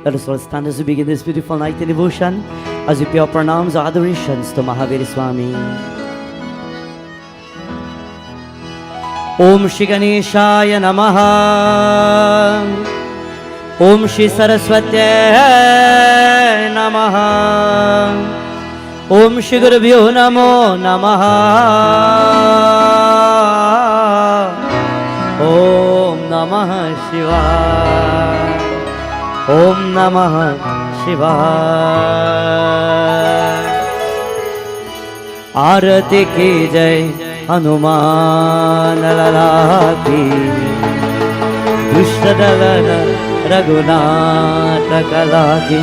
Let us all stand as we begin this beautiful night in devotion, as we pay our pranams or adorations to Mahavir Swami. Om Shri Ganeshaya Namaha. Om Shri Saraswati Namaha. Om Shri Gurubhyo Namo Namaha. Om Namah Shivaya. Om Namah Shivaya. आरती की जय हनुमान लाला की, दुष्ट दलन रघुनाथ कला की।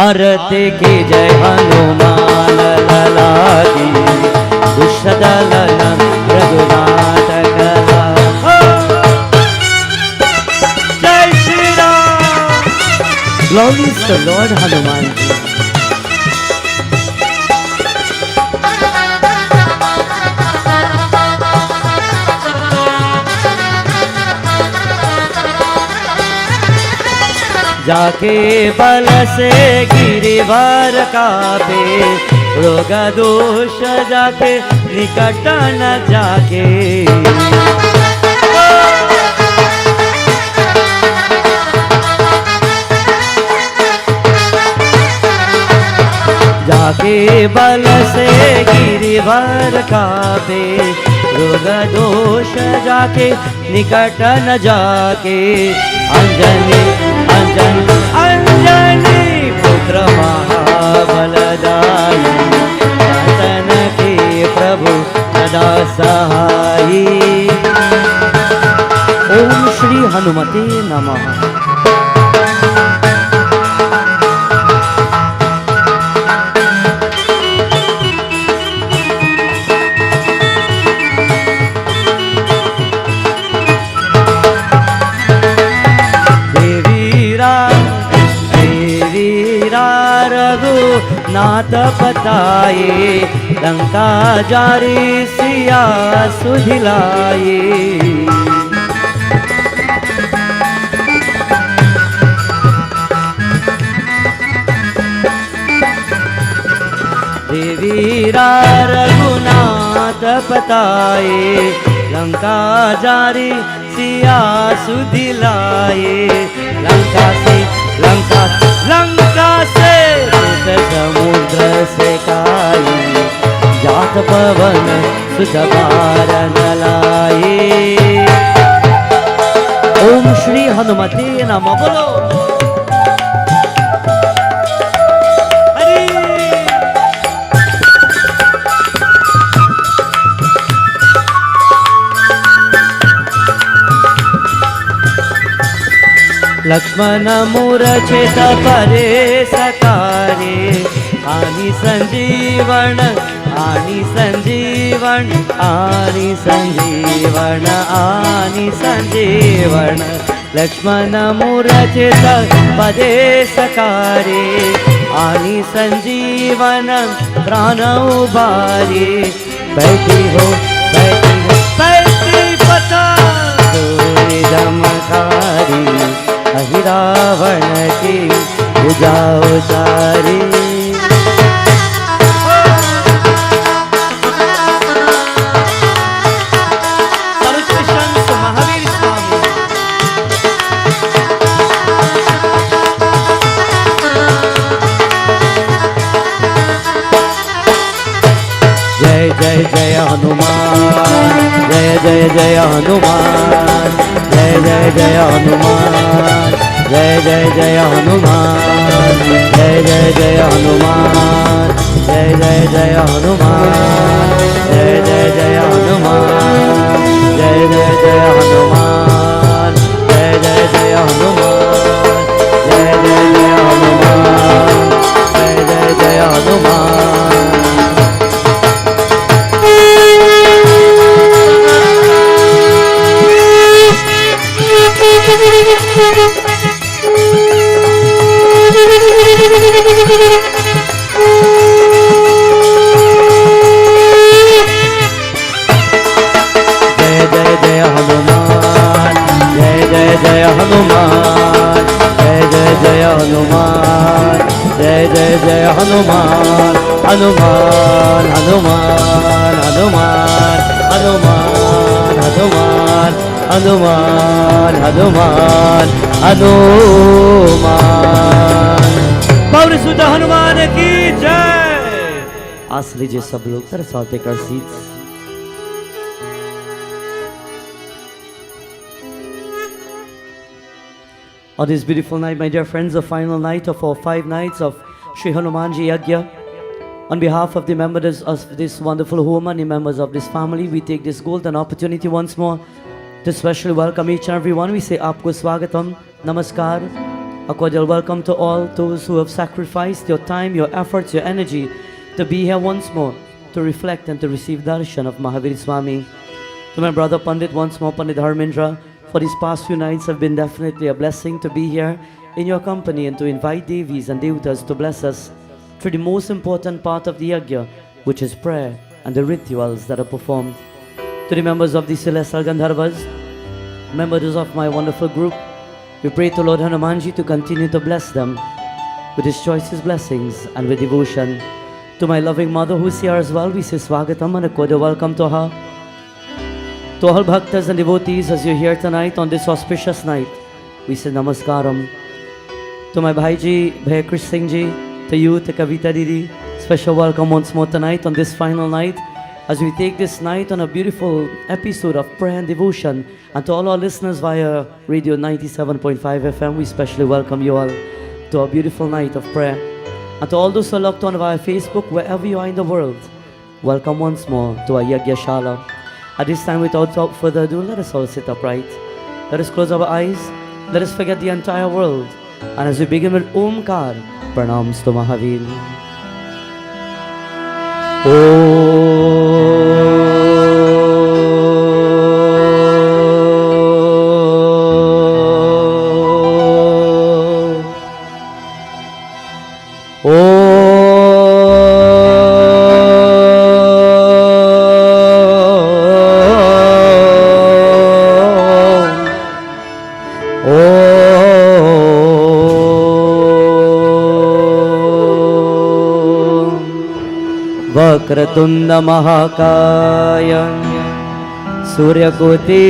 आरती की जय हनुमान लाला की, दुष्ट दलन रघुनाथ कला। जय Shri Ram. Glory to the Lord Hanuman ji. जाके बल से गिरिवर कापे, रोग दोष जाके निकट न जाके। जाके बल से गिरिवर कापे, रोग दोष जाके निकट न जाके। अंजनी अंजनी अंजनी पुत्र महाबलदाई, दासन के प्रभु सदा सहाई। ओम श्री हनुमते नमः। नाथ बताए, लंका जारी सिया सुधिलाए। देवीरा रघुनाथ बताए, लंका जारी सिया सुधिलाए। लंका से समुद्र से काई, जात पवन सुत बार न लाए। ओम श्री हनुमते नमः। बोलो लक्ष्मण मूर्छित परे सकारे, आनि संजीवन आनि संजीवन आनि संजीवन आनि संजीवन। लक्ष्मण मूर्छित परे सकारे, आनि संजीवन प्राण उबारे। बैठी हो बैठी पता तोरी दमकारी, अहि रावण की भुजा उतारी। महावीर स्वामी। जय जय जय हनुमान, जय जय जय हनुमान, जय जय जय हनुमान, जय जय जय हनुमान, जय जय जय हनुमान, जय जय जय हनुमान, जय जय जय हनुमान, जय जय जय हनुमान, जय जय जय हनुमान, जय जय जय हनुमान, जय जय जय हनुमान। जय जय जय हनुमान, जय जय जय Hanuman, Hanuman, Jai Jai Jai Hanuman, Hanuman, Hanuman, Hanuman, Hanuman, Hanuman, Hanuman, Hanuman, Hanuman. Power Sudha Hanuman ki Jai. आस लीजिए सब लोग, let's all take our seats. On this beautiful night, my dear friends, the final night of our 5 nights of Shri Hanuman Yajna, on behalf of the members of this wonderful home and the members of this family, we take this golden opportunity once more to specially welcome each and every one. We say, Aapko Swagatam, Namaskar, a cordial welcome to all those who have sacrificed your time, your efforts, your energy to be here once more, to reflect and to receive darshan of Mahavir Swami. To my brother Pandit, once more, Pandit Dharmendra, for these past few nights have been definitely a blessing to be here in your company and to invite Devis and Devatas to bless us through the most important part of the yagya, which is prayer and the rituals that are performed. To the members of the Celestial Gandharvas, members of my wonderful group, we pray to Lord Hanumanji to continue to bless them with His choicest blessings and with devotion. To my loving mother who's here as well, we say Swagatam and a cordial welcome to her. To all bhaktas and devotees as you're here tonight on this auspicious night, we say Namaskaram. To my Bhaiji, Bhai Krish Singh Ji, to you, to Kavita Didi, special welcome once more tonight on this final night as we take this night on a beautiful episode of prayer and devotion. And to all our listeners via Radio 97.5 FM, we specially welcome you all to a beautiful night of prayer. And to all those who are logged on via Facebook, wherever you are in the world, welcome once more to our Yagya Shala. At this time, without further ado, let us all sit upright. Let us close our eyes. Let us forget the entire world. And as we begin with Omkar, pranams to Mahavir. Vakratunda महाकाय सूर्यकोटि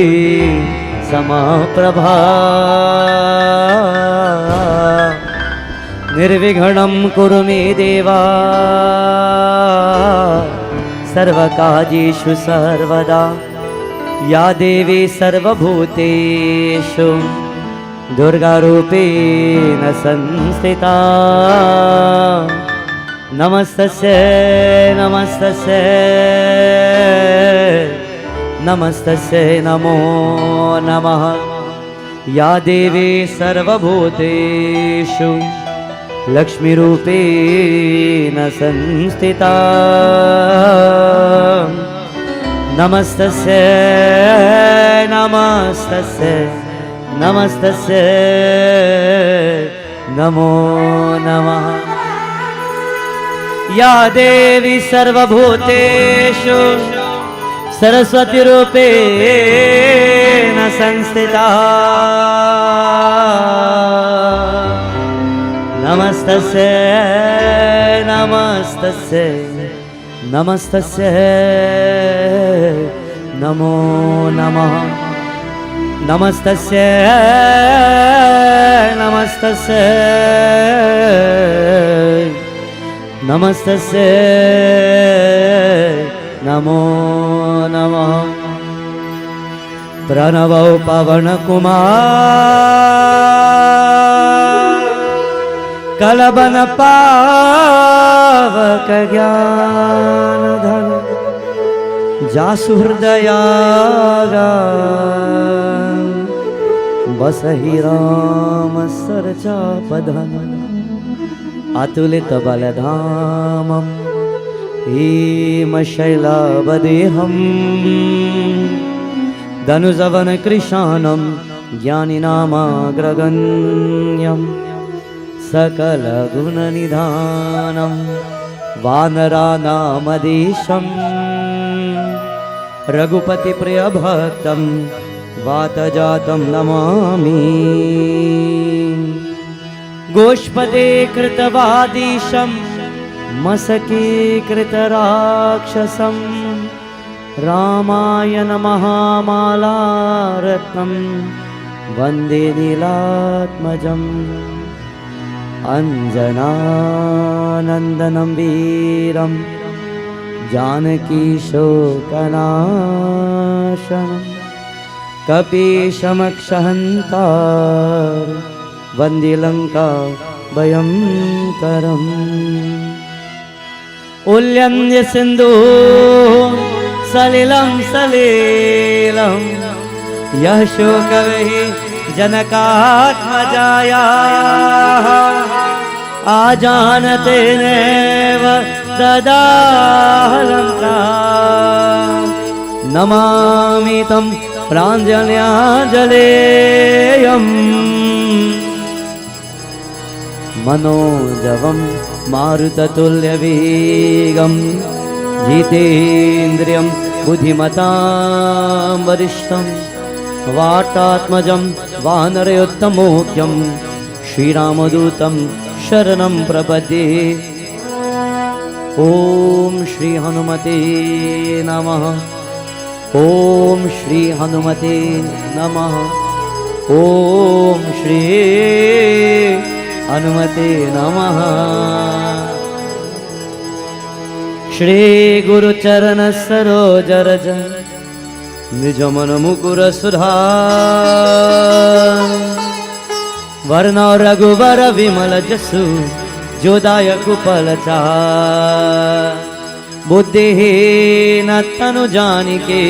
समप्रभा निर्विघ्नं कुरु मे देवा सर्वकार्येषु सर्वदा या देवी सर्वभूतेषु दुर्गारूपेण संस्थिता नमस्तस्यै नमस्तस्यै नमस्तस्यै नमो नमः या देवी सर्वभूतेषु लक्ष्मीरूपेण संस्थिता नमस्तस्यै नमस्तस्यै नमस्तस्यै नमो नमः या देवी सर्वभूतेषु सरस्वती रूपेण संस्थिता नमस्तस्यै नमस्तस्यै नमस्तस्यै नमो नमः नमस्तस्यै नमस्तस्यै नमस्तस्यै नमो नमः प्रणवौ पवनकुमार कलबन पावक ज्ञानधन जासु हृदयागार बसहि राम सरचापधन अतुलित बलधामं हेमशैलावदेहं धनुजवन कृशानं ज्ञानिनामाग्रगण्यं सकलगुणनिधानं वानरानामधीशं रघुपतिप्रियभक्तं वातजातं नमामि गोष्पदे कृतवादीशं मसके कृतराक्षसं रामायण महामालारत्नं वन्दे नीलात्मजम् अंजनानन्दनं वीरं जानकीशोकनाशनं कपीशमक्षहन्तार वन्दे लङ्का भयङ्करम् उल्लङ्घ्य सिन्धु सलिलं सलीलं यः शोकविः जनकात्मजायाः आजानते नैव ददाहलङ्का नमामि तं प्राञ्जल्याञ्जलेयम् मनोजवं मारुततुल्यवेगं जितेन्द्रियं बुद्धिमतां वरिष्ठं वातात्मजं वानरयोत्तमोऽख्यं श्रीरामदूतं शरणं प्रपद्ये। ॐ श्री हनुमते नमः। ॐ श्री हनुमते नमः। ॐ श्री हनुमते नमः। श्री गुरुचरण सरोज रज निज मन मुकुर सुधार वर्ण रघुवर विमल जसु जोदायक फलचार बुद्धिहीन तनु जानिके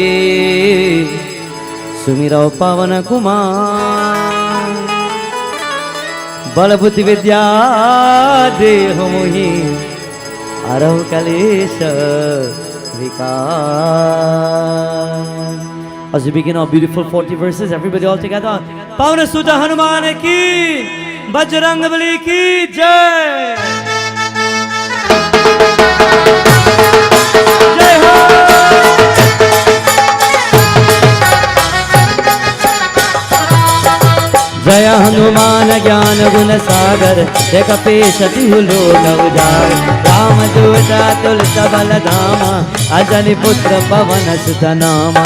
सुमिरौ पवन कुमार बल बुद्धि विद्या देहो मोहि हरौ कलेश विकार। As we begin our beautiful 40 verses, everybody all together. Pavana Sutta Hanuman ki, Bajrangabali ki jai. Jai ho. जय हनुमान ज्ञान गुण सागर जय कपीश तिहु लोक उजागर रामदूत तुलसी बलधामा अंजनी पुत्र पवन सुत नामा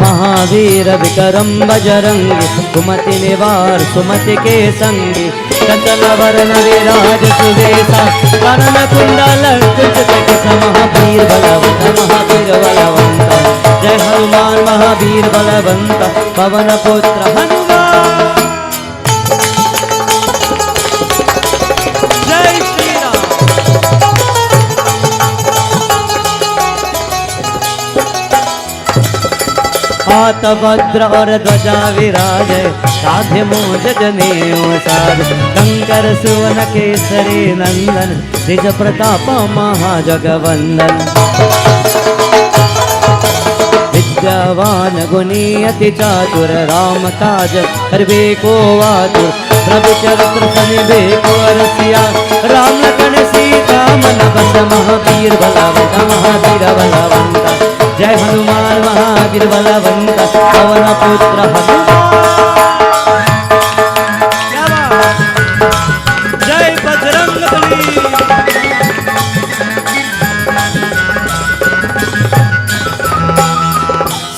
महावीर विक्रम बजरंगी कुमति निवार सुमति के संगी कंचन वरण विराज सुवेशा कानन कुंडल कुंचित महावीर बलवंत जय हनुमान महावीर बलवंत पवन पुत्र हनुमान। जय श्री राम। हाथ वज्र और ध्वजा विराजे साध्य मोज जनेऊ साध कंकर सुवन केसरी नंदन निज प्रताप महाजगवंदन विद्यावान गुणी अति चातुर राम काज करबे को आतुर प्रभु चरित्र सनिबे को रसिया राम लखन सीता मन बस महावीर बलवंत जय हनुमान महावीर बलवंत पवन पुत्र हनुमान। जय बजरंगबली।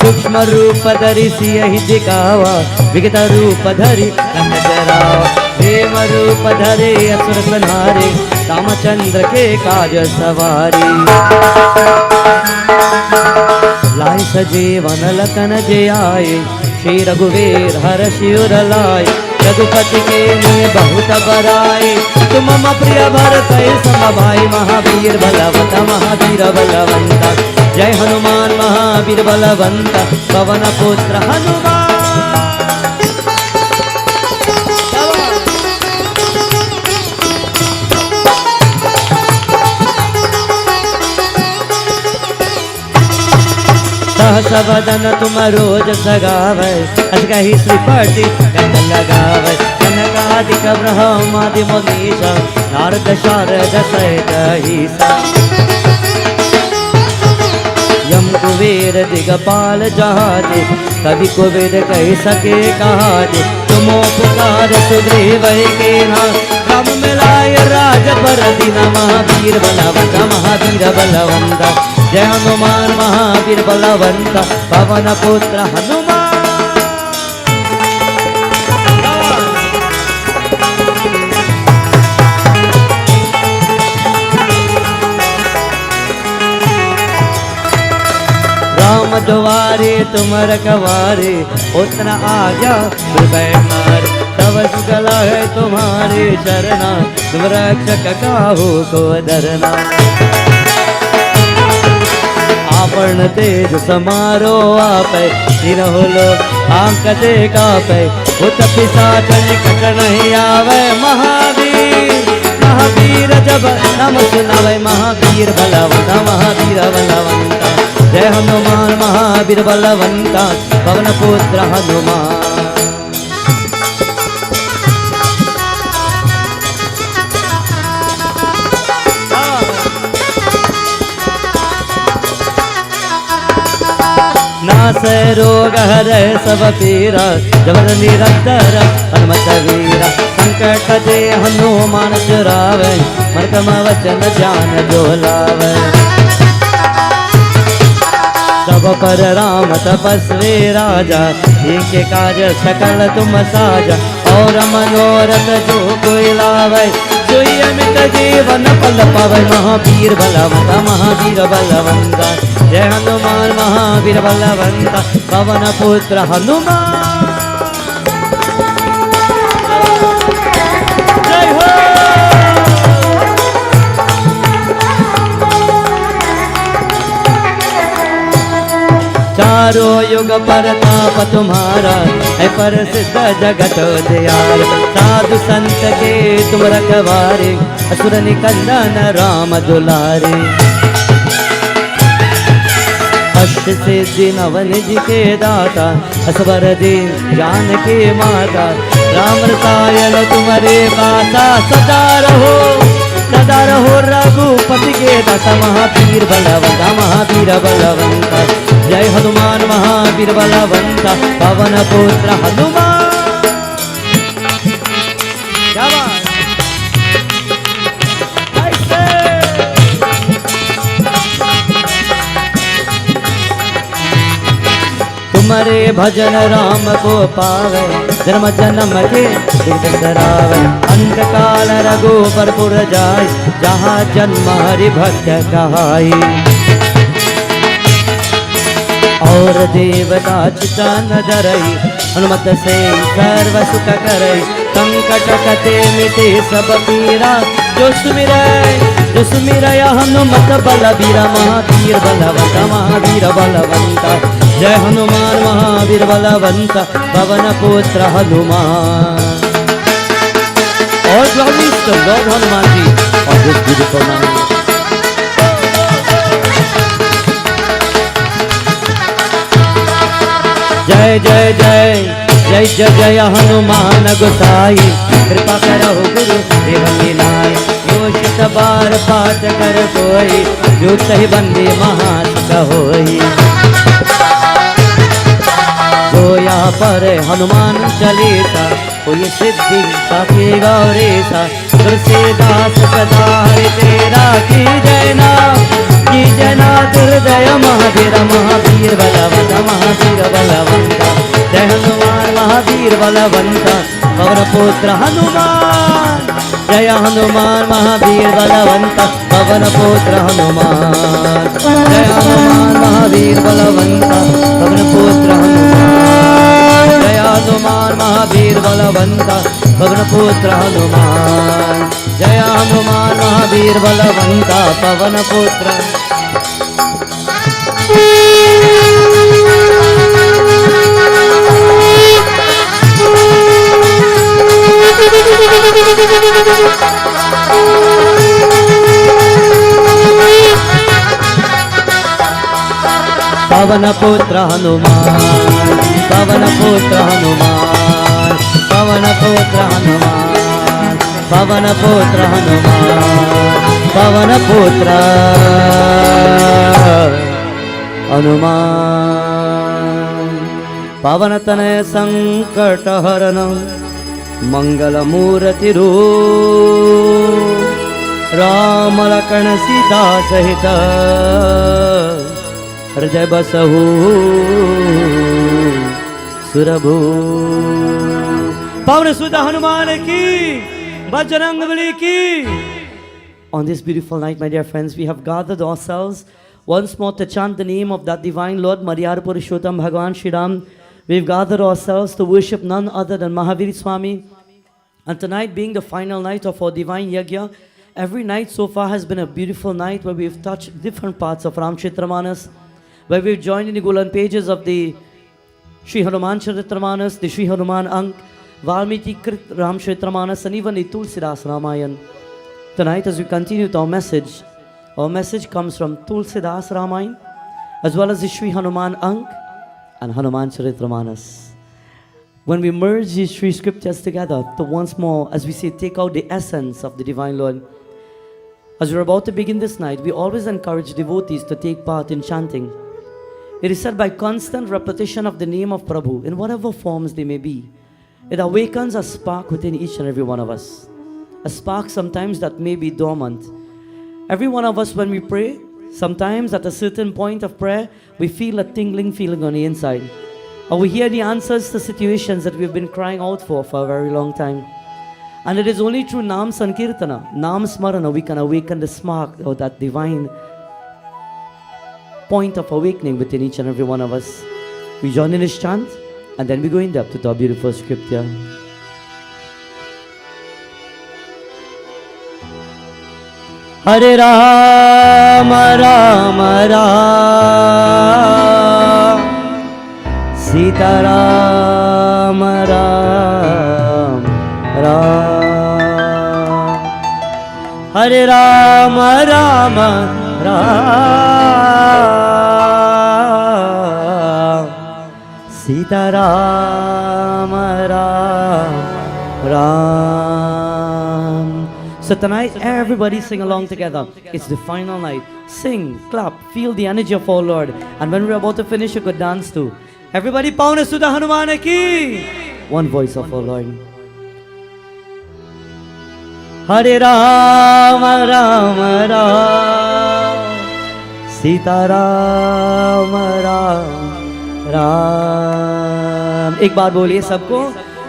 सूक्ष्म रूप धरि सियहि दिखावा विकट रूप धरि कंठ जरावा प्रेम रूप धरे असुर संहारे रामचंद्र के काज सवारी लाए सजीवन लखन जे आए श्री रघुवीर हर शिवर लाए रघुपति के लिए बहुत बड़ाई तुम मम प्रिय भरत सम भाई महावीर बलवंत जय हनुमान महावीर बलवंत पवन पुत्र हनुमान। सहस वदन तुम रोज सगावे अजगहि श्रीपति कंठ लगावे कनकादिक ब्रह्मादि मुनीसा नारद शारद सहित ईसा ब्रह्म कुबेर दिगपाल जहाजे, कवि कुबेर कह सके कहाजे। तुमो पुकार सुग्रीव के नाम, राम मिलाय राज पर दीना। महावीर बलवंत महावीर बलवंत, जय हनुमान महावीर बलवंत, पवन पुत्र हनुमान। राम द्वारे तुम रखवारे, उतना आज्ञा बैठार। तब सुगला है तुम्हारे चरना, तुम रक्षक काहू को डरना। आपण तेज समारो आपै, तीनों लोग आंक देखा पै। उत पिशाच निकट नहीं आवे, महावीर महावीर जब नाम सुनावे। महावीर बलवंत महावीर बलवंत, जय हनुमान महावीर बलवंता, पवन पुत्र हनुमान। नास रोग हरै सब पीरा, जबर निरंतर हनुमत वीरा। संकट ते हनुमान चुरावे, मरकम वचन जान जो लावे। तब पर राम तपस्वी राजा, इनके कार्य सकल तुम साजा। और मनोरथ जो कोई लावे, सोई अमित जीवन फल पावे। महावीर बलवंत महावीर बलवंत, जय हनुमान महावीर बलवंत, पवन पुत्र हनुमान। जय हो। चारों युग परताप तुम्हारा, है प्रसिद्ध जगत दयाल। साधु संत के तुम रखवारे, असुर निकंदन राम दुलारे। अष्ट सिद्धि नव निधि के दाता, असवर दीन जान के माता। राम रसायन तुम्हारे पासा, सदा रहो रघुपति के दासा। महावीर बलवंत महावीर बलवंत, जय हनुमान महावीर बलवंत, पवन पुत्र हनुमान। क्या बात। तुम्हारे भजन राम को पावे, जन्म जन्म के दुख सरावे। अंत काल रघुबर पुर जाय, जहाँ जन्म हरि भक्त कहाई। और देवता चिता न डरई, हनुमत से सर्व सुख करई। संकट कटे मिटे सब पीरा, जो सुमिरै हनुमत बलबीरा। महावीर बलवंत महावीर बलवंत, जय हनुमान महावीर बलवंत, पवन पुत्र हनुमान। और glories to Lord Hanuman ji on this beautiful night. जय जय जय जय जय जय हनुमान गोसाई, कृपा करो गुरु देवकी नाय। योषित बार पाठ कर कोई, जो तहि बंदे महासुख होई। जो यहाँ पर हनुमान चालीसा, कोई सिद्धि साखी गौरीसा। तुलसीदास सदा हरि तेरा, की जना दुर्दय महावीर। महावीर बलवंत महावीर बलवंत, जय हनुमान महावीर बलवंत, पवन पुत्र हनुमान। जय हनुमान महावीर बलवंत, पवन पुत्र हनुमान। जय हनुमान महावीर बलवंत, पवन पुत्र हनुमान। जय हनुमान महावीर बलवंत, पवन पुत्र हनुमान। जय हनुमान महावीर बलवंत, पवन पुत्र। पवन पुत्र हनुमान, पवन पुत्र हनुमान, पवन पुत्र हनुमान, पवन पुत्र हनुमान, पवन पुत्र Hanuman. Pavanatana Sankataharanam Mangalamuratiru Ramalakana Sita Sahita Rajabasahu Surabhu. Pavana Sudha Hanuman ki Bajrangbali ki. On this beautiful night, my dear friends, we have gathered ourselves once more to chant the name of that divine Lord, Maryar Purushottam Bhagavan Shri Ram. We've gathered ourselves to worship none other than Mahavir Swami. And tonight being the final night of our divine yagya, every night so far has been a beautiful night where we've touched different parts of Ramcharitamanas, where we've joined in the golden pages of the Shri Hanuman Charitramanas, the Shri Hanuman Ank, Valmiki Krit Ramcharitamanas, and even the Tulsidas Ramayan. Tonight, as we continue with our message comes from Tulsidas Ramayana, as well as the Shri Hanuman Ank and Hanuman Charitramanas. When we merge these three scriptures together to once more, as we say, take out the essence of the Divine Lord. As we're about to begin this night, we always encourage devotees to take part in chanting. It is said by constant repetition of the name of Prabhu, in whatever forms they may be, it awakens a spark within each and every one of us. A spark sometimes that may be dormant. Every one of us, when we pray, sometimes at a certain point of prayer, we feel a tingling feeling on the inside. Or we hear the answers to situations that we've been crying out for a very long time. And it is only through Nam Sankirtana, Nam Smarana, we can awaken the spark or that divine point of awakening within each and every one of us. We join in this chant, and then we go in depth with our beautiful scripture. Hare Rama Rama Rama Sita Rama Rama Rama Hare Rama Rama Rama Sita Rama Rama Rama. So tonight, everybody sing along together. It's the final night. Sing, clap, feel the energy of our Lord. And when we're about to finish, you could dance too. Everybody, Pavana Sudha Hanuman ki. One voice of our Lord. Hare Rama Rama Rama Sita Rama Rama Rama. एक बार बोलिए सबको.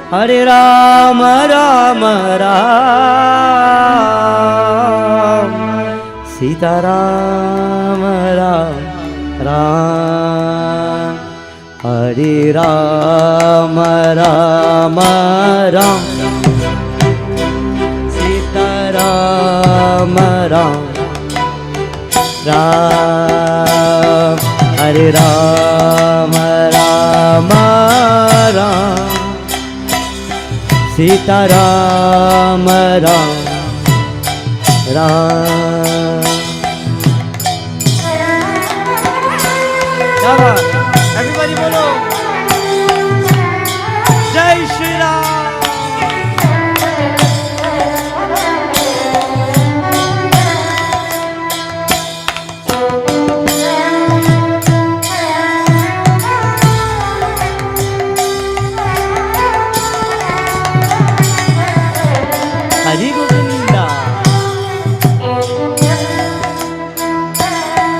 Hare Rama Rama Rama Sita Rama Rama Rama Hare Rama Rama Rama Sita Rama Rama Rama Hare Rama Rama Rama Sita Rama Rama Rama. Everybody bolo Jai Shri Ram.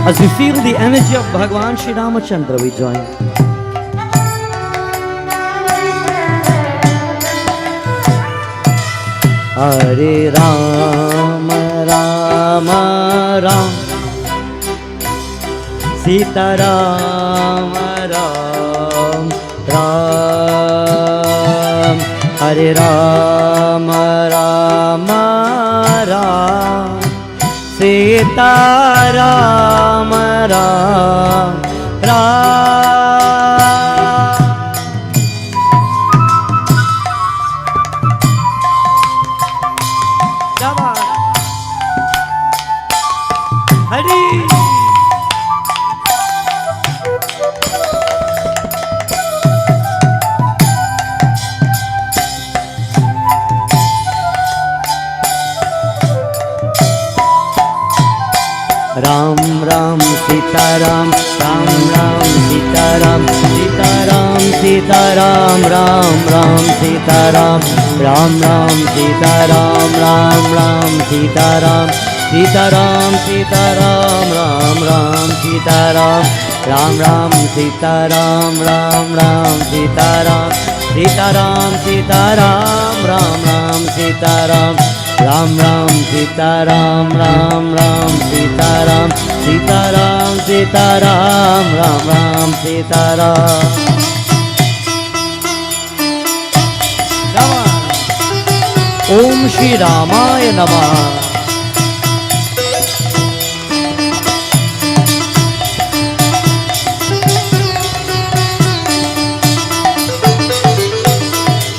As we feel the energy of Bhagavan Shri Ramachandra, we join. Hare Rama Rama Rama Sita Rama Rama Rama Hare Rama Rama Rama Sita Rama Rama Rama. Hari. Ram Ram Sita Ram Ram Ram Sitaram, Sitaram, Sitaram, Ram, Ram, Sitaram, Ram, Ram, Sitaram, Ram, Ram, Sitaram, Sitaram, Sitaram, Ram, Ram, Sitaram, Ram, Ram, Sitaram, Ram, Ram, Sitaram, Sitaram, Sitaram, Ram, Ram, Sitaram, Ram, Ram, Sitaram, Ram, Ram, Sitaram, Sitaram, Sitaram, Ram, Ram, Sitaram. Come on. Om Shri Ramaya Namah.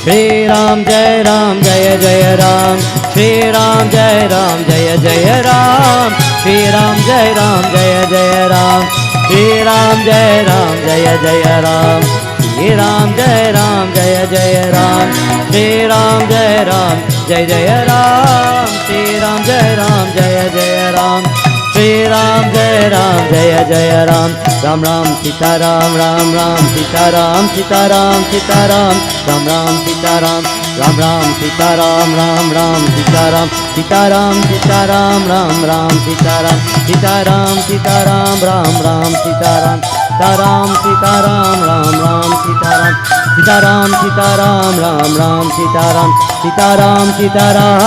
Shri Ram Jai Ram Jaya Jaya Ram, Shri Ram Jai Ram Jaya Jaya Ram, Shri Ram Jai Ram Jaya Jaya Ram, Shri Ram Jai Ram Jaya Jaya Ram, Shri Ram Jai Ram Jaya Jaya Ram, Shri Ram Jai Ram Jaya Jaya Ram, Shri Ram Jai Ram Jaya Jaya Ram, Shri Ram Jai Ram Jaya Jaya Ram, Ram Ram Sitaram, Ram Ram Sitaram, Sitaram Sitaram, Ram Ram Sitaram, Ram Ram Sitaram, Ram Ram Sitaram, Sitaram Sitaram, Ram Ram Sitaram, Sitaram Sitaram, Ram Ram Sitaram, Sitaram Sitaram, Ram Ram Sitaram, Sitaram Sitaram, Ram Ram Sitaram, Sitaram Sitaram.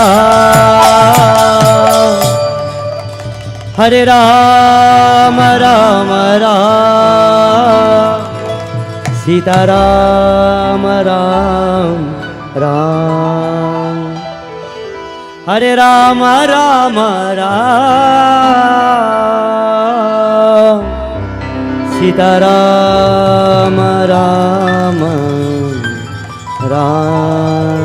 Hare Rama Rama Rama, Sita Rama Ram Ram, Hare Rama Rama Ram, Sita Rama Rama Ram.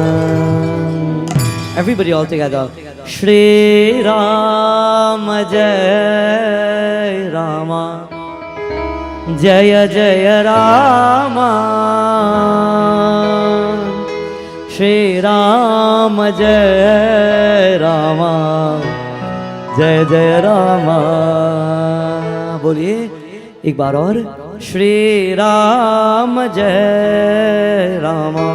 Everybody all together. Shri Rama Jai Rama, Jaya Jaya Rama, Shri Rama Jai Rama, Jaya Jaya Rama. बोलिए एक बार और. Shri Rama Jai Rama,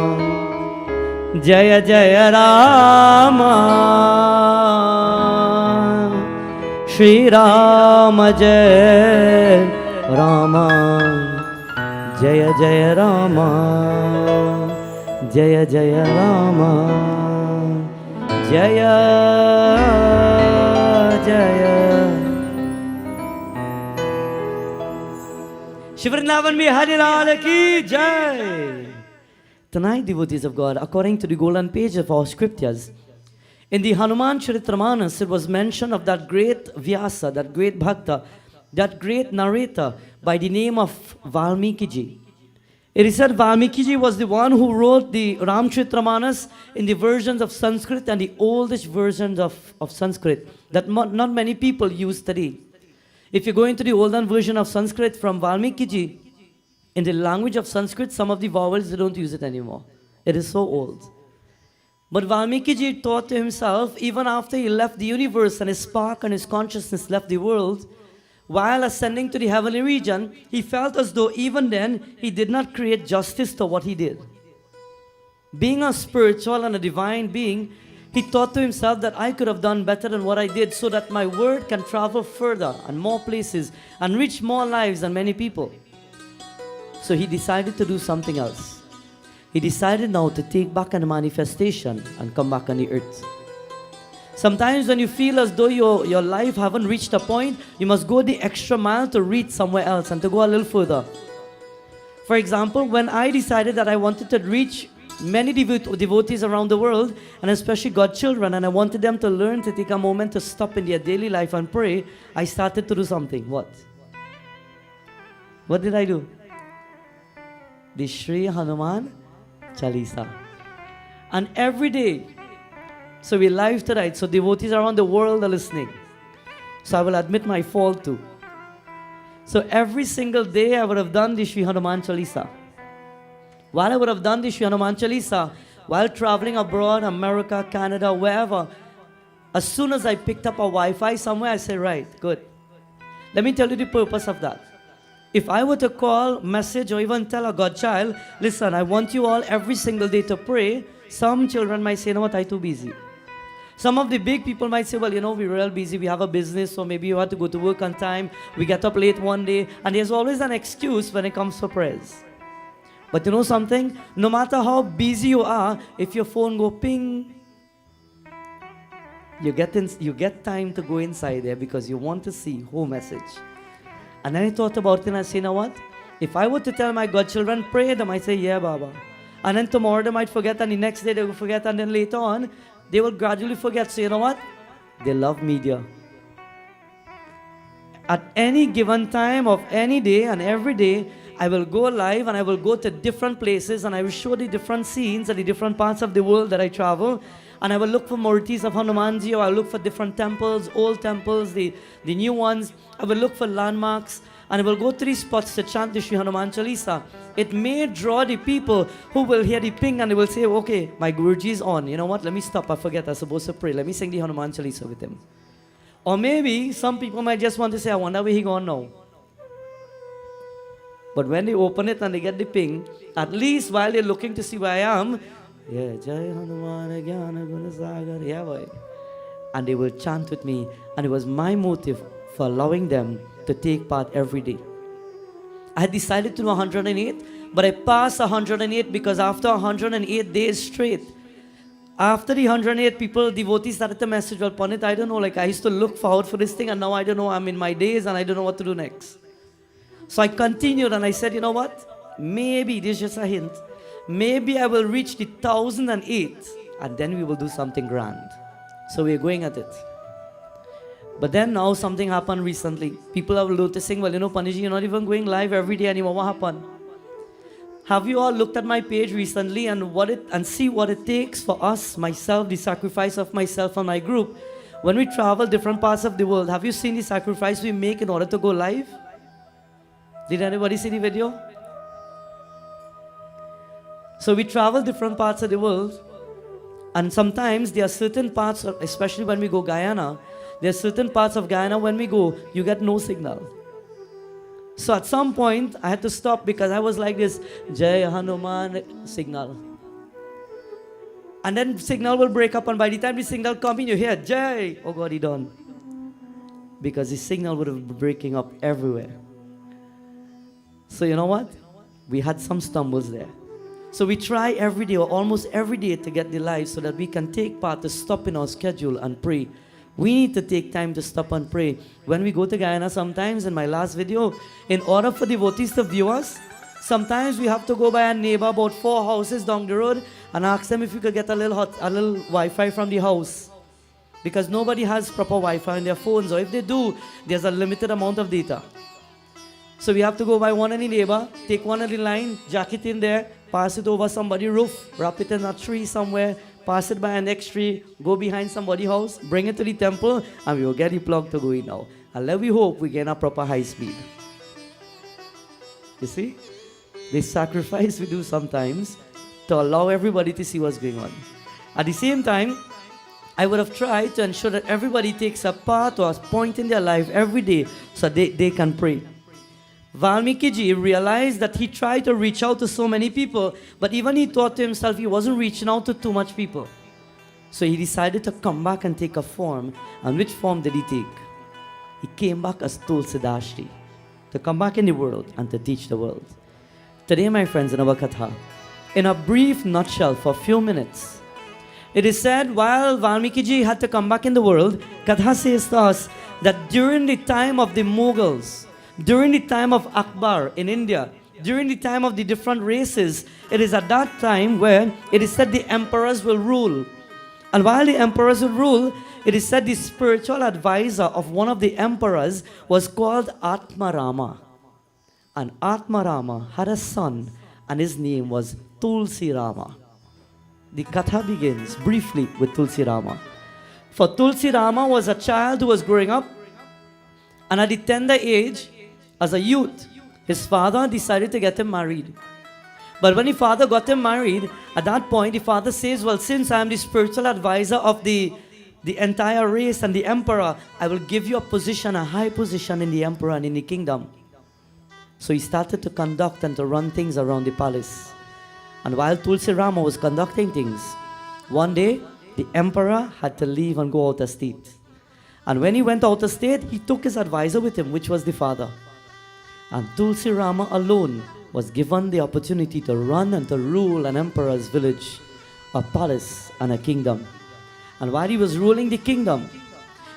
Jaya Jaya Rama, Shri Rama Jai Rama, Jaya Jaya Rama, Jaya Jaya Rama, Jaya Jaya. Shri Vrindavan Bihari Lal ki Jai. Tonight, devotees of God, according to the golden page of our scriptures, in the Hanuman Charitramanas, it was mentioned of that great Vyasa, that great Bhakta, that great narrator by the name of Valmiki Ji. It is said Valmiki Ji was the one who wrote the Ramcharitramanas in the versions of Sanskrit and the oldest versions of Sanskrit that not many people use today. If you go into the olden version of Sanskrit from Valmiki Ji, in the language of Sanskrit, some of the vowels, they don't use it anymore. It is so old. But Valmiki Ji thought to himself, even after he left the universe and his spark and his consciousness left the world, while ascending to the heavenly region, he felt as though even then, he did not create justice to what he did. Being a spiritual and a divine being, he thought to himself that I could have done better than what I did so that my word can travel further and more places and reach more lives and many people. So he decided to do something else. He decided now to take back a manifestation and come back on the earth. Sometimes when you feel as though your life haven't reached a point, you must go the extra mile to reach somewhere else and to go a little further. For example, when I decided that I wanted to reach many devotees around the world, and especially God's children, and I wanted them to learn to take a moment to stop in their daily life and pray, I started to do something. What? What did I do? The Shri Hanuman Chalisa. And every day, so we're live tonight, so devotees around the world are listening. So I will admit my fault too. So every single day I would have done the Shri Hanuman Chalisa. While I would have done the Shri Hanuman Chalisa, while traveling abroad, America, Canada, wherever, as soon as I picked up a Wi-Fi somewhere, I said, right, good. Let me tell you the purpose of that. If I were to call, message, or even tell a godchild, listen, I want you all every single day to pray, some children might say, you know what, I'm too busy. Some of the big people might say, well, you know, we're real busy, we have a business, so maybe you have to go to work on time, we get up late one day, and there's always an excuse when it comes to prayers. But you know something? No matter how busy you are, if your phone go ping, you get time to go inside there because you want to see whole message. And then I thought about it and I said, you know what? If I were to tell my godchildren, pray, they might say, yeah, Baba. And then tomorrow they might forget, and the next day they will forget, and then later on, they will gradually forget. So you know what? They love media. At any given time of any day and every day, I will go live and I will go to different places and I will show the different scenes and the different parts of the world that I travel. And I will look for murtis of Hanumanji, or I will look for different temples, old temples, the new ones. I will look for landmarks, and I will go to these spots to chant the Shri Hanuman Chalisa. It may draw the people who will hear the ping and they will say, okay, my Guruji is on. You know what? Let me stop. I forget. I'm supposed to pray. Let me sing the Hanuman Chalisa with him. Or maybe some people might just want to say, I wonder where he gone now. But when they open it and they get the ping, at least while they're looking to see where I am, yeah, Jai Hanuman Yajna Gunasagar, yeah, boy. And they will chant with me. And it was my motive for allowing them to take part every day. I had decided to do 108, but I passed 108 because after 108 days straight, after the 108 people, devotees started to message, well, Pandit, I don't know, like I used to look forward for this thing and now I don't know, I'm in my days and I don't know what to do next. So I continued and I said, you know what? Maybe, this is just a hint, maybe I will reach the 1008 and then we will do something grand. So we're going at it. But then now something happened recently. People are noticing, well, you know, Panditji, you're not even going live every day anymore. What happened? Have you all looked at my page recently and see what it takes for us, myself, the sacrifice of myself and my group, when we travel different parts of the world? Have you seen the sacrifice we make in order to go live? Did anybody see the video? So we travel different parts of the world, and sometimes there are certain parts, especially when we go Guyana, there are certain parts of Guyana when we go, you get no signal. So at some point, I had to stop because I was like this, Jai Hanuman signal. And then signal will break up, and by the time the signal comes in, you hear, Jai, oh God, he done. Because the signal would have been breaking up everywhere. So you know what? We had some stumbles there. So we try every day or almost every day to get the live so that we can take part to stop in our schedule and pray. We need to take time to stop and pray. When we go to Guyana sometimes, in my last video, in order for devotees to view us, sometimes we have to go by a neighbor about 4 houses down the road and ask them if we could get a little Wi-Fi from the house. Because nobody has proper Wi-Fi on their phones, or if they do, there's a limited amount of data. So we have to go by one of the neighbor, take one of the line, jack it in there, pass it over somebody's roof, wrap it in a tree somewhere, pass it by a next tree, go behind somebody's house, bring it to the temple, and we will get the plug to go in now. And let we hope we get a proper high speed. You see? The sacrifice we do sometimes to allow everybody to see what's going on. At the same time, I would have tried to ensure that everybody takes a part or a point in their life every day so they can pray. Valmiki Ji realized that he tried to reach out to so many people, but even he thought to himself he wasn't reaching out to too much people. So he decided to come back and take a form. And which form did he take? He came back as Tulsidas, to come back in the world and to teach the world. Today, my friends, in our Katha, in a brief nutshell for a few minutes, it is said while Valmiki Ji had to come back in the world, Katha says to us that during the time of the Mughals, during the time of Akbar in India, during the time of the different races, it is at that time where it is said the emperors will rule. And while the emperors will rule, it is said the spiritual advisor of one of the emperors was called Atmarama. And Atmarama had a son, and his name was Tulsirama. The Katha begins briefly with Tulsirama. For Tulsirama was a child who was growing up, and at the tender age, as a youth, his father decided to get him married. But when the father got him married, at that point, the father says, well, since I am the spiritual advisor of the entire race and the emperor, I will give you a position, a high position in the emperor and in the kingdom. So he started to conduct and to run things around the palace. And while Tulsiram was conducting things, one day the emperor had to leave and go out of state. And when he went out of state, he took his advisor with him, which was the father. And Tulsiram alone was given the opportunity to run and to rule an emperor's village, a palace and a kingdom. And while he was ruling the kingdom,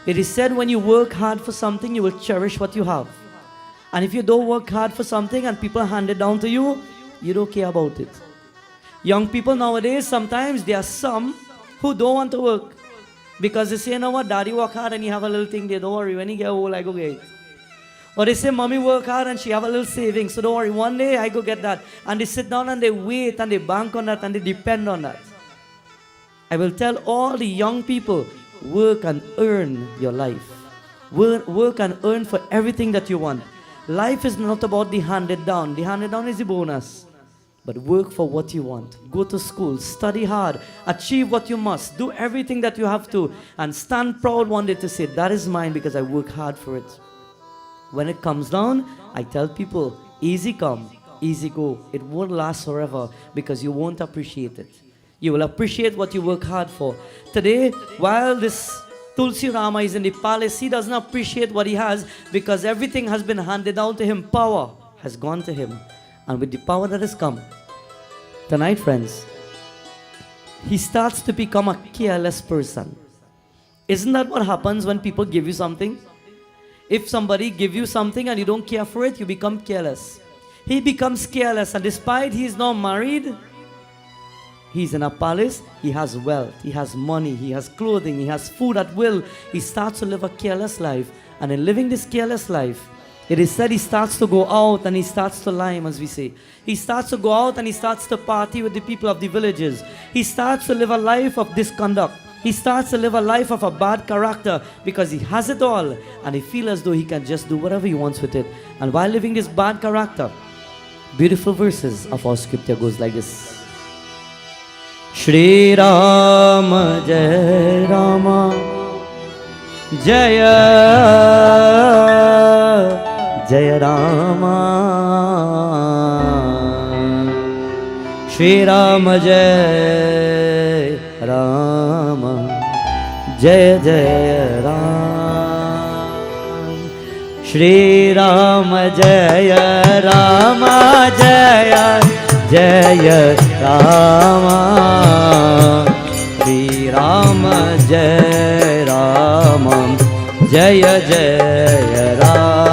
it is said when you work hard for something, you will cherish what you have. And if you don't work hard for something and people hand it down to you, you don't care about it. Young people nowadays, sometimes there are some who don't want to work. Because they say, you know what, daddy work hard and he have a little thing there, don't worry, when he get old, I go get it. Or they say, mommy work hard and she have a little savings, so don't worry, one day I go get that. And they sit down and they wait and they bank on that and they depend on that. I will tell all the young people, work and earn your life. Work and earn for everything that you want. Life is not about the handed down. The handed down is the bonus. But work for what you want. Go to school, study hard, achieve what you must, do everything that you have to, and stand proud one day to say, that is mine because I work hard for it. When it comes down, I tell people, easy come, easy go. It won't last forever because you won't appreciate it. You will appreciate what you work hard for. Today, while this Tulsiram is in the palace, he doesn't appreciate what he has because everything has been handed down to him. Power has gone to him. And with the power that has come, tonight, friends, he starts to become a careless person. Isn't that what happens when people give you something? If somebody gives you something and you don't care for it, you become careless. He becomes careless, and despite he is now married, he's in a palace, he has wealth, he has money, he has clothing, he has food at will. He starts to live a careless life. And in living this careless life, it is said he starts to go out and he starts to lime, as we say. He starts to go out and he starts to party with the people of the villages. He starts to live a life of disconduct. He starts to live a life of a bad character because he has it all and he feels as though he can just do whatever he wants with it. And while living this bad character, beautiful verses of our scripture goes like this. Shri Ram Jai Rama Jaya Jaya Rama Shri Rama Jaya Rama Jaya Jaya Rama Shri Rama Jaya Rama Jaya Jaya Rama Shri Rama Jaya Rama Jaya Jaya Rama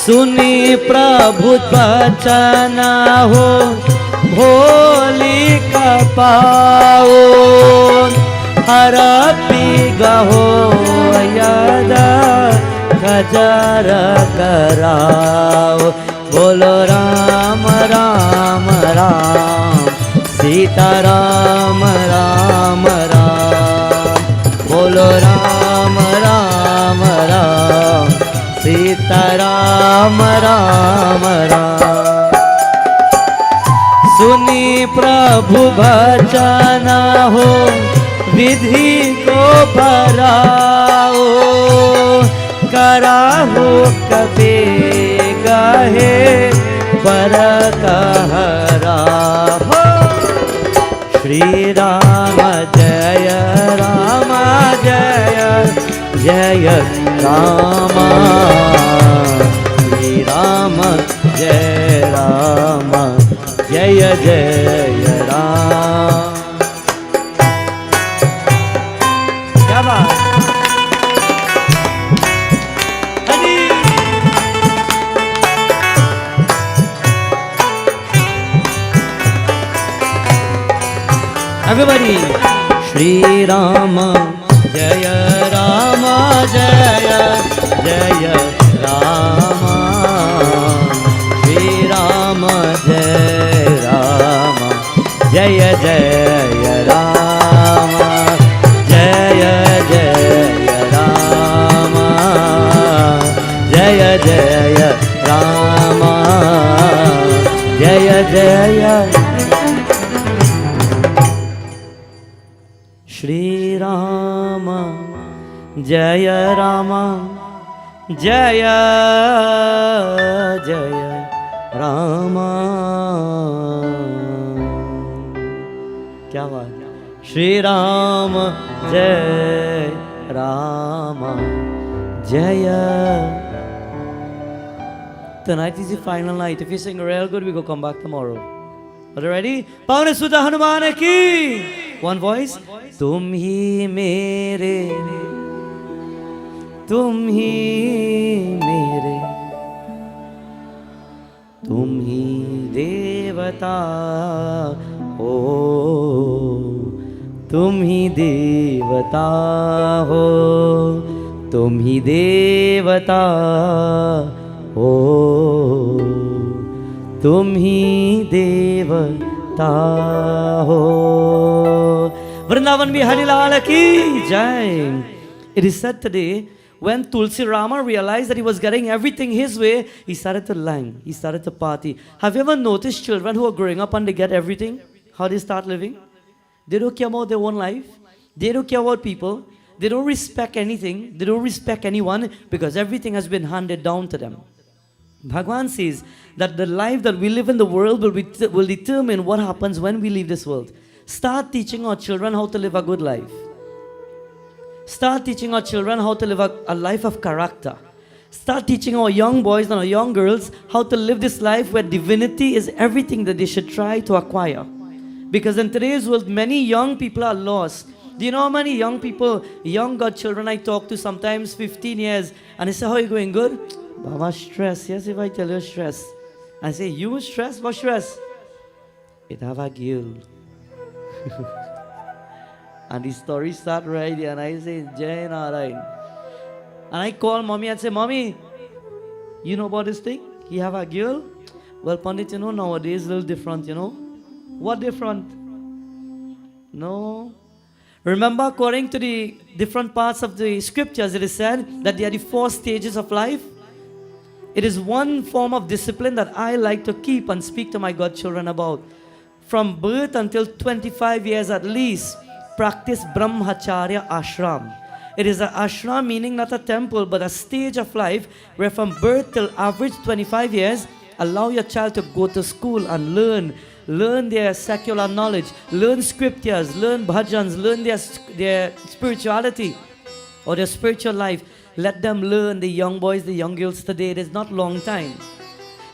सुनी प्रभु बचन हो भोली कपाओ हर गहो यदा खजर कराओ बोलो राम राम राम सीता राम राम राम बोलो राम राम राम सीता राम राम राम सुनी प्रभु बचन हो विधि को भराओ कराहो कबे गहे पर कहराहो श्री राम जय राम जय जय राम श्री राम जय राम जय जय राम क्या बात everybody Shri Rama Jaya Rama Jaya Jaya Rama Shri Rama Jaya Rama Jaya Jaya Rama Jaya Jaya Rama Jaya Jaya Shri Rama Jaya Rama Jaya Jaya Rama. क्या बात. Shri Rama Jai Rama Jaya. Tonight is the final night. If you sing real good, we go come back tomorrow. Are you ready? Pavane Sudha Hanuman ki. One voice. Tum hi mere, tum hi mere, tum hi devata ho, tum hi devata ho, tum hi devata ho, tum hi devata ho. Vrindavan Bihari Lal ki Jai. It is said today, when Tulsirama realized that he was getting everything his way, he started to lang, he started to party. Have you ever noticed children who are growing up and they get everything? How they start living? They don't care about their own life. They don't care about people. They don't respect anything. They don't respect anyone because everything has been handed down to them. Bhagwan says that the life that we live in the world will determine what happens when we leave this world. Start teaching our children how to live a good life. Start teaching our children how to live a life of character. Start teaching our young boys and our young girls how to live this life where divinity is everything that they should try to acquire. Because in today's world, many young people are lost. Do you know how many young people, young godchildren I talk to, sometimes 15 years, and they say, how are you going? Good? Baba, stress. Yes, if I tell you stress. I say, you stress? What stress? It have a girl. And the story start right there, and I say, Jai Narayan. And I call mommy and say, Mommy, you know about this thing? He have a girl? Well, Pandit, you know, nowadays a little different, you know. What different? No. Remember, according to the different parts of the scriptures, it is said that there are the 4 stages of life. It is one form of discipline that I like to keep and speak to my godchildren about. From birth until 25 years at least, practice Brahmacharya Ashram. It is an ashram, meaning not a temple, but a stage of life where from birth till average 25 years, allow your child to go to school and learn their secular knowledge, learn scriptures, learn bhajans, learn their spirituality or their spiritual life. Let them learn, the young boys, the young girls today. It is not long time.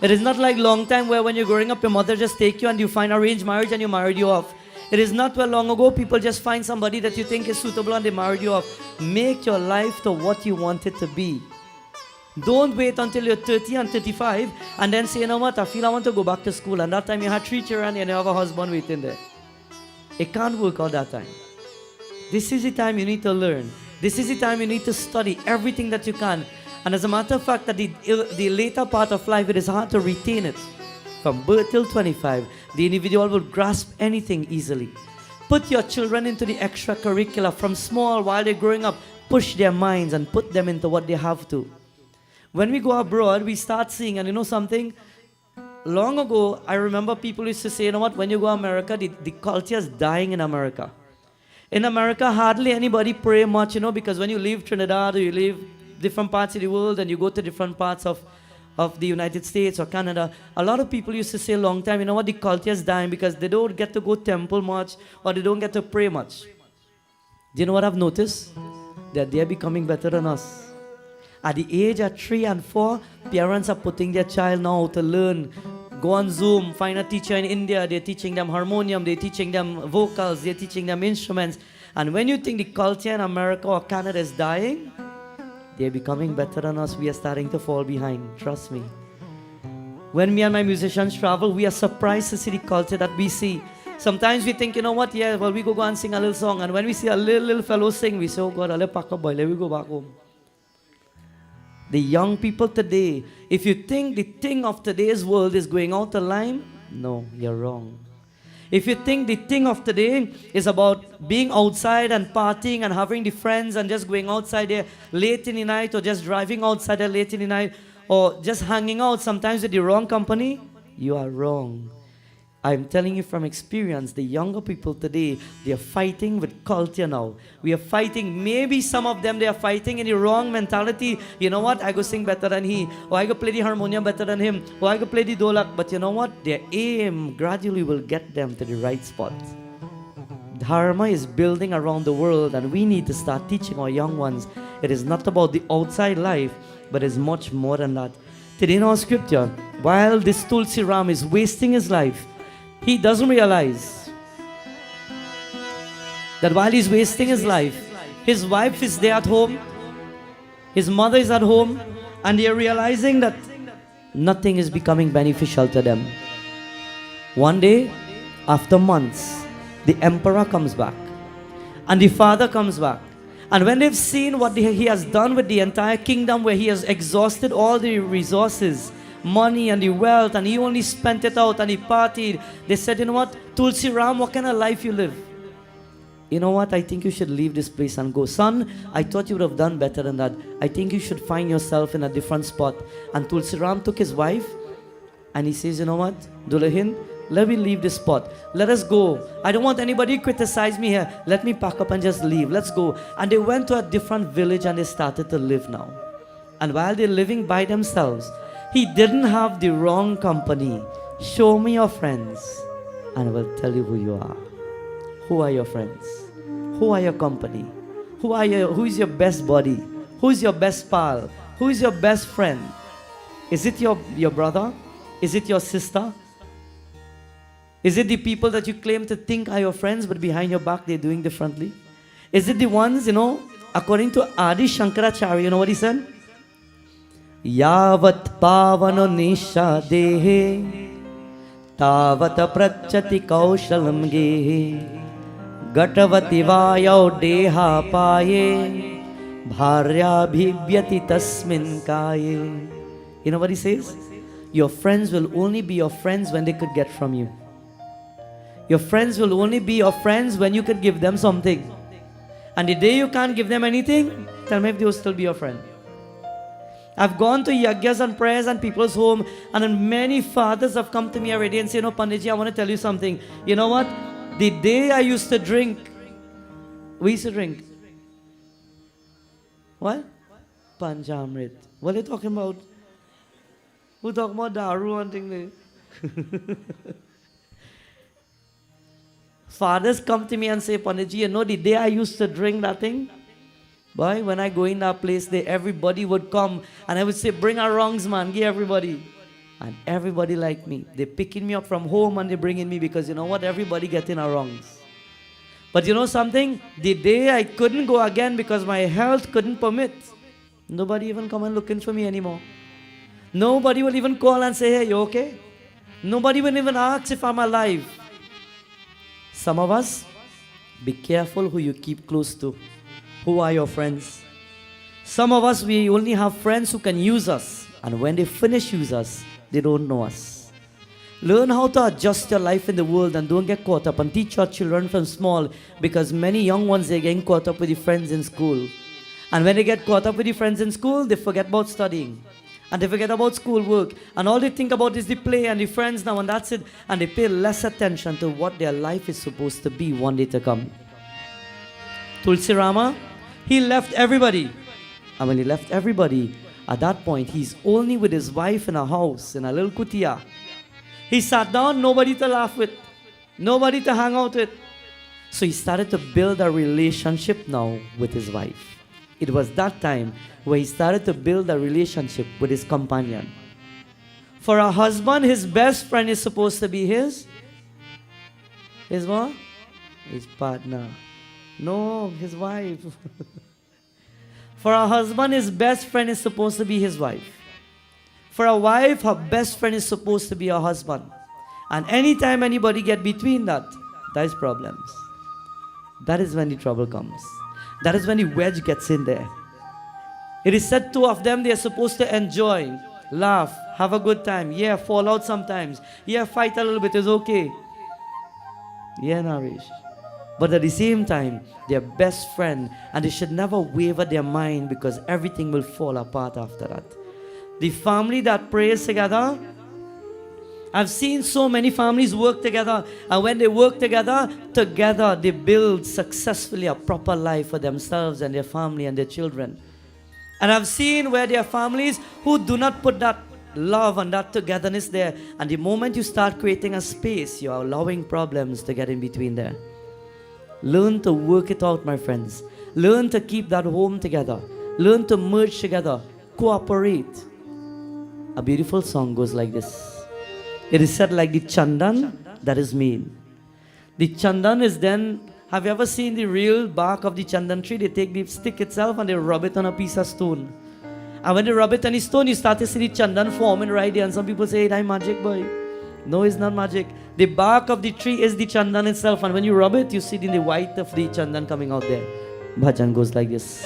It is not like long time where when you're growing up, your mother just take you and you find arranged marriage and you married you off. It is not where long ago people just find somebody that you think is suitable and they married you off. Make your life to what you want it to be. Don't wait until you're 30 and 35 and then say, you know what, I feel I want to go back to school. And that time you had 3 children and you have a husband waiting there. It can't work out that time. This is the time you need to learn. This is the time you need to study everything that you can. And as a matter of fact, that the later part of life, it is hard to retain it. From birth till 25, the individual will grasp anything easily. Put your children into the extracurricular from small while they're growing up. Push their minds and put them into what they have to. When we go abroad, we start seeing, and you know something? Long ago, I remember people used to say, you know what, when you go to America, the culture is dying in America. In America, hardly anybody pray much, you know, because when you leave Trinidad or you leave different parts of the world and you go to different parts of the United States or Canada, a lot of people used to say a long time, you know what, the culture is dying because they don't get to go temple much or they don't get to pray much. Do you know what I've noticed? That they're becoming better than us. At the age of 3 and 4, parents are putting their child now to learn. Go on Zoom, find a teacher in India, they're teaching them harmonium, they're teaching them vocals, they're teaching them instruments. And when you think the culture in America or Canada is dying, they're becoming better than us. We are starting to fall behind, trust me. When me and my musicians travel, we are surprised to see the culture that we see. Sometimes we think, you know what, yeah, well, we go and sing a little song. And when we see a little fellow sing, we say, oh God, I'll pack up, boy, let me go back home. The young people today, if you think the thing of today's world is going out of line, no, you're wrong. If you think the thing of today is about being outside and partying and having the friends and just going outside there late in the night or just driving outside there late in the night or just hanging out sometimes with the wrong company, you are wrong. I'm telling you from experience, the younger people today, they are fighting with culture now. We are fighting, maybe some of them, they are fighting in the wrong mentality. You know what? I go sing better than he. Or I go play the harmonium better than him. Or I go play the dolak. But you know what? Their aim gradually will get them to the right spot. Dharma is building around the world, and we need to start teaching our young ones. It is not about the outside life, but it's much more than that. Today in our scripture, while this Tulsiram is wasting his life, he doesn't realize that while he's wasting his life, his wife is there at home, his mother is at home, and they are realizing that nothing is becoming beneficial to them. One day, after months, the emperor comes back, and the father comes back. And when they've seen what he has done with the entire kingdom, where he has exhausted all the resources, money and the wealth, and he only spent it out and he partied, they said, you know what, Tulsiram, what kind of life you live? You know what, I think you should leave this place and go. Son, I thought you would have done better than that. I think you should find yourself in a different spot. And Tulsiram took his wife and he says, you know what, Dulahin, let me leave this spot. Let us go. I don't want anybody to criticize me here. Let me pack up and just leave. Let's go. And they went to a different village and they started to live now. And while they're living by themselves, he didn't have the wrong company. Show me your friends and I will tell you who you are. Who are your friends? Who are your company? Who is your best buddy? Who is your best pal? Who is your best friend? Is it your brother? Is it your sister? Is it the people that you claim to think are your friends, but behind your back they're doing differently? Is it the ones, according to Adi Shankaracharya, you know what he said? Yavat pavano nisha dehe tavata prachati kaushalam gehe gatavati vayau deha paye bharya bhivyati tasmin kaye. You know what he says? Your friends will only be your friends when they could get from you. Your friends will only be your friends when you could give them something. And the day you can't give them anything, tell me if they will still be your friend. I've gone to yagyas and prayers and people's home, and then many fathers have come to me already and say, Panditji, I want to tell you something. You know what? The day I used to drink, we used to drink. What? Panjamrit. What are they talking about? Who talking about daru and things? Fathers come to me and say, Panditji, the day I used to drink that thing, boy, when I go in that place, everybody would come and I would say, bring our wrongs, man, give everybody. And everybody like me. They're picking me up from home and they're bringing me because you know what? Everybody getting our wrongs. But you know something? The day I couldn't go again because my health couldn't permit, nobody even come and looking for me anymore. Nobody will even call and say, hey, you okay? Nobody will even ask if I'm alive. Some of us, be careful who you keep close to. Who are your friends? Some of us, we only have friends who can use us. And when they finish use us, they don't know us. Learn how to adjust your life in the world and don't get caught up. And teach your children from small, because many young ones, they're getting caught up with the friends in school. And when they get caught up with the friends in school, they forget about studying. And they forget about schoolwork. And all they think about is the play and the friends now, and that's it. And they pay less attention to what their life is supposed to be one day to come. Tulsirama, he left everybody. And when he left everybody, at that point, he's only with his wife in a house, in a little kutia. He sat down, nobody to laugh with, nobody to hang out with. So he started to build a relationship now with his wife. It was that time where he started to build a relationship with his companion. For a husband, his best friend is supposed to be his what? His partner. No, his wife. For a husband, his best friend is supposed to be his wife. For a wife, her best friend is supposed to be her husband. And anytime anybody get between that is problems. That is when the trouble comes. That is when the wedge gets in there. It is said two of them, they are supposed to enjoy, laugh, have a good time. Yeah, fall out sometimes. Yeah, fight a little bit, it's okay. Yeah, Naresh. But at the same time, they're best friend, and they should never waver their mind, because everything will fall apart after that. The family that prays together I've seen so many families work together, and when they work together, they build successfully a proper life for themselves and their family and their children. And I've seen where there are families who do not put that love and that togetherness there, and the moment you start creating a space, you are allowing problems to get in between there. Learn to work it out, my friends. Learn to keep that home together. Learn to merge together. Cooperate. A beautiful song goes like this. It is said like the chandan that is made. The chandan is then, have you ever seen the real bark of the chandan tree? They take the stick itself and they rub it on a piece of stone. And when they rub it on the stone, you start to see the chandan forming right there. And some people say, "I'm magic, boy." No, it's not magic. The bark of the tree is the chandan itself. And when you rub it, you see the white of the chandan coming out there. Bhajan goes like this.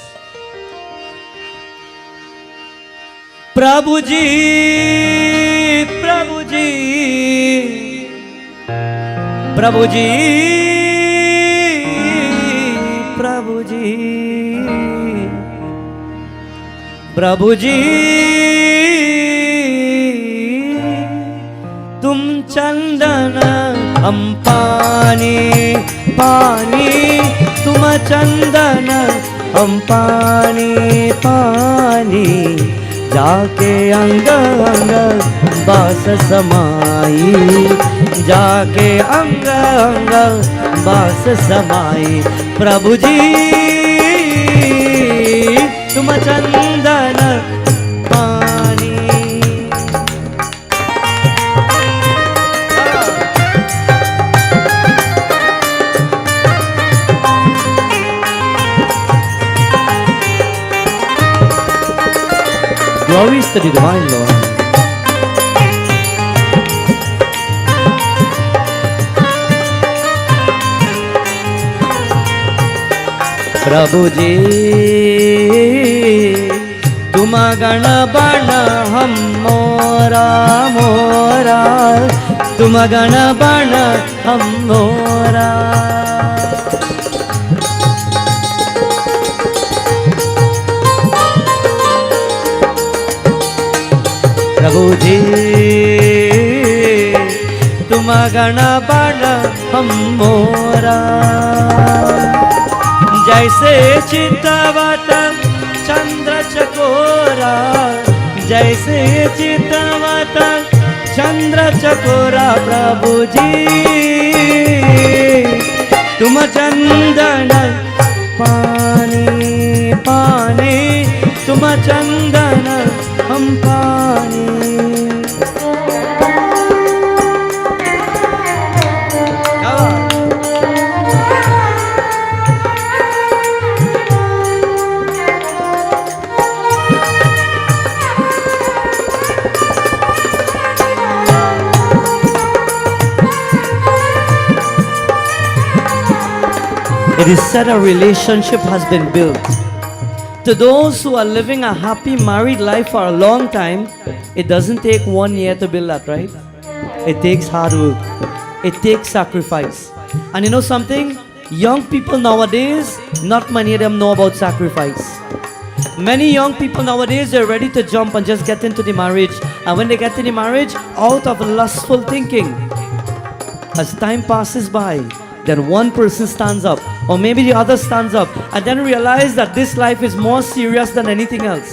Prabhuji, Prabhuji, Prabhuji, Prabhuji, Prabhuji, tum chandana hum pani, pani, tum chandana hum pani, pani. जाके अंग अंग बास समाई, जाके अंग अंग बास समाई। प्रभु जी तुम चंदन पानी। Glory to the divine Lord. प्रभु जी तुम गण बण हम मोरा मोरा, तुम गण बण हम मोरा। प्रभु जी तुम गण बण हम मोरा, जैसे चितवत चंद्र चकोरा, जैसे चितवत चंद्र चकोरा। प्रभु जी तुम चंदन पानी पानी, तुम चंदन हम पानी। It is said a relationship has been built. To those who are living a happy married life for a long time, it doesn't take 1 year to build that, right? It takes hard work. It takes sacrifice. And you know something? Young people nowadays, not many of them know about sacrifice. Many young people nowadays, they're ready to jump and just get into the marriage. And when they get into the marriage, out of lustful thinking, as time passes by, then one person stands up, or maybe the other stands up, and then realize that this life is more serious than anything else.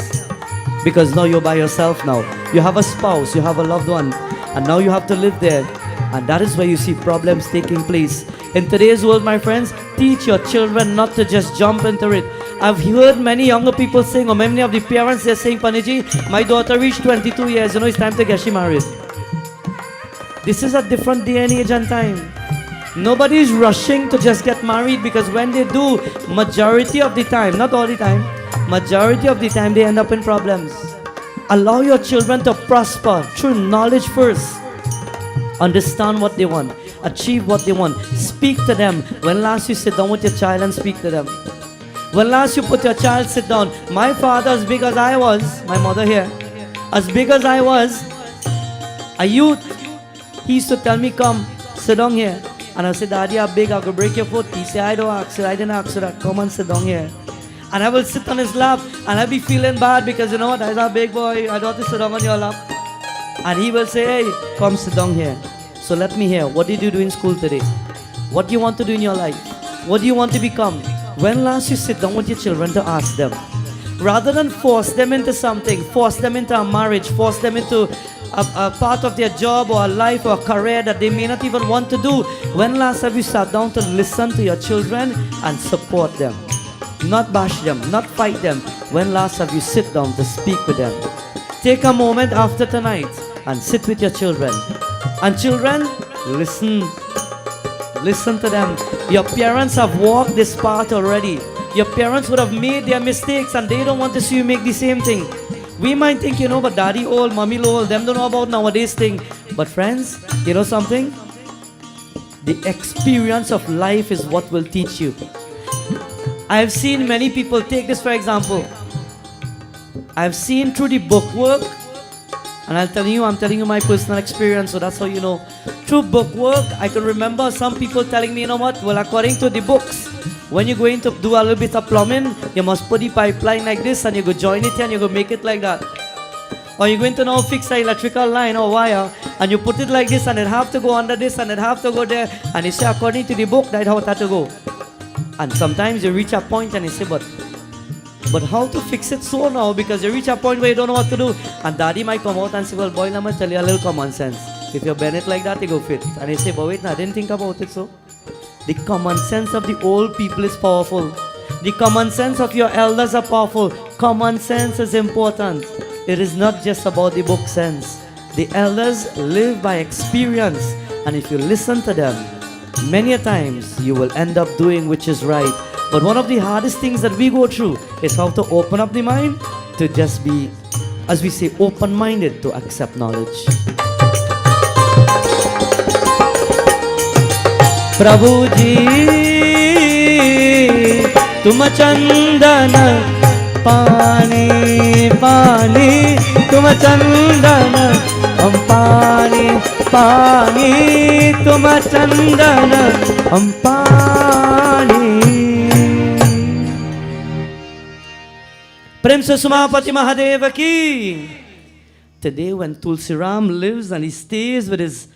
Because now you're by yourself now. You have a spouse, you have a loved one, and now you have to live there. And that is where you see problems taking place. In today's world, my friends, teach your children not to just jump into it. I've heard many younger people saying, or many of the parents, they're saying, "Paniji, my daughter reached 22 years, you know, it's time to get she married." This is a different day and age and time. Nobody is rushing to just get married, because when they do, majority of the time, not all the time, majority of the time they end up in problems. Allow your children to prosper through knowledge first. Understand what they want. Achieve what they want. Speak to them. When last you sit down with your child and speak to them? When last you put your child sit down? My father, as big as I was, my mother here, as big as I was, a youth, he used to tell me, "Come, sit down here." And I said, "Daddy, I'm big, I could break your foot." He said, "I don't ask it, I didn't ask for that. Come and sit down here." And I will sit on his lap, and I'll be feeling bad because, you know what, I'm a big boy, I don't have to sit down on your lap. And he will say, hey, come sit down here. So let me hear, what did you do in school today? What do you want to do in your life? What do you want to become? When last you sit down with your children to ask them? Rather than force them into something, force them into a marriage, force them into a part of their job or a life or a career that they may not even want to do. When last have you sat down to listen to your children and support them? Not bash them, not fight them. When last have you sit down to speak with them? Take a moment after tonight and sit with your children. And children, listen. Listen to them. Your parents have walked this path already. Your parents would have made their mistakes and they don't want to see you make the same thing. We might think, but daddy old, mommy old, them don't know about nowadays thing. But friends, you know something? The experience of life is what will teach you. I have seen many people, take this for example. I have seen through the bookwork, and I'm telling you my personal experience, so that's how you know. Through bookwork, I can remember some people telling me, you know what? Well, according to the books, when you're going to do a little bit of plumbing, you must put the pipeline like this and you go join it here and you go make it like that. Or you're going to now fix an electrical line or wire and you put it like this and it have to go under this and it have to go there. And you say, according to the book, that's how it had to go. And sometimes you reach a point and you say, but how to fix it so now? Because you reach a point where you don't know what to do. And daddy might come out and say, well, boy, let me tell you a little common sense. If you bend it like that, you go fit. And you say, but wait, I didn't think about it so. The common sense of the old people is powerful. The common sense of your elders are powerful. Common sense is important. It is not just about the book sense. The elders live by experience. And if you listen to them, many a times you will end up doing which is right. But one of the hardest things that we go through is how to open up the mind to just be, as we say, open-minded to accept knowledge. प्रभु जी तुम चंदन पानी पानी तुम चंदन हम पानी पानी तुम चंदन हम पानी. प्रेम से सुमापति महादेव की. Today when Tulsiram lives and he stays with his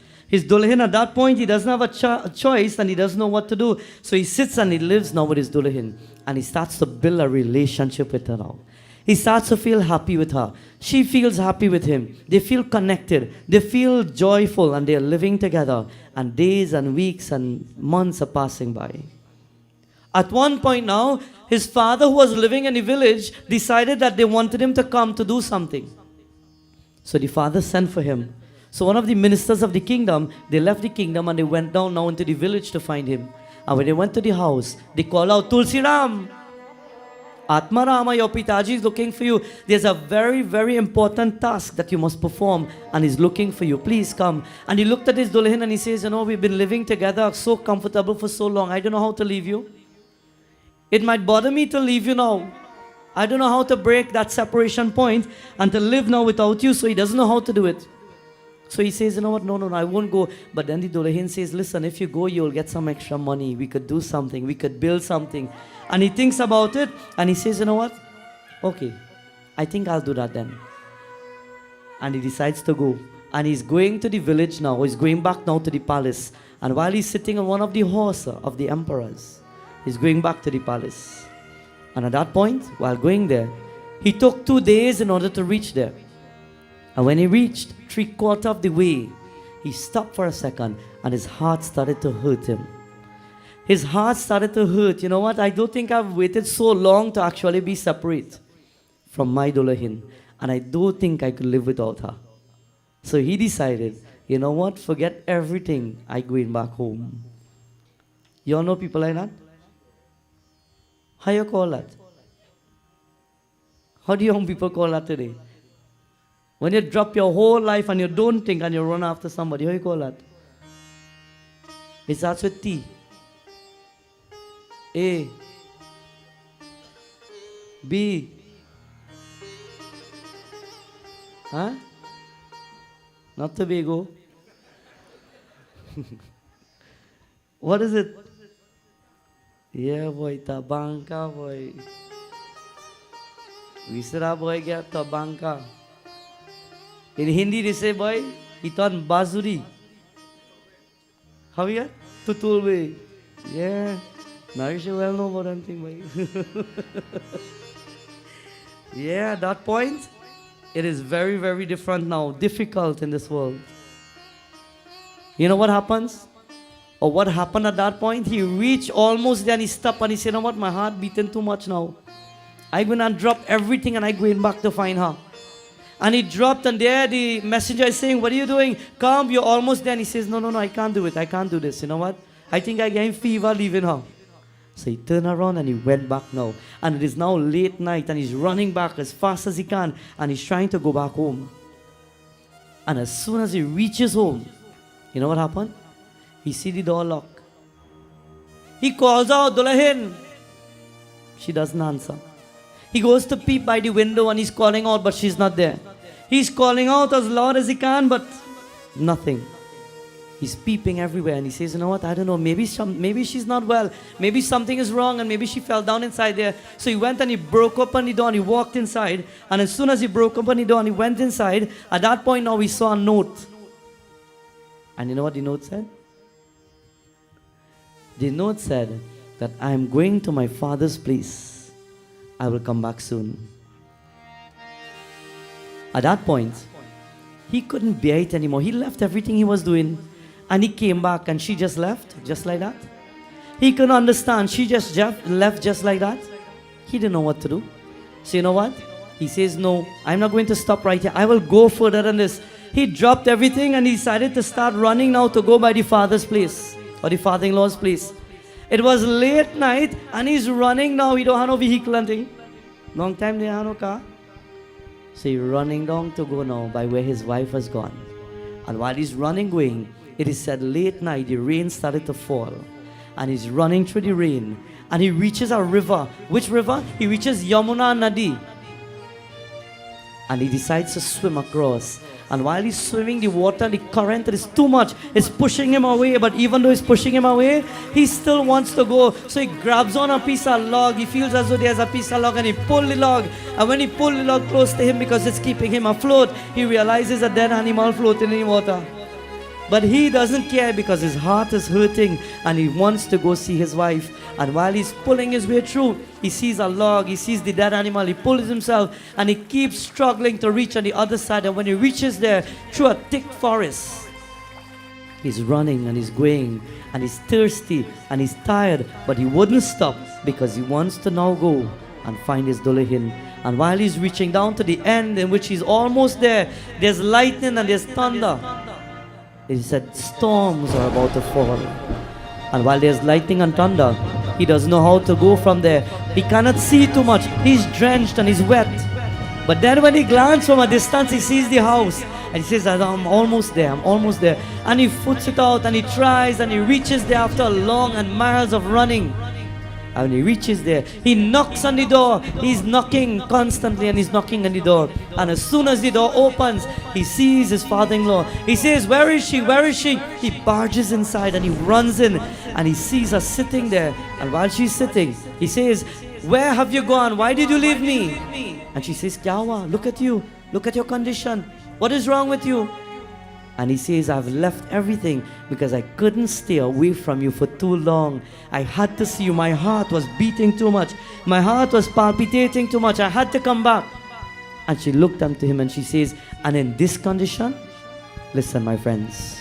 Dulhin, at that point he doesn't have a choice and he doesn't know what to do. So he sits and he lives now with his Dulhin. And he starts to build a relationship with her now. He starts to feel happy with her. She feels happy with him. They feel connected. They feel joyful and they are living together. And days and weeks and months are passing by. At one point now, his father who was living in the village decided that they wanted him to come to do something. So the father sent for him. So one of the ministers of the kingdom, they left the kingdom and they went down now into the village to find him. And when they went to the house, they called out, Tulsiram! Atma Rama, your Pitaji is looking for you. There's a very, very important task that you must perform and he's looking for you. Please come. And he looked at his Dulhin and he says, we've been living together so comfortable for so long. I don't know how to leave you. It might bother me to leave you now. I don't know how to break that separation point and to live now without you. So he doesn't know how to do it. So he says, No, I won't go. But then the Dulahin says, listen, if you go, you'll get some extra money. We could do something. We could build something. And he thinks about it and he says, you know what? Okay, I think I'll do that then. And he decides to go. And he's going to the village now. He's going back now to the palace. And while he's sitting on one of the horses of the emperors, he's going back to the palace. And at that point, while going there, he took 2 days in order to reach there. And when he reached 3/4 of the way, he stopped for a second and his heart started to hurt him. His heart started to hurt. You know what? I don't think I've waited so long to actually be separate from my Dulahin. And I don't think I could live without her. So he decided, you know what? Forget everything. I'm going back home. You all know people like that? How you call that? How do young people call that today? When you drop your whole life and you don't think and you run after somebody, how you call that? It starts with T. A. B. Huh? Not Tobago. What is it? Yeah, boy, Tabanka, boy. We said, boy, get Tabanka. In Hindi they say, boy, itan bazuri. How ya? Tutulwe. Yeah. Now you should well know about that thing, boy. Yeah, at that point, it is very, very different now. Difficult in this world. You know what happens? Or what happened at that point? He reached almost there and he stopped and he said, you know what? My heart beating too much now. I'm going to drop everything and I'm going back to find her. And he dropped and there the messenger is saying, what are you doing? Come, you're almost there. And he says, no, I can't do it. I can't do this. You know what? I think I gained fever leaving her. So he turned around and he went back now. And it is now late night and he's running back as fast as he can. And he's trying to go back home. And as soon as he reaches home, you know what happened? He sees the door locked. He calls out, Dulahin. She doesn't answer. He goes to peep by the window and he's calling out, but she's not there. He's calling out as loud as he can, but nothing. He's peeping everywhere and he says, you know what, I don't know, maybe she's not well. Maybe something is wrong and maybe she fell down inside there. So he went and he broke open the door and he walked inside. And as soon as he broke open the door and he went inside, at that point now we saw a note. And you know what the note said? The note said that I am going to my father's place. I will come back soon. At that point, he couldn't bear it anymore. He left everything he was doing and he came back and she just left, just like that. He couldn't understand. She just left just like that. He didn't know what to do. So you know what? He says, no, I'm not going to stop right here. I will go further than this. He dropped everything and he decided to start running now to go by the father's place or the father-in-law's place. It was late night and he's running now. He don't have no vehicle and thing. Long time they have no car. So he's running down to go now by where his wife has gone. And while he's running going, it is said late night the rain started to fall. And he's running through the rain. And he reaches a river. Which river? He reaches Yamuna Nadi. And he decides to swim across. And while he's swimming, the water, the current is too much. It's pushing him away. But even though it's pushing him away, he still wants to go. So he grabs on a piece of log. He feels as though there's a piece of log and he pulls the log. And when he pulls the log close to him because it's keeping him afloat, he realizes a dead animal floating in the water. But he doesn't care because his heart is hurting and he wants to go see his wife. And while he's pulling his way through, he sees a log, he sees the dead animal, he pulls himself and he keeps struggling to reach on the other side. And when he reaches there, through a thick forest, he's running and he's going and he's thirsty and he's tired, but he wouldn't stop because he wants to now go and find his Dulahin. And while he's reaching down to the end in which he's almost there, there's lightning and there's thunder. He said storms are about to fall. And while there's lightning and thunder, he doesn't know how to go from there. He cannot see too much. He's drenched and he's wet. But then when he glances from a distance, he sees the house. And he says, I'm almost there, I'm almost there. And he foots it out and he tries and he reaches there after long and miles of running. And when he reaches there, he knocks on the door. He's knocking constantly and he's knocking on the door. And as soon as the door opens, he sees his father-in-law. He says, where is she? Where is she? He barges inside and he runs in and he sees her sitting there. And while she's sitting, he says, where have you gone? Why did you leave me? And she says, Kyawa, look at you. Look at your condition. What is wrong with you? And he says, I've left everything because I couldn't stay away from you for too long. I had to see you. My heart was beating too much. My heart was palpitating too much. I had to come back. And she looked up to him and she says, and in this condition, listen, my friends.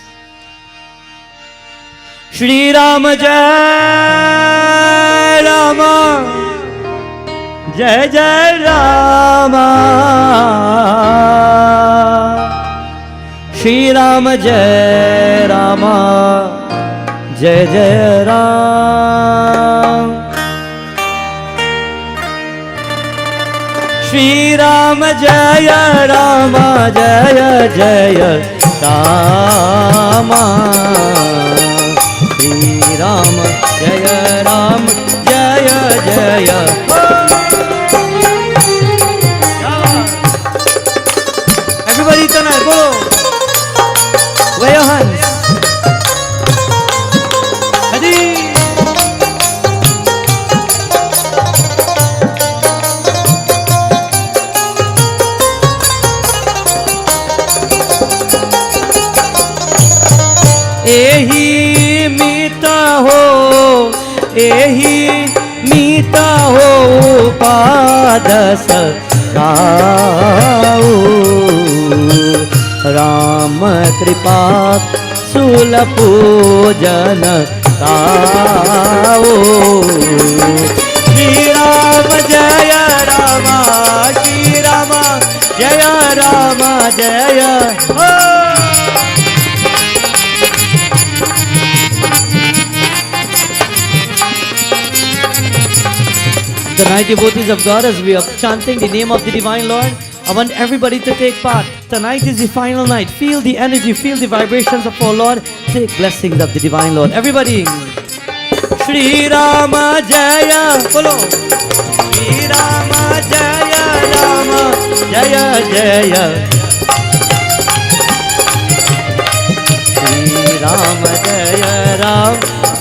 Shri Rama Jai Rama Jai Jai Rama Shri Rama Jai Rama Jai Jai Ram Shri Rama Jai Rama Jai Jai Rama Shri Rama Jai Rama Jai Jai Everybody tonight, go! Wave your hands. Ready? एही मीता हो पादस गाओ राम कृपा सुल पूजन गाओ श्री राम जय राम श्री राम जय राम जय हो Tonight, devotees of God, as we are chanting the name of the Divine Lord, I want everybody to take part. Tonight is the final night. Feel the energy, feel the vibrations of our Lord. Take blessings of the Divine Lord. Everybody. Shri Rama Jaya. Follow. Shri Rama Jaya Rama Jaya Jaya. Shri Rama Jaya Ram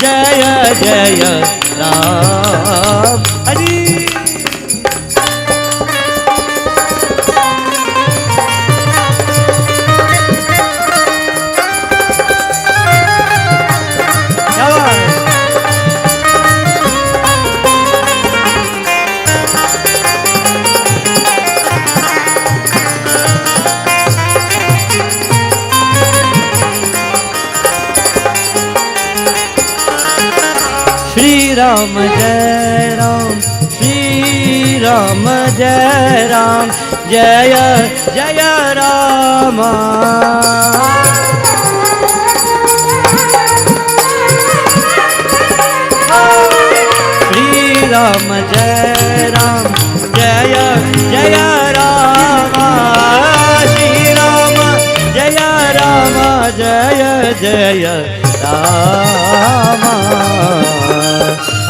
Jaya Jaya Ram. Hari. Shri Ram Jai Ram Shri Ram Jai Ram Jaya Jaya Rama Shri Ram Jai Ram Jaya Jaya Rama Shri Ram Jaya Rama Jaya Jaya Rama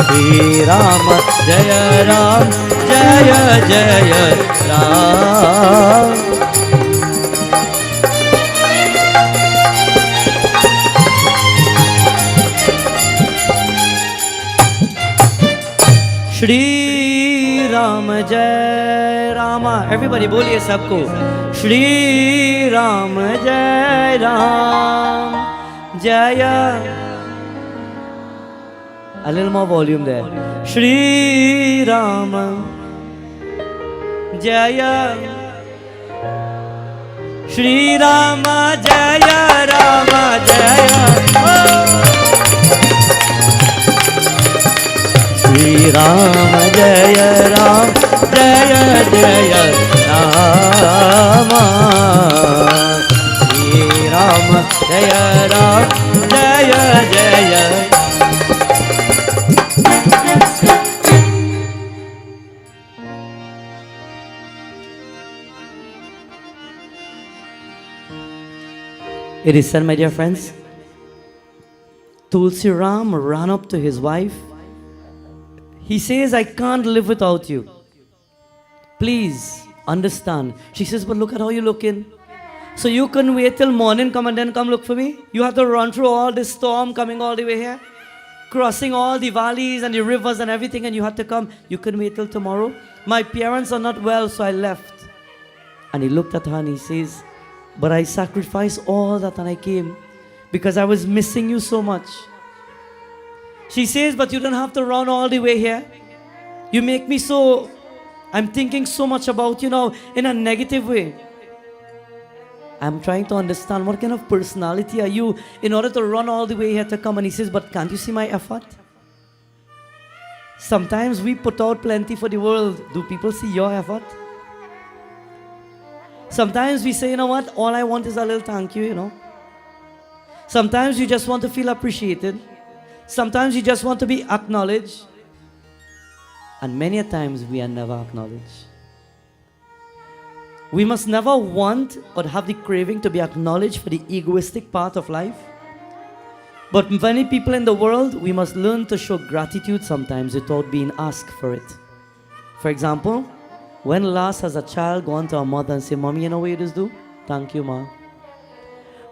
Shri Ram Jaya Ram Jaya Jaya Ram Shri Ram Jai Rama. Everybody boliye sabko. Shri Ram Jai Ram Jaya. A little more volume there. Shri Ram Jaya. Shri Ram Jaya Rama Jaya. Oh. Shri Ram Jaya Ram Jaya Jaya Rama Shri Ram Jaya Ram Jaya Jaya. It is said, my dear friends, Tulsiram ran up to his wife. He says, I can't live without you. Please understand. She says, but look at how you're looking. So you couldn't wait till morning, come and then come look for me? You have to run through all this storm coming all the way here, crossing all the valleys and the rivers and everything, and you had to come. You couldn't wait till tomorrow? My parents are not well, so I left. And he looked at her and he says, but I sacrificed all that and I came because I was missing you so much. She says, but you don't have to run all the way here. You make me so, I'm thinking so much about you now in a negative way. I'm trying to understand what kind of personality are you in order to run all the way here to come. And he says, but can't you see my effort? Sometimes we put out plenty for the world. Do people see your effort? Sometimes we say, you know what, all I want is a little thank you, you know. Sometimes you just want to feel appreciated. Sometimes you just want to be acknowledged. And many a times we are never acknowledged. We must never want or have the craving to be acknowledged for the egoistic part of life. But many people in the world, we must learn to show gratitude sometimes without being asked for it. For example, when last has a child gone to a mother and say, Mommy, you know what you just do? Thank you, Ma.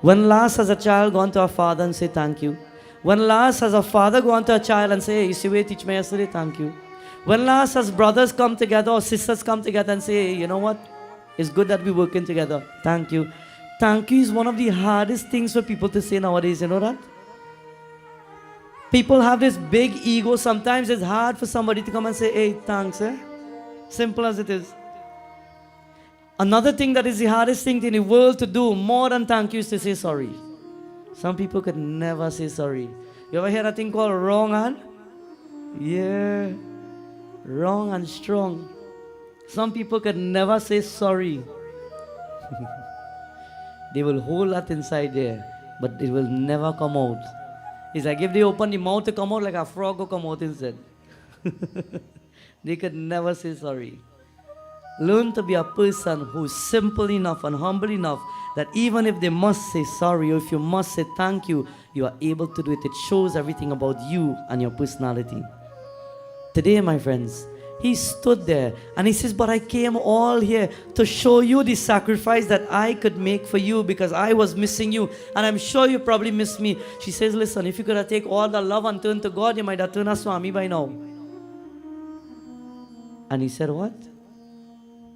When last has a child gone to a father and say, thank you? When last has a father gone to a child and say, hey, you see what you teach me yesterday? Thank you. When last has brothers come together or sisters come together and say, hey, you know what? It's good that we're working together. Thank you. Thank you is one of the hardest things for people to say nowadays. You know that? People have this big ego. Sometimes it's hard for somebody to come and say, hey, thanks. Simple as it is. Another thing that is the hardest thing in the world to do, more than thank you, is to say sorry. Some people could never say sorry. You ever hear that thing called wrong hand? Yeah. Wrong and strong. Some people could never say sorry. They will hold that inside there, but it will never come out. It's like if they open the mouth to come out, like a frog will come out instead. They could never say sorry. Learn to be a person who's simple enough and humble enough that even if they must say sorry or if you must say thank you, you are able to do it. It shows everything about you and your personality. Today, my friends, he stood there and he says, but I came all here to show you the sacrifice that I could make for you because I was missing you. And I'm sure you probably missed me. She says, listen, if you could have taken all the love and turned to God, you might have turned to Swami by now. And he said, what?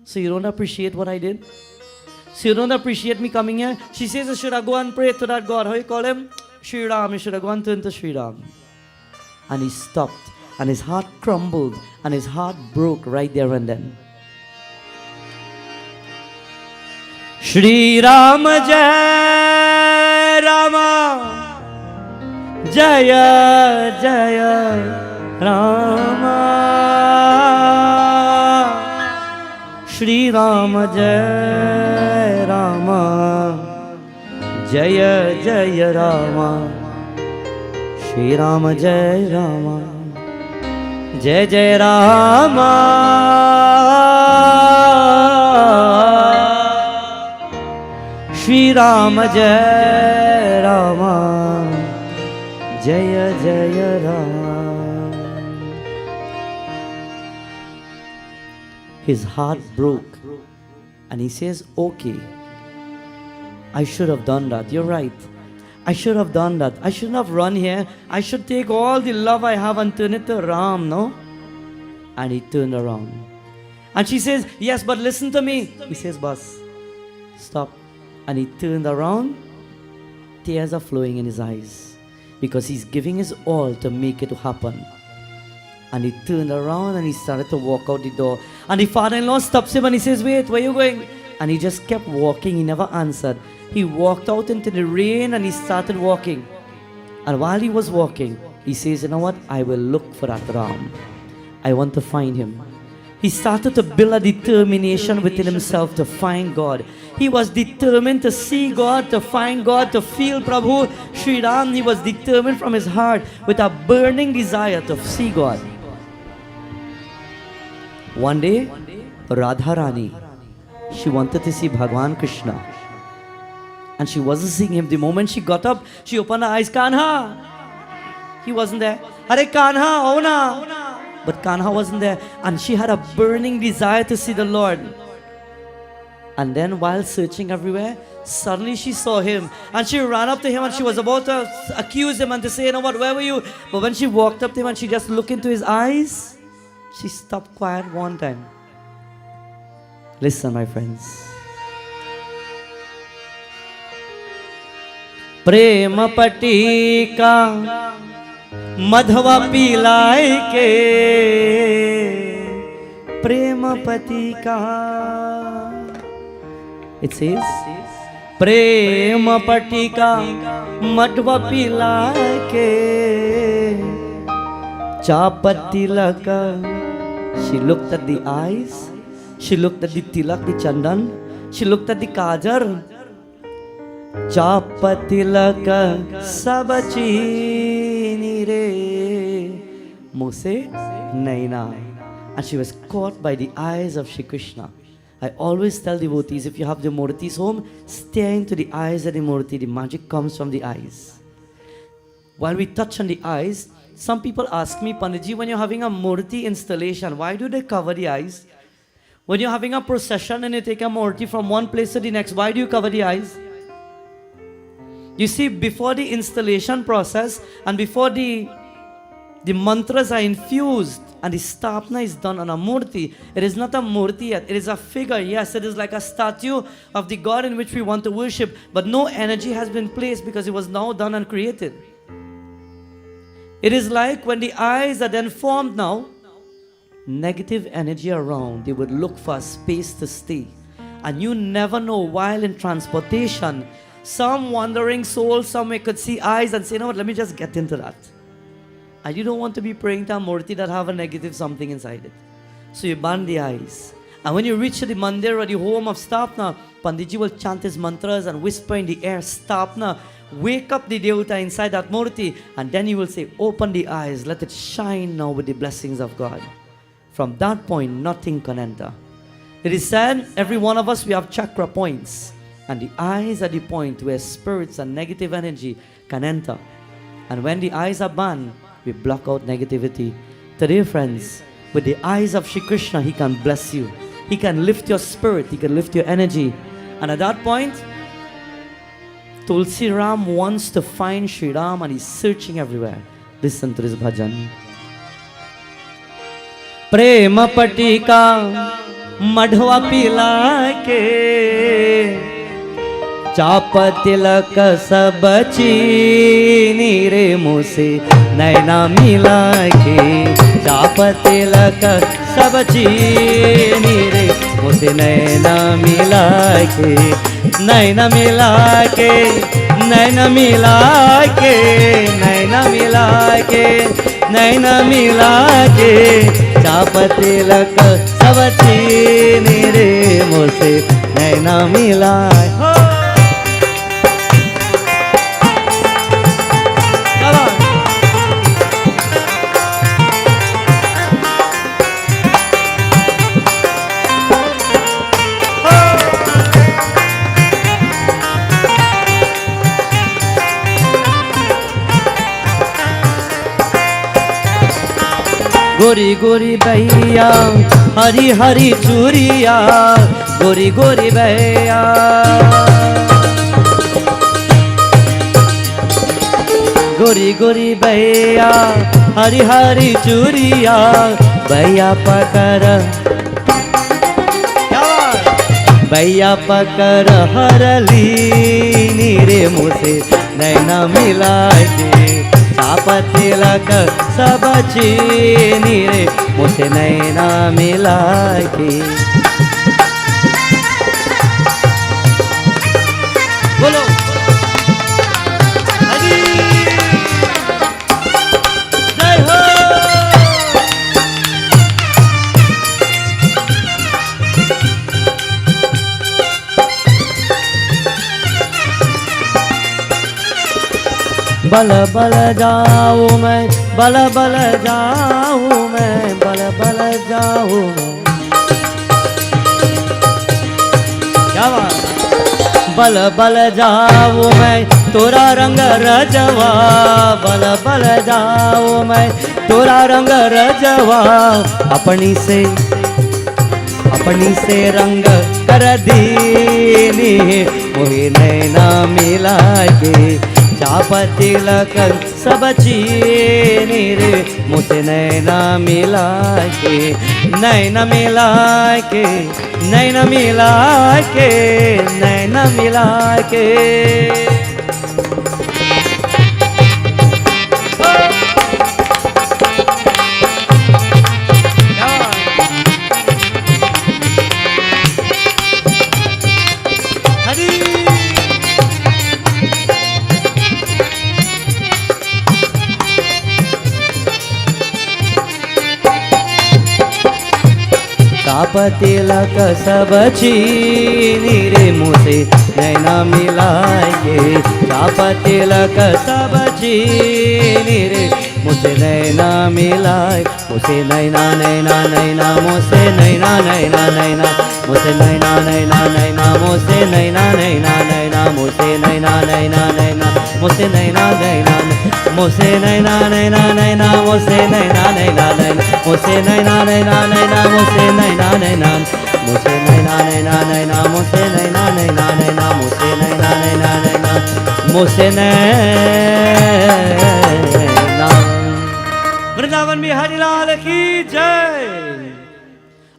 So you don't appreciate what I did? So you don't appreciate me coming here? She says, I should have go and pray to that God. How you call him? Shri Ram. You should have gone to turn to Shri Ram. And he stopped. And his heart crumbled. And his heart broke right there and then. Shri Ram Jai Rama Jaya Jaya Rama Shri Ram Jai Rama Jaya Jaya Rama Shri Ram Jai Rama Jai Jai Rama Shri Ram Jai Rama Jaya Jaya Rama. His heart broke and he says, okay, I should have done that. You're right. I should have done that. I shouldn't have run here. I should take all the love I have and turn it to Ram, no? And he turned around. And she says, yes, but listen to me. He says, boss, stop. And he turned around. Tears are flowing in his eyes because he's giving his all to make it happen. And he turned around and he started to walk out the door. And the father-in-law stops him and he says, wait, where are you going? And he just kept walking. He never answered. He walked out into the rain and he started walking. And while he was walking, he says, you know what? I will look for that Ram. I want to find him. He started to build a determination within himself to find God. He was determined to see God, to find God, to feel Prabhu. Shri Ram, he was determined from his heart with a burning desire to see God. One day, Radharani, she wanted to see Bhagwan Krishna. And she wasn't seeing him. The moment she got up, she opened her eyes. Kanha! He wasn't there. Hare Kanha, oh na! But Kanha wasn't there. And she had a burning desire to see the Lord. And then while searching everywhere, suddenly she saw him. And she ran up to him and she was about to accuse him and to say, you know what, where were you? But when she walked up to him and she just looked into his eyes, she stopped quiet one time. Listen, my friends. प्रेम पटीका मधवा पिलाय के प्रेम पटीका. It says प्रेम पटीका मधवा पिलाय के चापत्ती लगा. She looked at the eyes, she looked at the tilak, the chandan, she looked at the kajar. चापतिलक सब चीनी रे मुझसे नैना. And she was caught by the eyes of Shri Krishna. I always tell devotees, if you have the murtis home, stare into the eyes of the murti. The magic comes from the eyes. While we touch on the eyes, some people ask me, Panditji, when you're having a murti installation, why do they cover the eyes? When you're having a procession and you take a murti from one place to the next, why do you cover the eyes? You see, before the installation process and before the mantras are infused and the stapna is done on a murti, it is not a murti yet, it is a figure. Yes, it is like a statue of the God in which we want to worship, but no energy has been placed because it was now done and created. It is like when the eyes are then formed now, negative energy around, they would look for a space to stay. And you never know, while in transportation, some wandering soul somewhere could see eyes and say, you know what, let me just get into that. And you don't want to be praying to a murti that have a negative something inside it. So you ban the eyes. And when you reach the mandir or the home of Stapna, Panditji will chant his mantras and whisper in the air, Stapna, wake up the Devata inside that murti. And then you will say, open the eyes, let it shine now with the blessings of God. From that point, nothing can enter. It is said, every one of us, we have chakra points. And the eyes are the point where spirits and negative energy can enter. And when the eyes are banned, we block out negativity. Today, friends, with the eyes of Shri Krishna, He can bless you. He can lift your spirit. He can lift your energy. And at that point, Tulsiram wants to find Shri Ram and he's searching everywhere. Listen to this bhajan. Prema patika madhva pila ke चाप तिलक सब चीनी रे मुझसे नैना मिला के चाप तिलक सब चीनी रे मुझसे नैना मिला के नैना मिला के नैना मिला के नैना मिला के नैना मिला के चाप तिलक सब चीनी रे मुझसे नैना मिला गोरी गोरी भैया हरी हरी चूरिया गोरी गोरी भैया गोरी गोरी भैया हरी हरी चूरिया भैया पकर हरली नीरे मुझसे नैना मिला के चाप तिलक सब चीनी रे मुझसे नैना मिला के बोलो हरी जय हो बल बल जाऊँ मैं बल बल जाऊँ मैं बल बल जाऊँ मैं क्या बात बल बल जाऊँ मैं तोरा रंग रजवा बल बल जाऊँ मैं तोरा रंग रजवा अपनी से रंग कर दीनी मोहि नैना मिला के चाप तिलक सब चीनी रे मुझसे नैना मिला के नैना मिला के नैना मिला के नैना मिला के चाप तिलक सब चीनी रे मुझसे नैना मिला के चाप तिलक सब चीनी रे मुझसे नैना मिला मुझसे नैना नैना नैना मुझसे नैना नैना नैना मुझसे नैना नैना नैना मुझसे नैना नैना नैना मुझसे नैना नैना नैना मुझसे नैना नैना मुझसे नैना नैना नैना मुझसे नैना नैना नैना मुझसे नैना नैना नैना मुझसे नैना नैना मुझसे नैना नैना नैना मुझसे नैना नैना नैना मुझसे नैना नैना नैना मुझसे नैना वृंदावन बिहारी लाल की जय.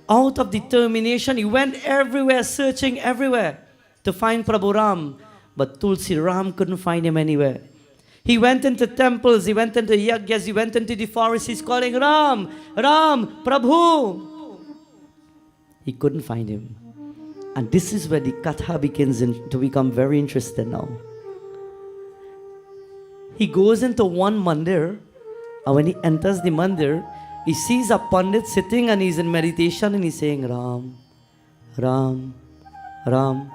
Out of determination, he went everywhere, searching everywhere to find Prabhu Ram. But Tulsiram couldn't find him anywhere. He went into temples, he went into yagyas, he went into the forest, he's calling Ram, Ram, Prabhu. He couldn't find him. And this is where the katha begins to become very interesting now. He goes into one mandir, and when he enters the mandir, he sees a pandit sitting and he's in meditation and he's saying Ram, Ram, Ram.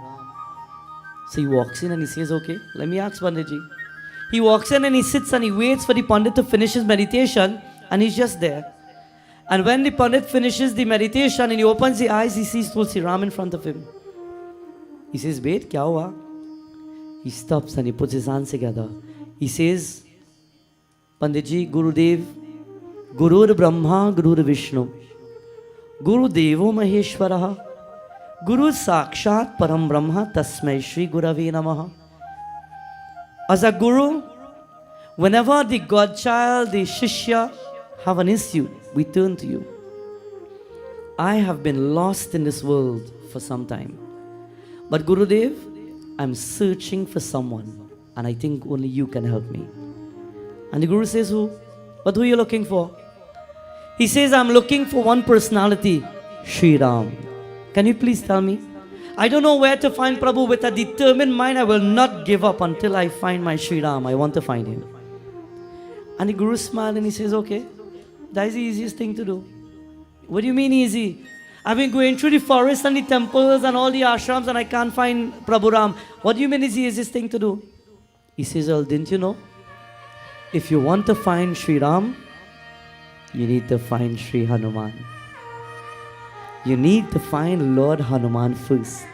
So he walks in and he says, okay, let me ask Panditji. He walks in and he sits and he waits for the Pandit to finish his meditation, and he's just there. And when the Pandit finishes the meditation and he opens the eyes, he sees Tulsiram in front of him. He says, wait, kya hua? He stops and he puts his hands together. He says, Panditji, Gurudev, Gurur Brahma, Gurur Vishnu, Guru Devo Maheshwaraha, Guru Sakshat Param Brahma, Tasmai Shri Gurave Namaha. As a guru, whenever the godchild, the shishya have an issue, we turn to you. I have been lost in this world for some time. But Gurudev, I'm searching for someone, and I think only you can help me. And the Guru says, who? But who are you looking for? He says, I'm looking for one personality, Shri Ram. Can you please tell me? I don't know where to find Prabhu. With a determined mind, I will not give up until I find my Shri Ram. I want to find him. And the Guru smiled and he says, okay, that is the easiest thing to do. What do you mean easy? I've been going through the forest and the temples and all the ashrams and I can't find Prabhu Ram. What do you mean is the easiest thing to do? He says, well, didn't you know? If you want to find Shri Ram, you need to find Shri Hanuman. You need to find Lord Hanuman first,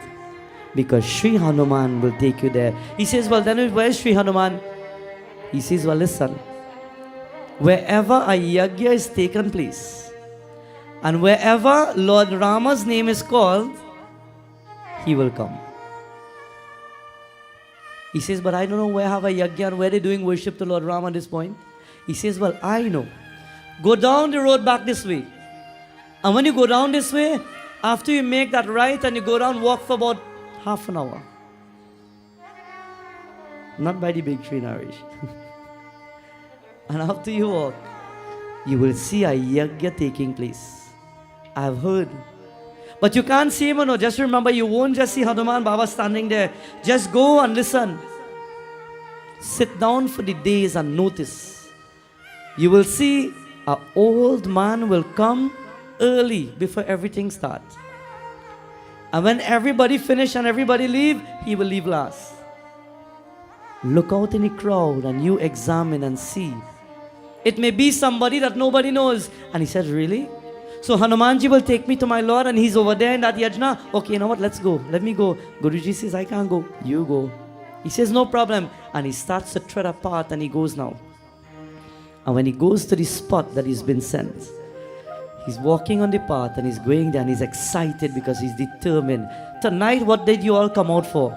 because Shri Hanuman will take you there. He says, well, then where is Shri Hanuman? He says, well, listen. Wherever a yagya is taken place, and wherever Lord Rama's name is called, he will come. He says, but I don't know where have a yagya and where they're doing worship to Lord Rama at this point. He says, well, I know. Go down the road back this way. And when you go down this way, after you make that right and you go down, walk for about half an hour. Not by the big tree, Naresh. And after you walk, you will see a yagya taking place. I have heard. But you can't see him or no. Just remember, you won't just see Hanuman Baba standing there. Just go and listen. Sit down for the days and notice. You will see an old man will come early before everything starts. And when everybody finish and everybody leave, he will leave last. Look out in the crowd and you examine and see. It may be somebody that nobody knows. And he says, really? So Hanumanji will take me to my Lord and he's over there in that yajna. Okay, you know what? Let's go. Let me go. Guruji says, I can't go. You go. He says, no problem. And he starts to tread a path and he goes now. And when he goes to the spot that he's been sent, he's walking on the path and he's going there and he's excited because he's determined. Tonight, what did you all come out for?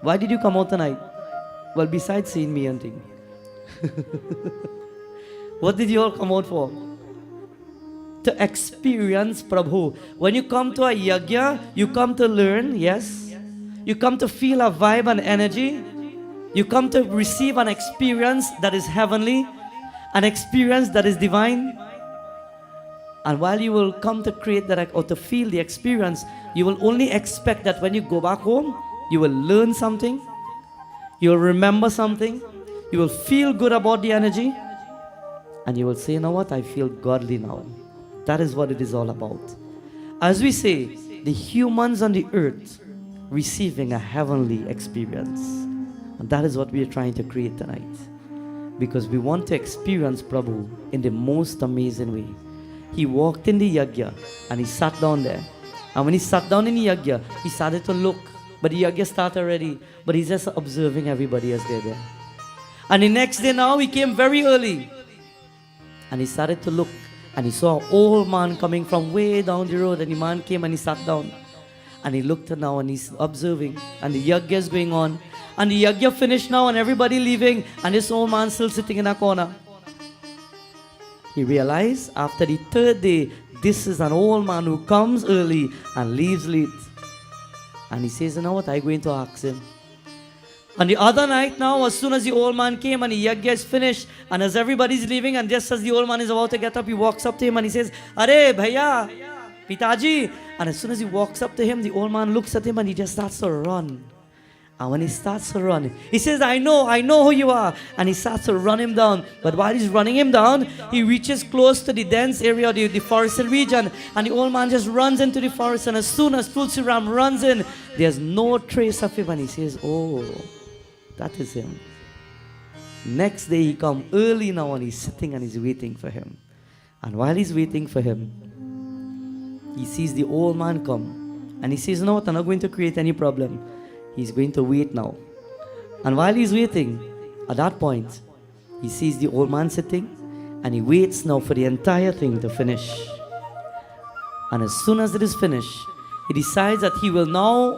Why did you come out tonight? Well, besides seeing me and thing. What did you all come out for? To experience Prabhu. When you come to a yagya, you come to learn, yes. You come to feel a vibe and energy. You come to receive an experience that is heavenly, an experience that is divine. And while you will come to create that or to feel the experience, you will only expect that when you go back home, you will learn something, you will remember something, you will feel good about the energy, and you will say, you know what, I feel godly now. That is what it is all about. As we say, the humans on the earth receiving a heavenly experience. And that is what we are trying to create tonight. Because we want to experience Prabhu in the most amazing way. He walked in the yagya and he sat down there. And when he sat down in the yagya, he started to look. But the yagya started already. But he's just observing everybody as they're there. And the next day now, he came very early. And he started to look. And he saw an old man coming from way down the road. And the man came and he sat down. And he looked now and he's observing. And the yagya is going on. And the yagya finished now and everybody leaving. And this old man still sitting in a corner. He realized after the third day, this is an old man who comes early and leaves late. And he says, you know what, I'm going to ask him. On the other night now, as soon as the old man came and the yagya is finished, and as everybody's leaving, and just as the old man is about to get up, he walks up to him and he says, "Are bhaiya, Pitaji." And as soon as he walks up to him, the old man looks at him and he just starts to run. And when he starts to run, he says, I know who you are. And he starts to run him down. But while he's running him down, he reaches close to the dense area, the forested region. And the old man just runs into the forest. And as soon as Tulsiram runs in, there's no trace of him. And he says, oh, that is him. Next day he comes early now and he's sitting and he's waiting for him. And while he's waiting for him, he sees the old man come. And he says, no, I'm not going to create any problem. He's going to wait now. And while he's waiting, at that point, he sees the old man sitting and he waits now for the entire thing to finish. And as soon as it is finished, he decides that he will now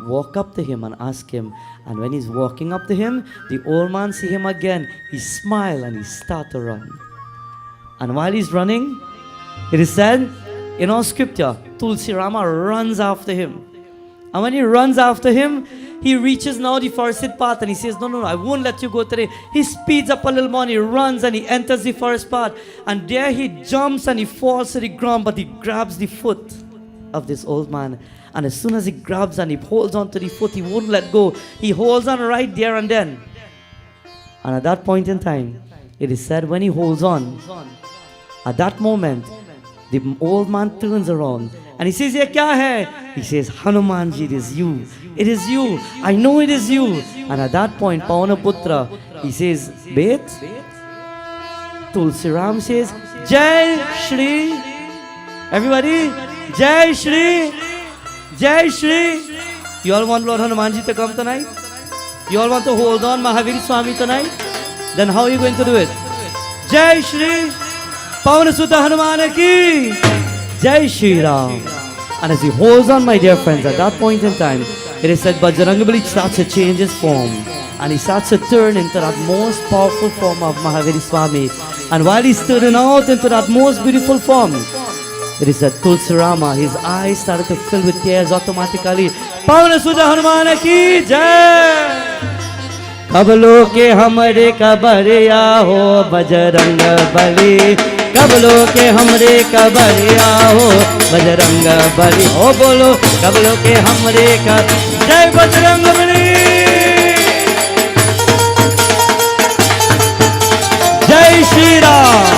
walk up to him and ask him. And when he's walking up to him, the old man sees him again. He smiles and he starts to run. And while he's running, it is said in our scripture, Tulsirama runs after him. And when he runs after him, he reaches now the forested path and he says, no, I won't let you go today. He speeds up a little more and he runs and he enters the forest path. And there he jumps and he falls to the ground, but he grabs the foot of this old man. And as soon as he grabs and he holds on to the foot, he won't let go. He holds on right there and then. And at that point in time, it is said when he holds on, at that moment, the old man turns around and he says, "Ye kya hai?" He says, "Hanumanji, it is you. It is you. I know it is you." And at that point, Pavanaputra, he says, "Bet." Tulsiram says, "Jai Shri." Everybody, Jai Shri. Jai Shri. You all want Lord Hanumanji to come tonight? You all want to hold on Mahavir Swami tonight? Then how are you going to do it? Jai Shri. Pavanasutta Hanuman ki. Jai Shri Ram. And as he holds on, my dear friends, at that point in time, it is said Bajrangbali starts to change his form. And he starts to turn into that most powerful form of Mahaviri Swami. And while he's turning out into that most beautiful form, it is said Tulsirama, his eyes started to fill with tears automatically. Pavanasutta Hanuman ki Jai! कब लोके हमरे कबरिया हो बजरंग बली, कब लोके हमरे कबरिया हो बजरंग बली, हो बोलो कब लोके हमरे का जय बजरंग बली, जय श्री राम।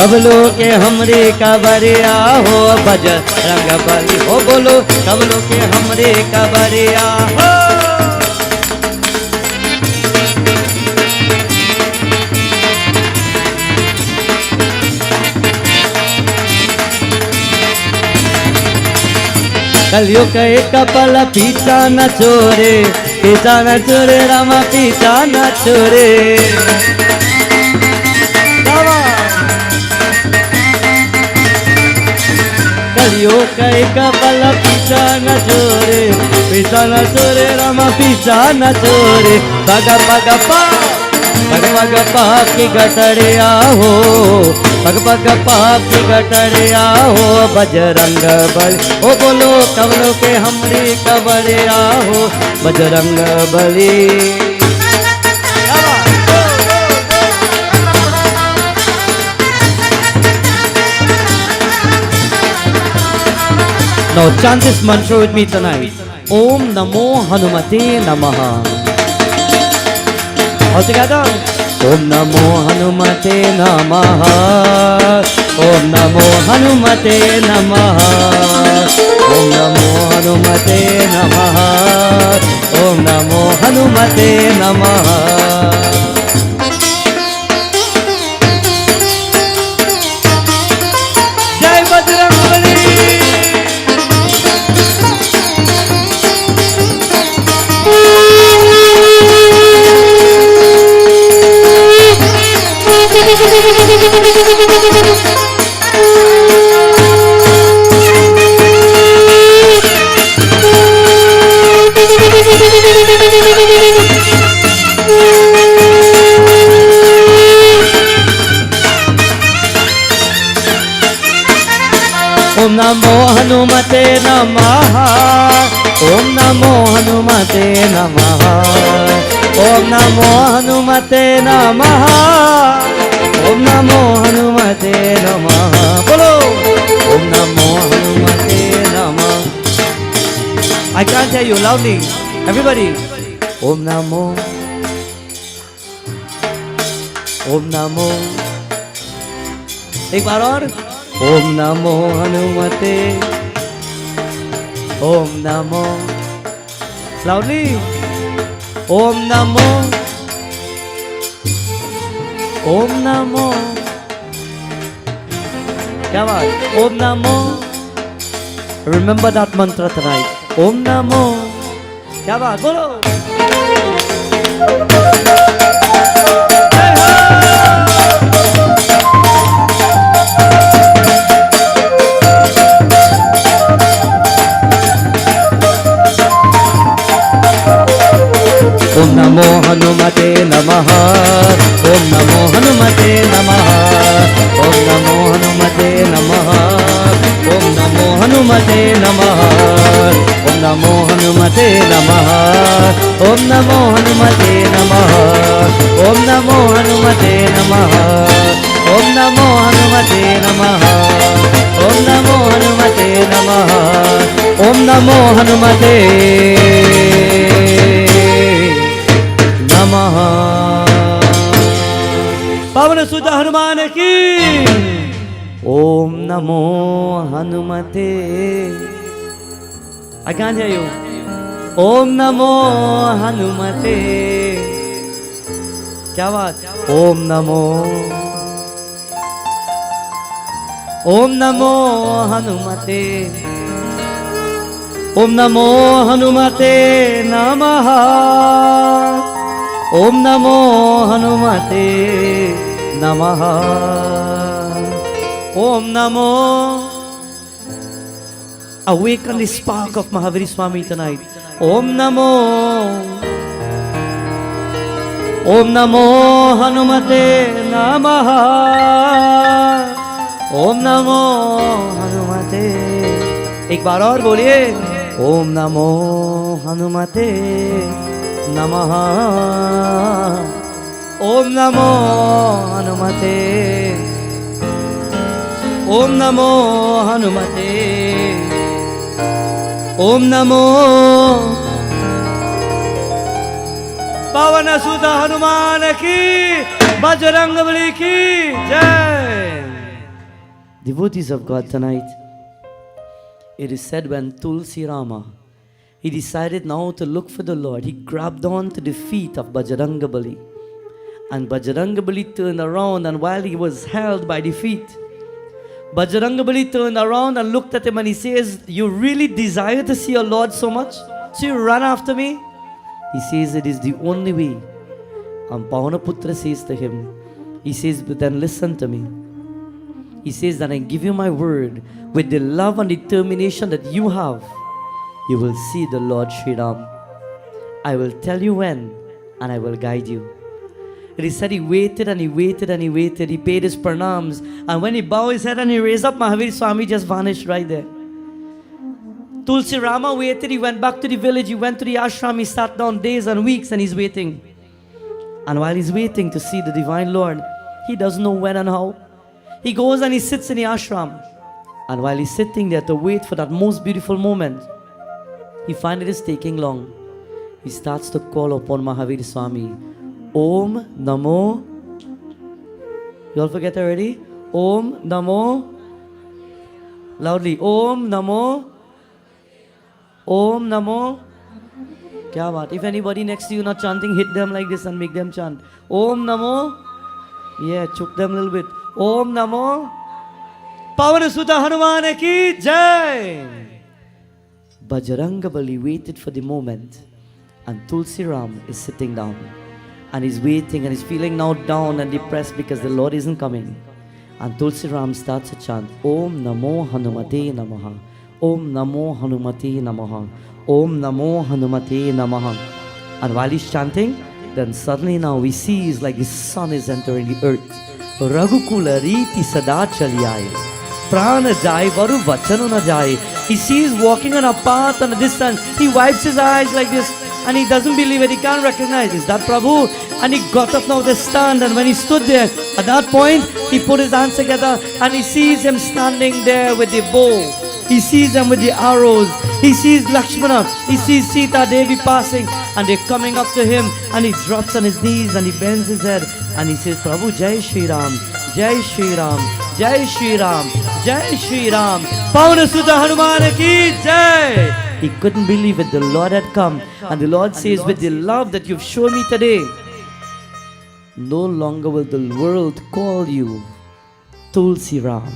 कब लोके हमरे कबरिया हो बजरंग बली, हो बोलो कब लोके हमरे कबरिया हो। कलियो के कपल पीछा न चोरे रामा पीछा न चोरे। कलियो के कपल पीछा न चोरे रामा पीछा न चोरे। भग भग पाप की गटरिया हो, भग पाप की गटरिया हो बजरंग बली, हो बोलो कब लोके हमरी कबरिया हो Bajrang Bali. Now chant this mantra with me tonight. Om Namo Hanumate Namaha. All together. Om Namo Hanumate Namaha. Om Namo Hanumate Namaha. Om Namo Hanumate Namaha. Om Namo Hanumate Namaha. Om Namo Hanumate Namaha. Om Namo Hanumate Namaha. Om Namo Hanumate Namaha. Om Namo Hanumate Namaha. Bolo. Om Namo Hanumate Namaha. I can't hear you loudly. Everybody. Om Namo. Om Namo. एक बार और. Om Namo Hanumate. Om Namo. Loudly. Om Namo. Om Namo. क्या बात? Om Namo. Remember that mantra tonight. Om Namo. क्या बात? बोलो. Om Namo Hanumate Namaha. Om Namo Hanumate Namaha. Om Namo Hanumate Namaha. Om Namo Hanumate Namaha. Om Namo Hanumate Namaha. Om Namo Hanumate Namaha. Om Namo Hanumate Namaha. Om Namo Hanumate Namaha. Om Namo Hanumate Namaha. Om Namo Hanumate Namaha. Pavan Sudha Hanuman ki. Om Namo Hanumate. I can't hear you. Om Namo Hanumate. क्या बात? Om Namo. Om Namo Hanumate. Om Namo Hanumate Namaha. Om Namo Hanumate Namaha. Om Namo. Awaken the spark of Mahaviri Swami tonight. Om Namo. Om Namo Hanumate Namaha. Om Namo Hanumate. एक बार और बोलिए. Om Namo Hanumate Namaha. Om Namo Hanumate. Om Namo Hanumate. Om Namo Pavana Sudha Hanuman ki. Bajrangabali ki jai. Devotees of God, tonight it is said when Tulsirama, he decided now to look for the Lord, he grabbed on to the feet of Bajrangabali. And Bajrangabali turned around, and while he was held by the feet, Bajrangabali turned around and looked at him and he says, you really desire to see your Lord so much? So you run after me? He says, it is the only way. And Pavanaputra says to him, he says, but then listen to me. He says that I give you my word, with the love and determination that you have, you will see the Lord Shri Ram. I will tell you when, and I will guide you. It is said he waited and he waited and he waited. He paid his pranams, and when he bowed his head and he raised up, Mahavir Swami just vanished right there. Tulsirama waited. He went back to the village. He went to the ashram. He sat down days and weeks, and he's waiting. And while he's waiting to see the divine Lord, he doesn't know when and how. He goes and he sits in the ashram. And while he's sitting there to wait for that most beautiful moment, he finds it is taking long. He starts to call upon Mahavir Swami. Om Namo. You all forget already? Om Namo. Loudly. Om Namo. Om Namo. Kya baat? If anybody next to you not chanting, hit them like this and make them chant. Om Namo. Yeah, choke them a little bit. Om Namo. Pavan Sudha Hanuman ki jai. Bajrangabali waited for the moment, and Tulsiram is sitting down. And he's waiting and he's feeling now down and depressed because the Lord isn't coming. And Tulsiram starts to chant, Om Namo Hanumate Namaha. Om Namo Hanumate Namaha. Om Namo Hanumate Namaha. And while he's chanting, then suddenly now we see is like the sun is entering the earth. Raghukula Riti Sada Chaliyai. prana jai, varu vachanu na jai. He sees walking on a path on a distance. He wipes his eyes like this and he doesn't believe it. He can't recognize. Is that Prabhu? And he got up now to stand, and when he stood there, at that point, he put his hands together and he sees him standing there with the bow. He sees them with the arrows. He sees Lakshmana. He sees Sita Devi passing, and they're coming up to him, and he drops on his knees and he bends his head and he says, Prabhu, Jai Shri Ram, Jai Shri Ram, Jai Shri Ram, Jai Shri Ram. Pavana Sutta Hanuman ki Jai. He couldn't believe it. The Lord had come, and the Lord says, with the love that you've shown me today, no longer will the world call you Tulsiram,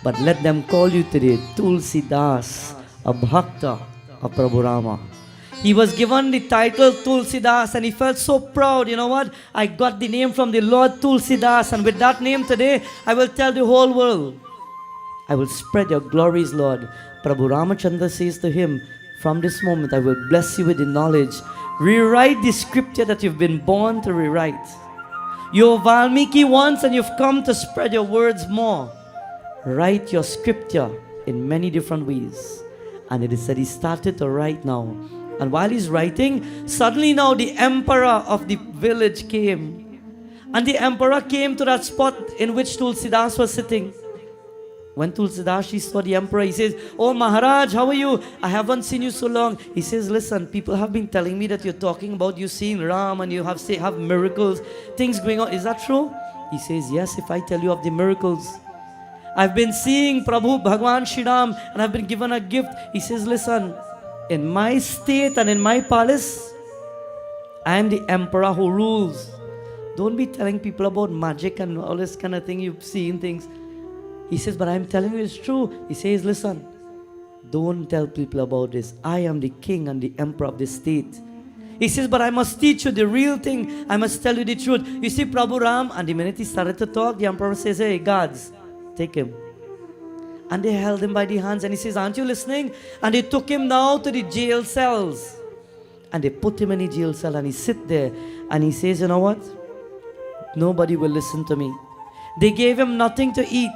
but let them call you today Tulsidas, a Bhakta of Prabhu Rama. He was given the title Tulsidas and he felt so proud. You know what? I got the name from the Lord Tulsidas, and with that name today, I will tell the whole world. I will spread your glories, Lord. Prabhu Ramachandra says to him, from this moment I will bless you with the knowledge. Rewrite the scripture that you've been born to rewrite. You're Valmiki once and you've come to spread your words more. Write your scripture in many different ways. And it is said he started to write now. And while he's writing, suddenly now the emperor of the village came. And the emperor came to that spot in which Tulsidas was sitting. When Tulsidas saw the emperor, he says, oh Maharaj, how are you? I haven't seen you so long. He says, listen, people have been telling me that you're talking about you seeing Ram and you have miracles, things going on. Is that true? He says, yes, if I tell you of the miracles. I've been seeing Prabhu Bhagwan Shri Ram and I've been given a gift. He says, listen, in my state and in my palace, I am the emperor who rules. Don't be telling people about magic and all this kind of thing. You've seen things. He says, but I'm telling you it's true. He says, listen, don't tell people about this. I am the king and the emperor of this state. He says, but I must teach you the real thing. I must tell you the truth. You see, Prabhu Ram, and the minute he started to talk, the emperor says, hey, guards, take him. And they held him by the hands and he says, aren't you listening? And they took him now to the jail cells. And they put him in the jail cell and he sit there and he says, you know what? Nobody will listen to me. They gave him nothing to eat.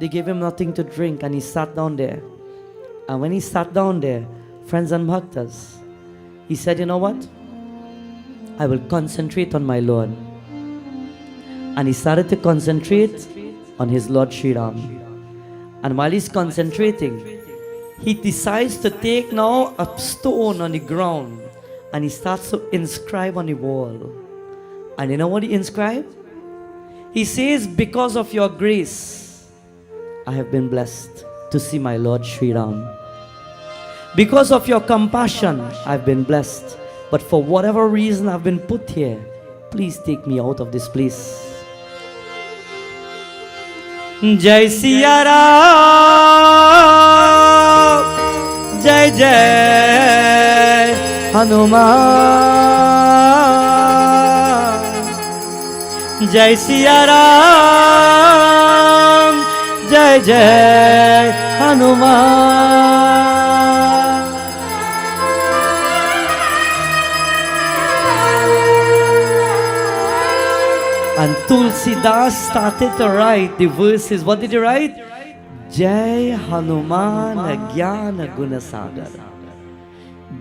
They gave him nothing to drink and he sat down there. And when he sat down there, friends and bhaktas, he said, you know what? I will concentrate on my Lord. And he started to concentrate on his Lord Shri Ram. And while he's concentrating, he decides to take now a stone on the ground and he starts to inscribe on the wall. And you know what he inscribed? He says, because of your grace, I have been blessed to see my Lord Shri Ram. Because of your compassion, I've been blessed. But for whatever reason I've been put here, please take me out of this place. Jai Siya Ram, Jai Jai Hanuman, Jai Siya Ram, Jai Jai Hanuman. And Tulsidas started to write the verses. What did he write? Jai Hanuman Jnana Gunasagar,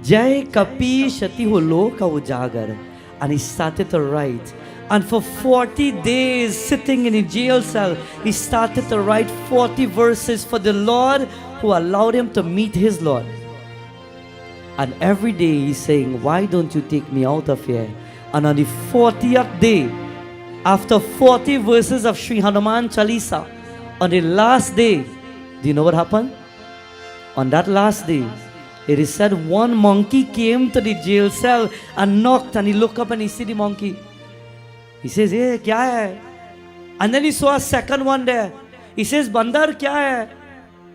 Jai Kapi Shati Loka Ujagar. And he started to write. And for 40 days, sitting in a jail cell, he started to write 40 verses for the Lord who allowed him to meet his Lord. And every day he's saying, why don't you take me out of here? And on the 40th day, after 40 verses of Shri Hanuman Chalisa, on the last day, do you know what happened? On that last day, it is said one monkey came to the jail cell and knocked, and he looked up and he see the monkey. He says, hey, kya hai? And then he saw a second one there. He says, Bandar, kya hai?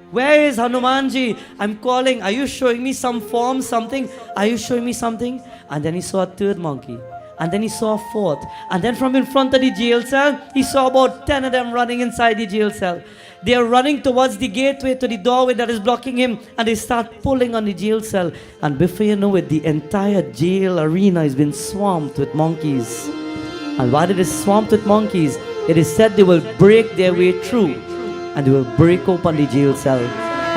Where is Hanumanji? I'm calling. Are you showing me some form, something? Are you showing me something? And then he saw a third monkey. And then he saw a fourth. And then from in front of the jail cell, he saw about 10 of them running inside the jail cell. They are running towards the gateway to the doorway that is blocking him. And they start pulling on the jail cell. And before you know it, the entire jail arena has been swamped with monkeys. And while it is swamped with monkeys, it is said they will break their way through. and they will break open the jail cell.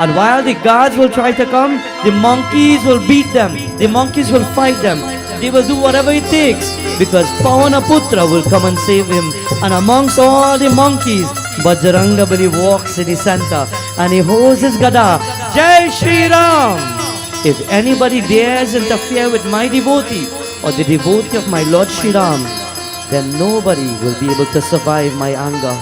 And while the guards will try to come, the monkeys will beat them. The monkeys will fight them. They will do whatever it takes, because Pavanaputra will come and save him. And amongst all the monkeys, Bajrangabali walks in the center and he holds his gada. Jai Shri Ram! If anybody dares interfere with my devotee or the devotee of my Lord Shri Ram, then nobody will be able to survive my anger.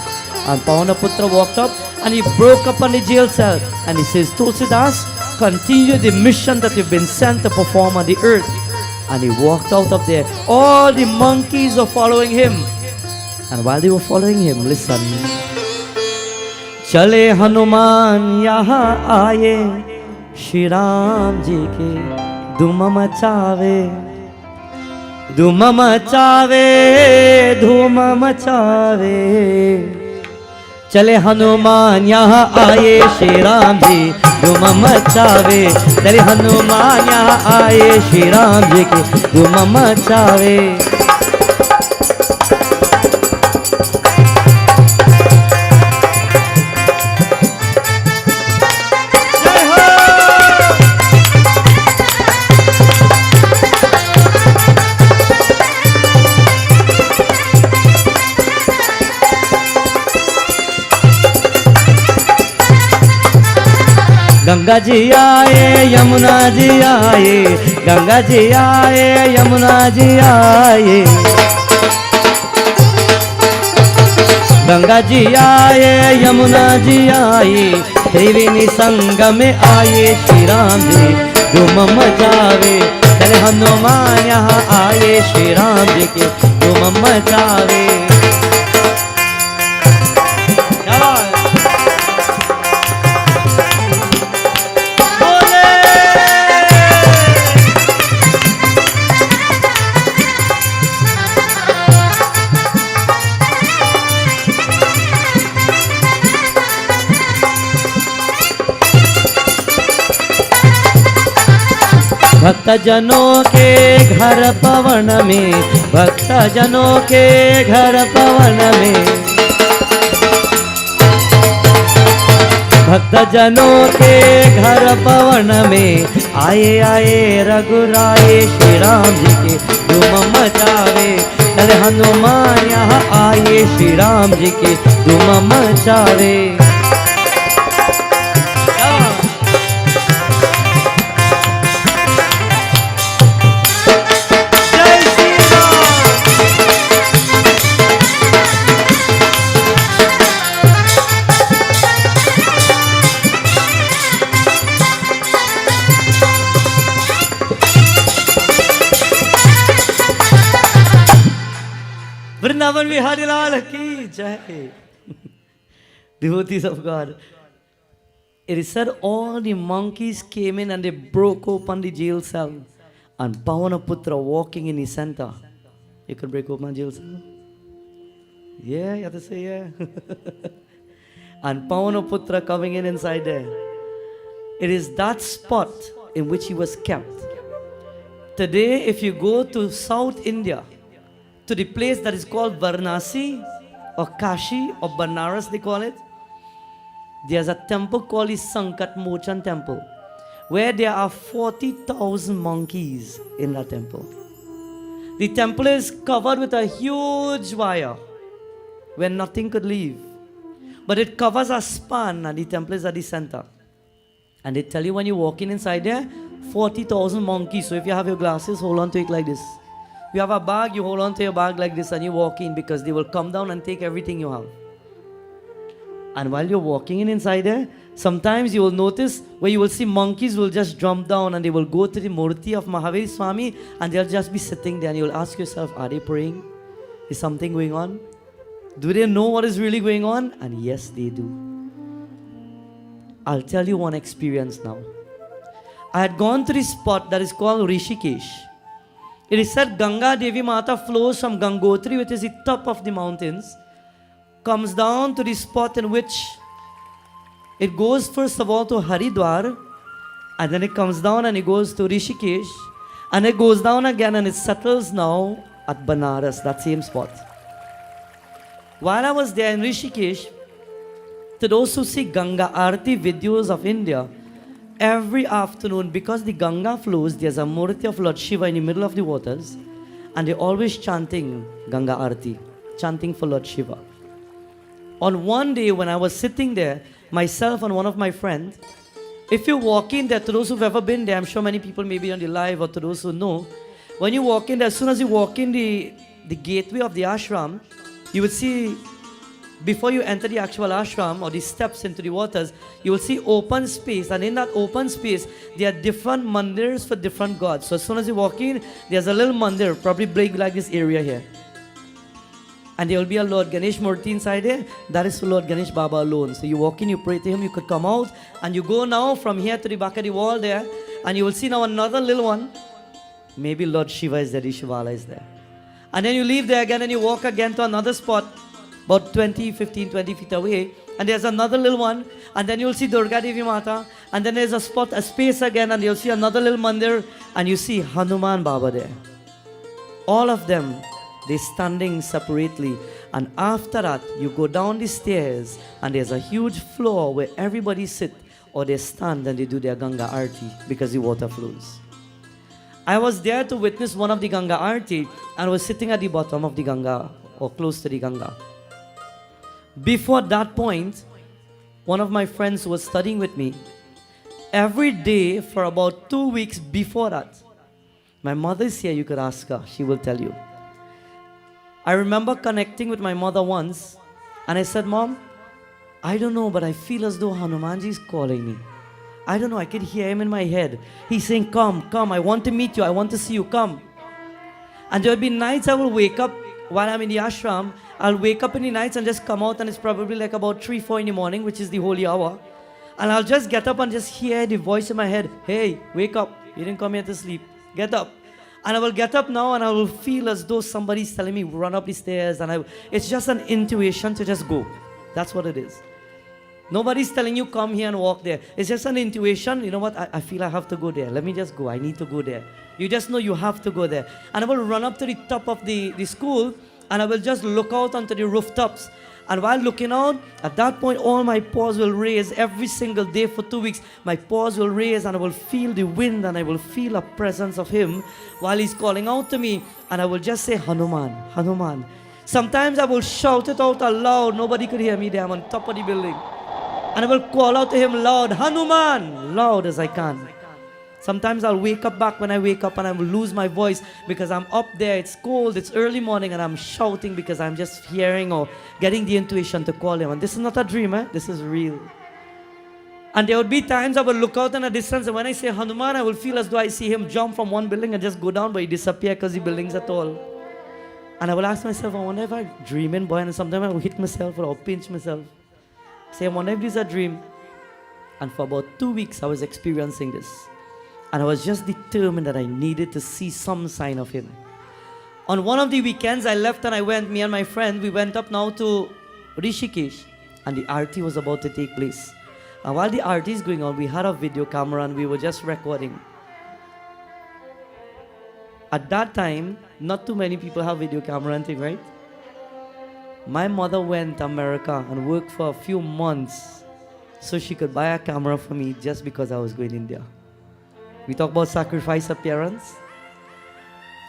And Pavanaputra walked up and he broke up on the jail cell and he says, Tulsidas, continue the mission that you've been sent to perform on the earth. And he walked out of there. All the monkeys were following him. And while they were following him, listen. Chale Hanuman yahan aaye, Shri Ram ji ki dhuma machave, dhuma machave, dhuma machave. चले हनुमान यहाँ आए श्री राम जी धूम मचावे. चले हनुमान यहाँ आए श्री राम जी की धूम मचावे. गंगा जी आए यमुना जी आए, गंगा जी आए यमुना जी आए, गंगा जी आए यमुना जी आए, त्रिवेणी संगम में आए श्री राम जी धूम मचावे. चले हनुमान यहाँ आए श्री राम जी के धूम मचावे. भक्त जनों के घर पवन में, भक्त जनों के घर पवन में, भक्त जनों के घर पवन में, आए आए रघुराए श्री राम जी के धूम मचावे. चले हनुमान यहाँ आए श्री राम जी के धूम मचावे. Vrindavan Vihari Lal ki jai. Devotees of God. It is said all the monkeys came in and they broke open the jail cell. And Pavanaputra walking in the center. You could break open a jail cell? Yeah, you have to say yeah. And Pavanaputra coming in inside there. It is that spot in which he was kept. Today, if you go to South India, to the place that is called Varanasi or Kashi or Banaras they call it, there's a temple called the Sankat Mochan temple, where there are 40,000 monkeys in that temple. The temple is covered with a huge wire where nothing could leave, but it covers a span and the temple is at the center. And they tell you when you walk in inside there, 40,000 monkeys. So if you have your glasses, hold on to it like this. You have a bag, you hold on to your bag like this and you walk in, because they will come down and take everything you have. And while you're walking in inside there, sometimes you will notice where you will see monkeys will just jump down and they will go to the Murti of Mahavir Swami and they'll just be sitting there and you'll ask yourself, are they praying? Is something going on? Do they know what is really going on? And yes, they do. I'll tell you one experience now. I had gone to this spot that is called Rishikesh. It is said Ganga Devi Mata flows from Gangotri, which is the top of the mountains, comes down to the spot in which it goes first of all to Haridwar, and then it comes down and it goes to Rishikesh, and it goes down again and it settles now at Banaras, that same spot. While I was there in Rishikesh, To those who see Ganga Aarti videos of India, every afternoon, because the Ganga flows, there's a murti of Lord Shiva in the middle of the waters, and they're always chanting Ganga Aarti, chanting for Lord Shiva. On one day when I was sitting there, myself and one of my friends, if you walk in there, to those who've ever been there, I'm sure many people may be on the live, or to those who know, when you walk in there, as soon as you walk in the gateway of the ashram, you will see, before you enter the actual ashram or the steps into the waters, you will see open space, and in that open space, there are different mandirs for different gods. So as soon as you walk in, there's a little mandir, probably big like this area here. And there will be a Lord Ganesh Murti inside there. That is for Lord Ganesh Baba alone. So you walk in, you pray to him, you could come out, and you go now from here to the back of the wall there, and you will see now another little one. Maybe Lord Shiva is there, the Shivala is there. And then you leave there again and you walk again to another spot, about 20 feet away, and there's another little one, and then you'll see Durga Devi Mata, and then there's a spot, a space again, and you'll see another little mandir, and you see Hanuman Baba there. All of them, they're standing separately, and after that, you go down the stairs, and there's a huge floor where everybody sit, or they stand and they do their Ganga Aarti, because the water flows. I was there to witness one of the Ganga Aarti, and I was sitting at the bottom of the Ganga, or close to the Ganga. Before that point, one of my friends who was studying with me, every day for about 2 weeks before that, my mother is here, you could ask her, she will tell you. I remember connecting with my mother once, and I said, Mom, I don't know, but I feel as though Hanumanji is calling me. I don't know, I could hear him in my head. He's saying, come, I want to meet you, I want to see you, come. And there will be nights I will wake up while I'm in the ashram. I'll wake up in the nights and just come out, and it's probably like about 3, 4 in the morning, which is the holy hour. And I'll just get up and just hear the voice in my head, hey, wake up, you didn't come here to sleep, get up. And I will get up now and I will feel as though somebody's telling me, run up the stairs. And it's just an intuition to just go. That's what it is. Nobody's telling you, come here and walk there. It's just an intuition. You know what? I feel I have to go there. Let me just go. I need to go there. You just know you have to go there. And I will run up to the top of the school, and I will just look out onto the rooftops. And while looking out, at that point, all my paws will raise every single day for 2 weeks. My paws will raise, and I will feel the wind, and I will feel a presence of him while he's calling out to me. And I will just say, Hanuman, Hanuman. Sometimes I will shout it out aloud. Nobody could hear me there. I'm on top of the building. And I will call out to him loud, Hanuman, loud as I can. Sometimes I'll wake up back when I wake up, and I will lose my voice because I'm up there, it's cold, it's early morning, and I'm shouting because I'm just hearing or getting the intuition to call him. And this is not a dream, this is real. And there would be times I will look out in a distance, and when I say Hanuman, I will feel as though I see him jump from one building and just go down, but he disappear because the buildings are tall. And I will ask myself, I wonder if I'm dreaming, boy, and sometimes I will hit myself or I'll pinch myself. Say, I wonder if this is a dream. And for about 2 weeks, I was experiencing this. And I was just determined that I needed to see some sign of him. On one of the weekends, I left and I went, me and my friend, we went up now to Rishikesh. And the Aarti was about to take place. And while the Aarti is going on, we had a video camera and we were just recording. At that time, not too many people have video camera and thing, right? My mother went to America and worked for a few months so she could buy a camera for me just because I was going to India. We talk about sacrifice appearance.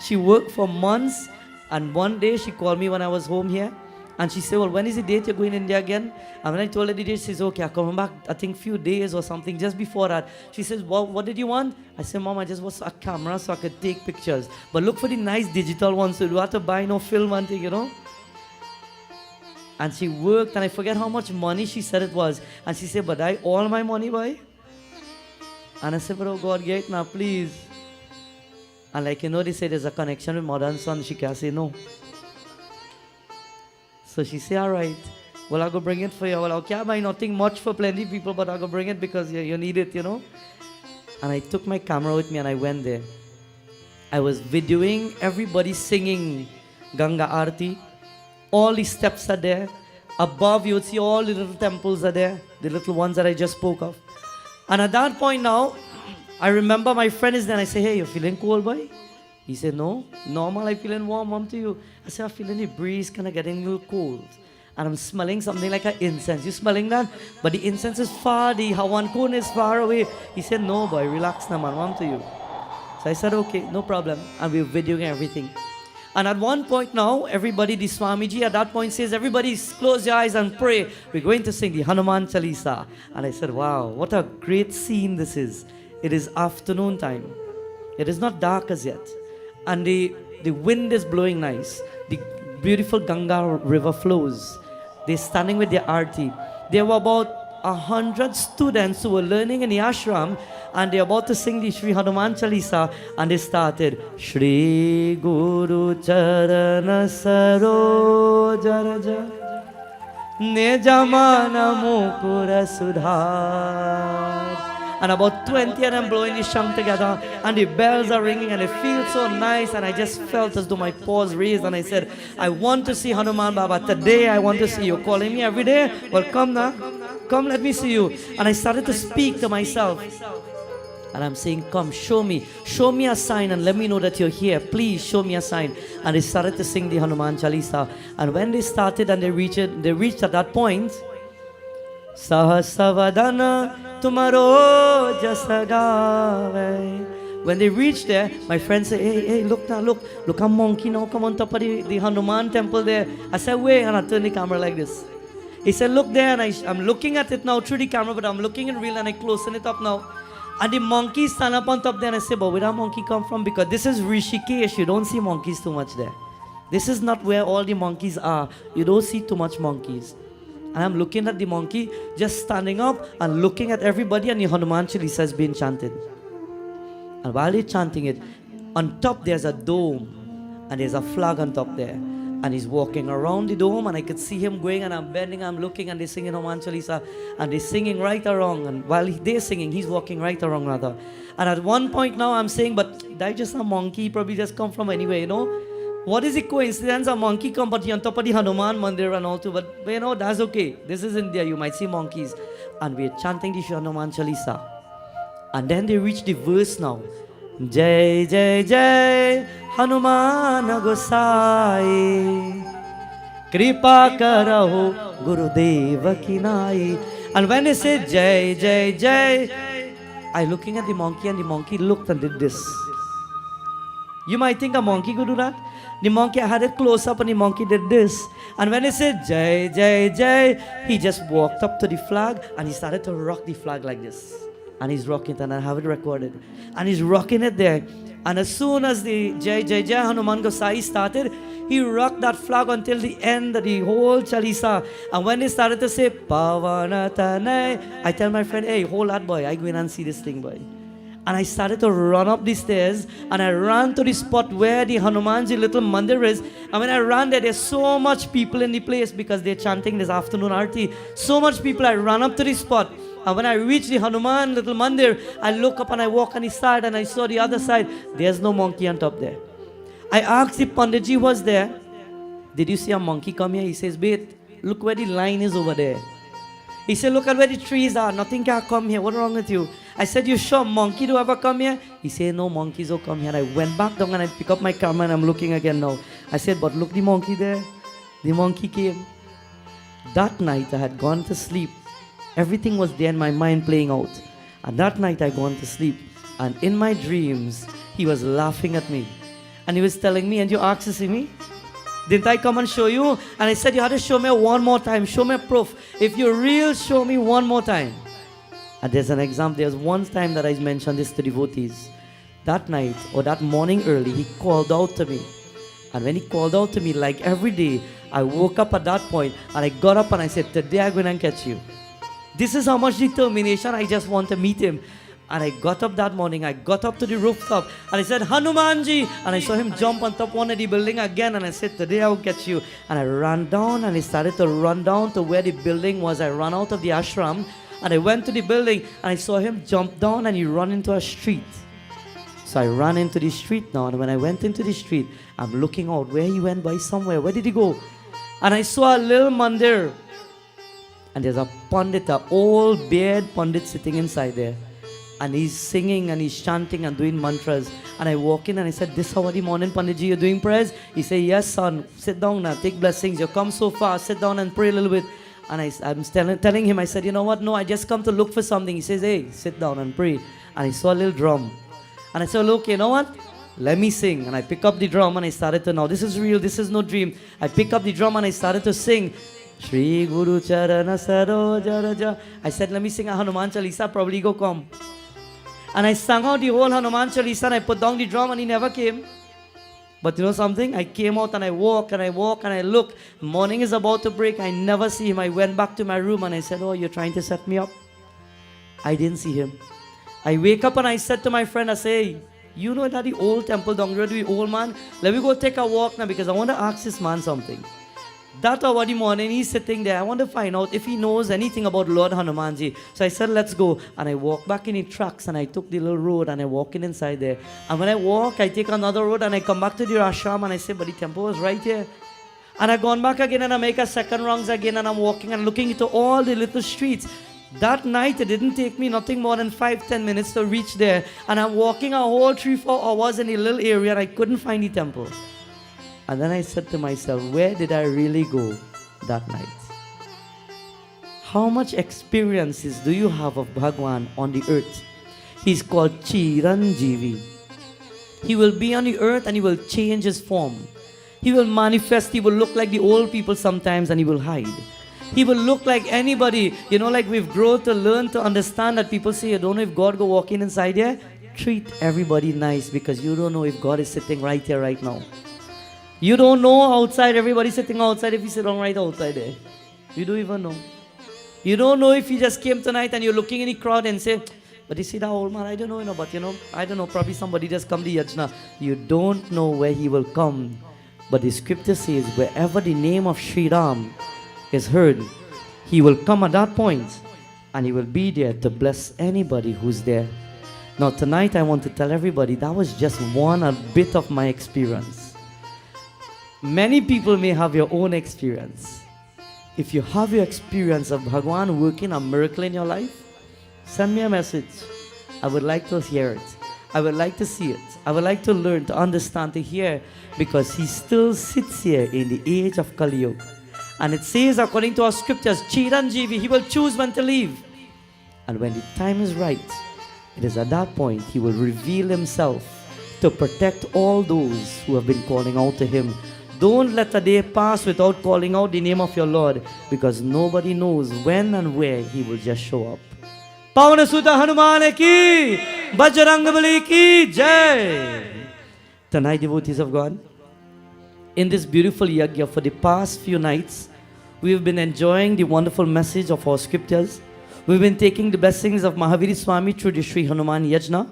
She worked for months, and one day she called me when I was home here, and she said, well, when is the date you're going to India again? And when I told her the date, she says, okay, I'll come back, I think few days or something, just before that. She says, well, what did you want? I said, Mom, I just want a camera so I could take pictures. But look for the nice digital ones, so you don't have to buy no film and thing, you know. And she worked, and I forget how much money she said it was. And she said, but I all my money, boy? And I said, but oh God, get it now, please. And like, you know, they say there's a connection with mother and son. She can't say no. So she said, all right. Well, I'll go bring it for you. Well, I can't buy nothing much for plenty of people, but I'll go bring it because you need it, you know. And I took my camera with me and I went there. I was videoing everybody singing Ganga Aarti. All the steps are there. Above, you would see all the little temples are there. The little ones that I just spoke of. And at that point now, I remember my friend is there and I say, hey, you feeling cold, boy? He said, no, normal, I'm feeling warm, to you. I said, I'm feeling the breeze kind of getting a little cold. and I'm smelling something like an incense. You smelling that? But the incense is far, the Hawan cone is far away. He said, no boy, relax na man, I'm to you. So I said, okay, no problem. And we were videoing everything. And at one point now, everybody, the Swamiji at that point says, everybody close your eyes and pray. We're going to sing the Hanuman Chalisa. And I said, wow, what a great scene this is. It is afternoon time. It is not dark as yet. And the wind is blowing nice. The beautiful Ganga river flows. They're standing with their arti. There were about 100 students who were learning in the ashram, and they're about to sing the Shri Hanuman Chalisa, and they started Shri Guru Charana Sarojaraja Nejamana Mukura Sudhar. And about 20 of them blowing the shang together, and the bells are ringing, and it feels so nice. And I just felt as though my paws raised, and I said, I want to see Hanuman Baba. Today I want to see you. Calling me every day? Well, come now. Come, let me see you. And I started to speak to myself. And I'm saying, come, show me a sign and let me know that you're here. Please show me a sign. And they started to sing the Hanuman Chalisa. And when they started and they reached at that point, Sahasavadana Tumaro Jasagave. When they reached there, my friend said, hey, look now, look a monkey now come on top of the Hanuman temple there. I said, wait, and I turned the camera like this. He said, look there, and I'm looking at it now through the camera, but I'm looking in real, and I closing it up now. And the monkey stand up on top there, and I said, but where that monkey come from? Because this is Rishikesh, you don't see monkeys too much there. This is not where all the monkeys are. You don't see too much monkeys. And I'm looking at the monkey just standing up and looking at everybody, and the Hanuman Chalisa is being chanted. And while they're chanting it, on top there's a dome, and there's a flag on top there. And he's walking around the dome, and I could see him going, and I'm bending, I'm looking, and they're singing Hanuman Chalisa, and they're singing right or wrong. And while they're singing, he's walking right or wrong rather. And at one point now I'm saying, but that just a monkey, probably just come from anywhere, you know. What is the coincidence? A monkey come, but he on top of the Hanuman Mandir and all too. But you know, that's okay. This is India. You might see monkeys. And we're chanting the Shri Hanuman Chalisa. And then they reach the verse now. Jai Jai Jai Hanuman Gosai Kripa Karaho Gurudeva Kinai. And when they say Jai Jai Jai, I looking at the monkey, and the monkey looked and did this. You might think a monkey could do that. The monkey, I had it close up, and the monkey did this. And when he said Jai Jai Jai, he just walked up to the flag, and he started to rock the flag like this. And he's rocking it, and I have it recorded. And he's rocking it there. And as soon as the Jai Jai Jai Hanuman Gosai started, he rocked that flag until the end of the whole Chalisa. And when they started to say Pavanatanai, I tell my friend, hey, hold that boy, I go in and see this thing, boy. And I started to run up the stairs, and I ran to the spot where the Hanumanji little mandir is. And when I ran there, there's so much people in the place because they're chanting this afternoon arti. So much people, I ran up to the spot. And when I reached the Hanuman little mandir, I look up and I walk on the side, and I saw the other side. There's no monkey on top there. I asked if Panditji was there, did you see a monkey come here? He says, wait, look where the line is over there. He said, look at where the trees are. Nothing can come here. What's wrong with you? I said, you sure monkey do ever come here? He said, no, monkeys don't come here. I went back down and I pick up my camera, and I'm looking again now. I said, but look, the monkey there. The monkey came. That night I had gone to sleep. Everything was there in my mind playing out. And that night I gone to sleep. And in my dreams, he was laughing at me. And he was telling me, and you asked to see me? Didn't I come and show you? And I said, you had to show me one more time. Show me proof. If you're real, show me one more time. And there's an example. There's one time that I mentioned this to devotees. That night, or that morning early, he called out to me. And when he called out to me, like every day, I woke up at that point, and I got up and I said, today I'm going to catch you. This is how much determination I just want to meet him. And I got up that morning, I got up to the rooftop, and I said, Hanumanji! And I saw him jump on top one of the building again, and I said, today I will get you. And I ran down, and I started to run down to where the building was. I ran out of the ashram, and I went to the building, and I saw him jump down, and he ran into a street. So I ran into the street now, and when I went into the street, I'm looking out where he went by somewhere. Where did he go? And I saw a little mandir, and there's a pandit, an old beard pandit sitting inside there. And he's singing and he's chanting and doing mantras. And I walk in and I said, this how the morning, Panditji, you're doing prayers? He said, yes, son, sit down now, take blessings. You come so far, sit down and pray a little bit. And I'm telling him, I said, you know what? No, I just come to look for something. He says, hey, sit down and pray. And I saw a little drum. And I said, look, you know what? Let me sing. And I pick up the drum and I started to, now this is real, this is no dream. I pick up the drum and I started to sing. Shri Guru Charana Saroja Raja. I said, let me sing a Hanuman Chalisa, probably go come. And I sang out the whole Hanuman Chalisa and I put down the drum and he never came. But you know something? I came out and I walk and I walk and I look. Morning is about to break. I never see him. I went back to my room and I said, oh, you're trying to set me up? I didn't see him. I wake up and I said to my friend, I say, you know that the old temple down there, the old man? Let me go take a walk now because I want to ask this man something. That hour the morning, he's sitting there. I want to find out if he knows anything about Lord Hanumanji. So I said, let's go. And I walked back in the trucks and I took the little road and I walk in inside there. And when I walk, I take another road and I come back to the ashram and I say, but the temple was right here. And I gone back again and I make a second rounds again and I'm walking and looking into all the little streets. That night, it didn't take me nothing more than 5-10 minutes to reach there. And I'm walking a whole 3-4 hours in a little area and I couldn't find the temple. And then I said to myself, where did I really go that night? How much experiences do you have of Bhagwan on the earth? He's called Chiranjeevi. He will be on the earth and he will change his form. He will manifest, he will look like the old people sometimes and he will hide. He will look like anybody. You know, like we've grown to learn to understand that people say, you don't know if God go walking inside here. Treat everybody nice because you don't know if God is sitting right here right now. You don't know outside, everybody sitting outside if you sit down right outside there. You don't even know. You don't know if he just came tonight and you're looking in the crowd and say, but you see that old man, I don't know, but I don't know, probably somebody just come to Yajna. You don't know where he will come. But the scripture says, wherever the name of Shri Ram is heard, he will come at that point and he will be there to bless anybody who's there. Now tonight I want to tell everybody that was just a bit of my experience. Many people may have your own experience. If you have your experience of Bhagwan working a miracle in your life, send me a message. I would like to hear it. I would like to see it. I would like to learn, to understand, to hear, because he still sits here in the age of Kali Yuga. And it says, according to our scriptures, Chiranjeevi, he will choose when to leave. And when the time is right, it is at that point he will reveal himself to protect all those who have been calling out to him. Don't let a day pass without calling out the name of your Lord, because nobody knows when and where he will just show up. Pavana Sutta Hanuman ki, Bajrang ki jai. Tonight, devotees of God, in this beautiful yagya for the past few nights, we've been enjoying the wonderful message of our scriptures. We've been taking the blessings of Mahaviri Swami through the Shri Hanuman Yajna.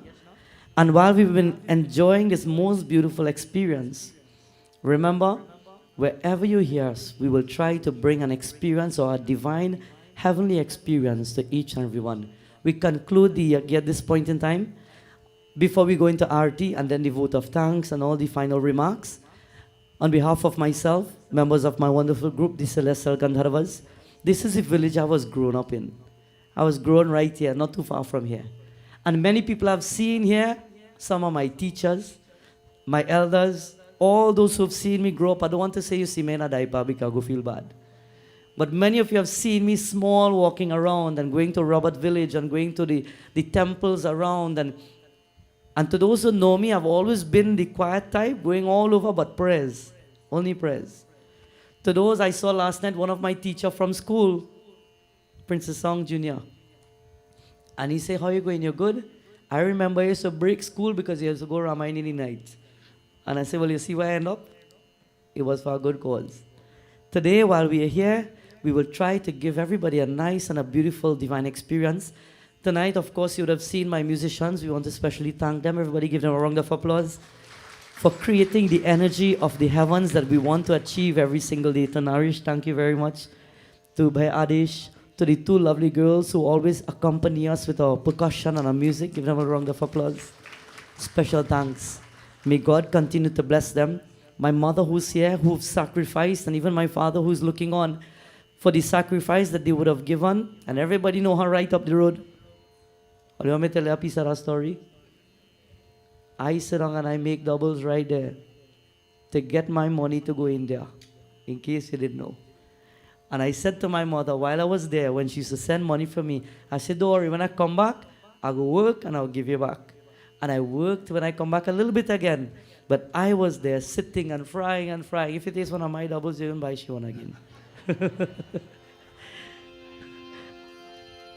And while we've been enjoying this most beautiful experience, remember, wherever you hear us, we will try to bring an experience or a divine heavenly experience to each and every one. We conclude the yagya at this point in time before we go into Aarti and then the vote of thanks and all the final remarks. On behalf of myself, members of my wonderful group, the Celestial Gandharvas, this is the village I was grown up in. I was grown right here, not too far from here. And many people I've seen here, some of my teachers, my elders, all those who have seen me grow up. I don't want to say you see me in a diaper because I go feel bad. But many of you have seen me small, walking around and going to Robert Village and going to the temples around. And to those who know me, I've always been the quiet type, going all over but prayers, only prayers. To those I saw last night, one of my teachers from school, Princess Song Jr. And he said, how are you going? You're good? I remember I used to break school because he used to go Ramayana in the night. And I said, well, you see where I end up? It was for a good cause. Today, while we are here, we will try to give everybody a nice and a beautiful divine experience. Tonight, of course, you would have seen my musicians. We want to especially thank them. Everybody give them a round of applause for creating the energy of the heavens that we want to achieve every single day. To Narish, thank you very much. To Bhai Adish, to the two lovely girls who always accompany us with our percussion and our music. Give them a round of applause. Special thanks. May God continue to bless them. My mother who's here, who've sacrificed, and even my father who's looking on for the sacrifice that they would have given. And everybody know her right up the road. Or you want me to tell you a piece of that story? I sit down and I make doubles right there to get my money to go India, in case you didn't know. And I said to my mother while I was there, when she used to send money for me, I said, don't worry, when I come back, I'll go work and I'll give you back. And I worked when I come back a little bit again. But I was there sitting and frying and frying. If it is one of my doubles, you can buy she one again.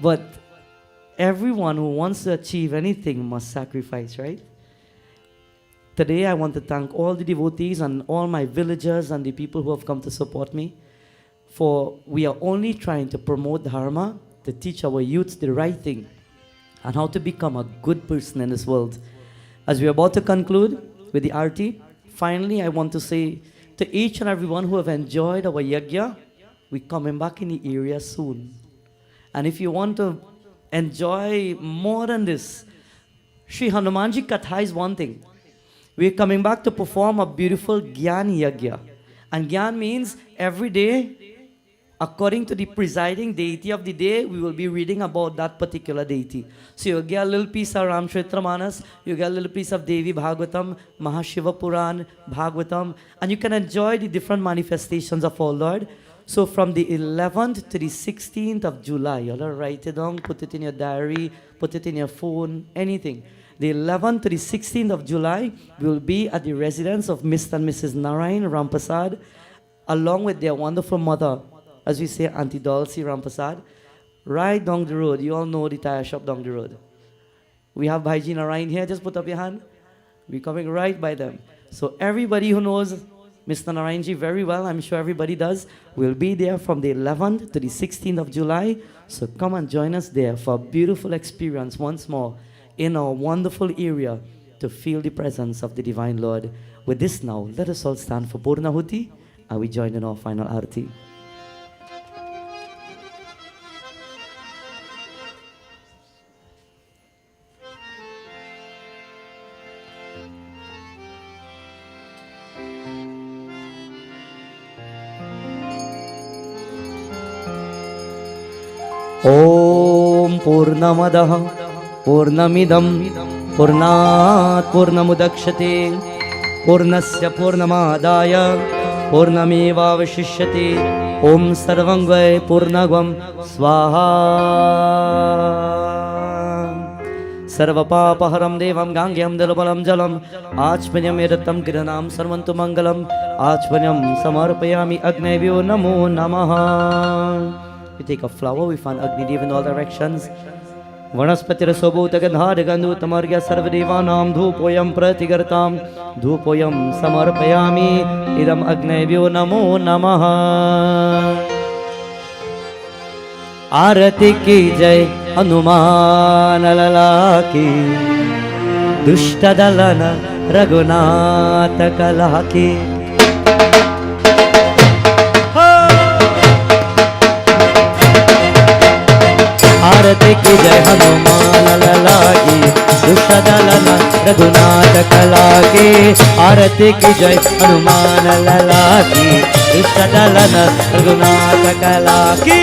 But everyone who wants to achieve anything must sacrifice, right? Today I want to thank all the devotees and all my villagers and the people who have come to support me. For we are only trying to promote Dharma, to teach our youth the right thing and how to become a good person in this world. As we are about to conclude with the Arti, finally I want to say to each and everyone who have enjoyed our yagya, we're coming back in the area soon. And if you want to enjoy more than this, Shri Hanumanji Katha is one thing. We're coming back to perform a beautiful Gyan Yagya. And Gyan means every day, according to the presiding deity of the day, we will be reading about that particular deity. So you get a little piece of Ramcharitamanas, you get a little piece of Devi Bhagavatam, Mahashiva Puran, Bhagavatam, and you can enjoy the different manifestations of our Lord. So from the 11th to the 16th of July, you'll write it down, put it in your diary, put it in your phone, anything. The 11th to the 16th of July, we will be at the residence of Mr. and Mrs. Narayan Rampasad, along with their wonderful mother, as we say, Auntie Dulcie Rampasad, right down the road. You all know the tire shop down the road. We have Bhaiji Narayan here. Just put up your hand. We're coming right by them. So everybody who knows Mr. Narayanji very well, I'm sure everybody does, will be there from the 11th to the 16th of July. So come and join us there for a beautiful experience once more in our wonderful area to feel the presence of the Divine Lord. With this now, let us all stand for Purnahuti and we join in our final Arti. Om Purnamadah Purnamidam Purnat Purnamudakshate Purnasya Purnamadaya Purnameva Vashishyate Om Sarvangvai Purnagvam Swaha Sarvapapaharam Devam Gangyam Dalabalam Jalam Achpanyam Edatam Giranam Sarvantu Mangalam Achpanyam Samarpayami Agnevyo Namo Namaha. We take a flower, we find Agni Dev in all directions. Vanaspatira Sobhuta Gandhara Gandhu Tamargya Sarvadevanam Dhupoyam Pratigartam Dhupoyam Samarpayami Idam Agnevyo Namo Namaha. Arati ki jai Hanuman Lala ki Dushta Dalana Raghunatha Kala ki. Arati ki jai Hanuman Lala ki Dushta Dalana Raghunatha Kala ki. Arati ki jai Hanuman Lala ki Dushta Dalana Raghunatha Kala ki.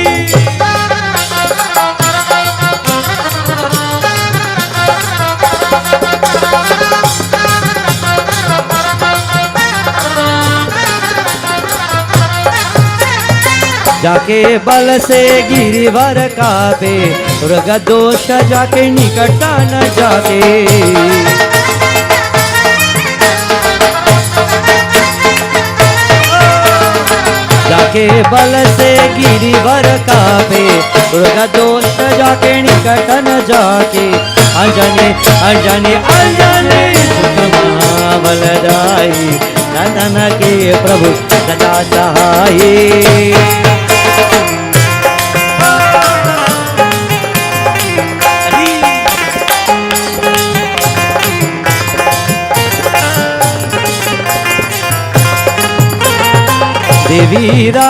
जाके बल से गिरिवर कापे मृग दोष जाके निकट न जाके. जाके बल से गिरिवर कापे मृग दोष जाके निकट न जाके. अंजने अंजने अंजने बलदाई नंदन के प्रभु सदा सहाय. देवीरा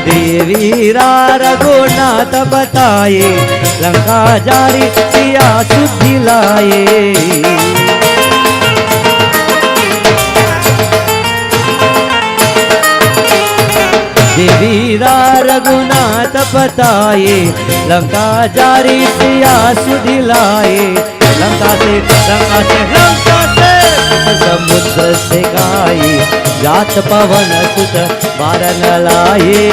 देवीरा रघुनाथ बताए लंका जारी सिया सुधि लाए. देवीरा रघुनाथ पताये, लंका जारी सिया सुधिलाए। लंका से समुद्र से गाये, जात पवन सुत बारन लाए।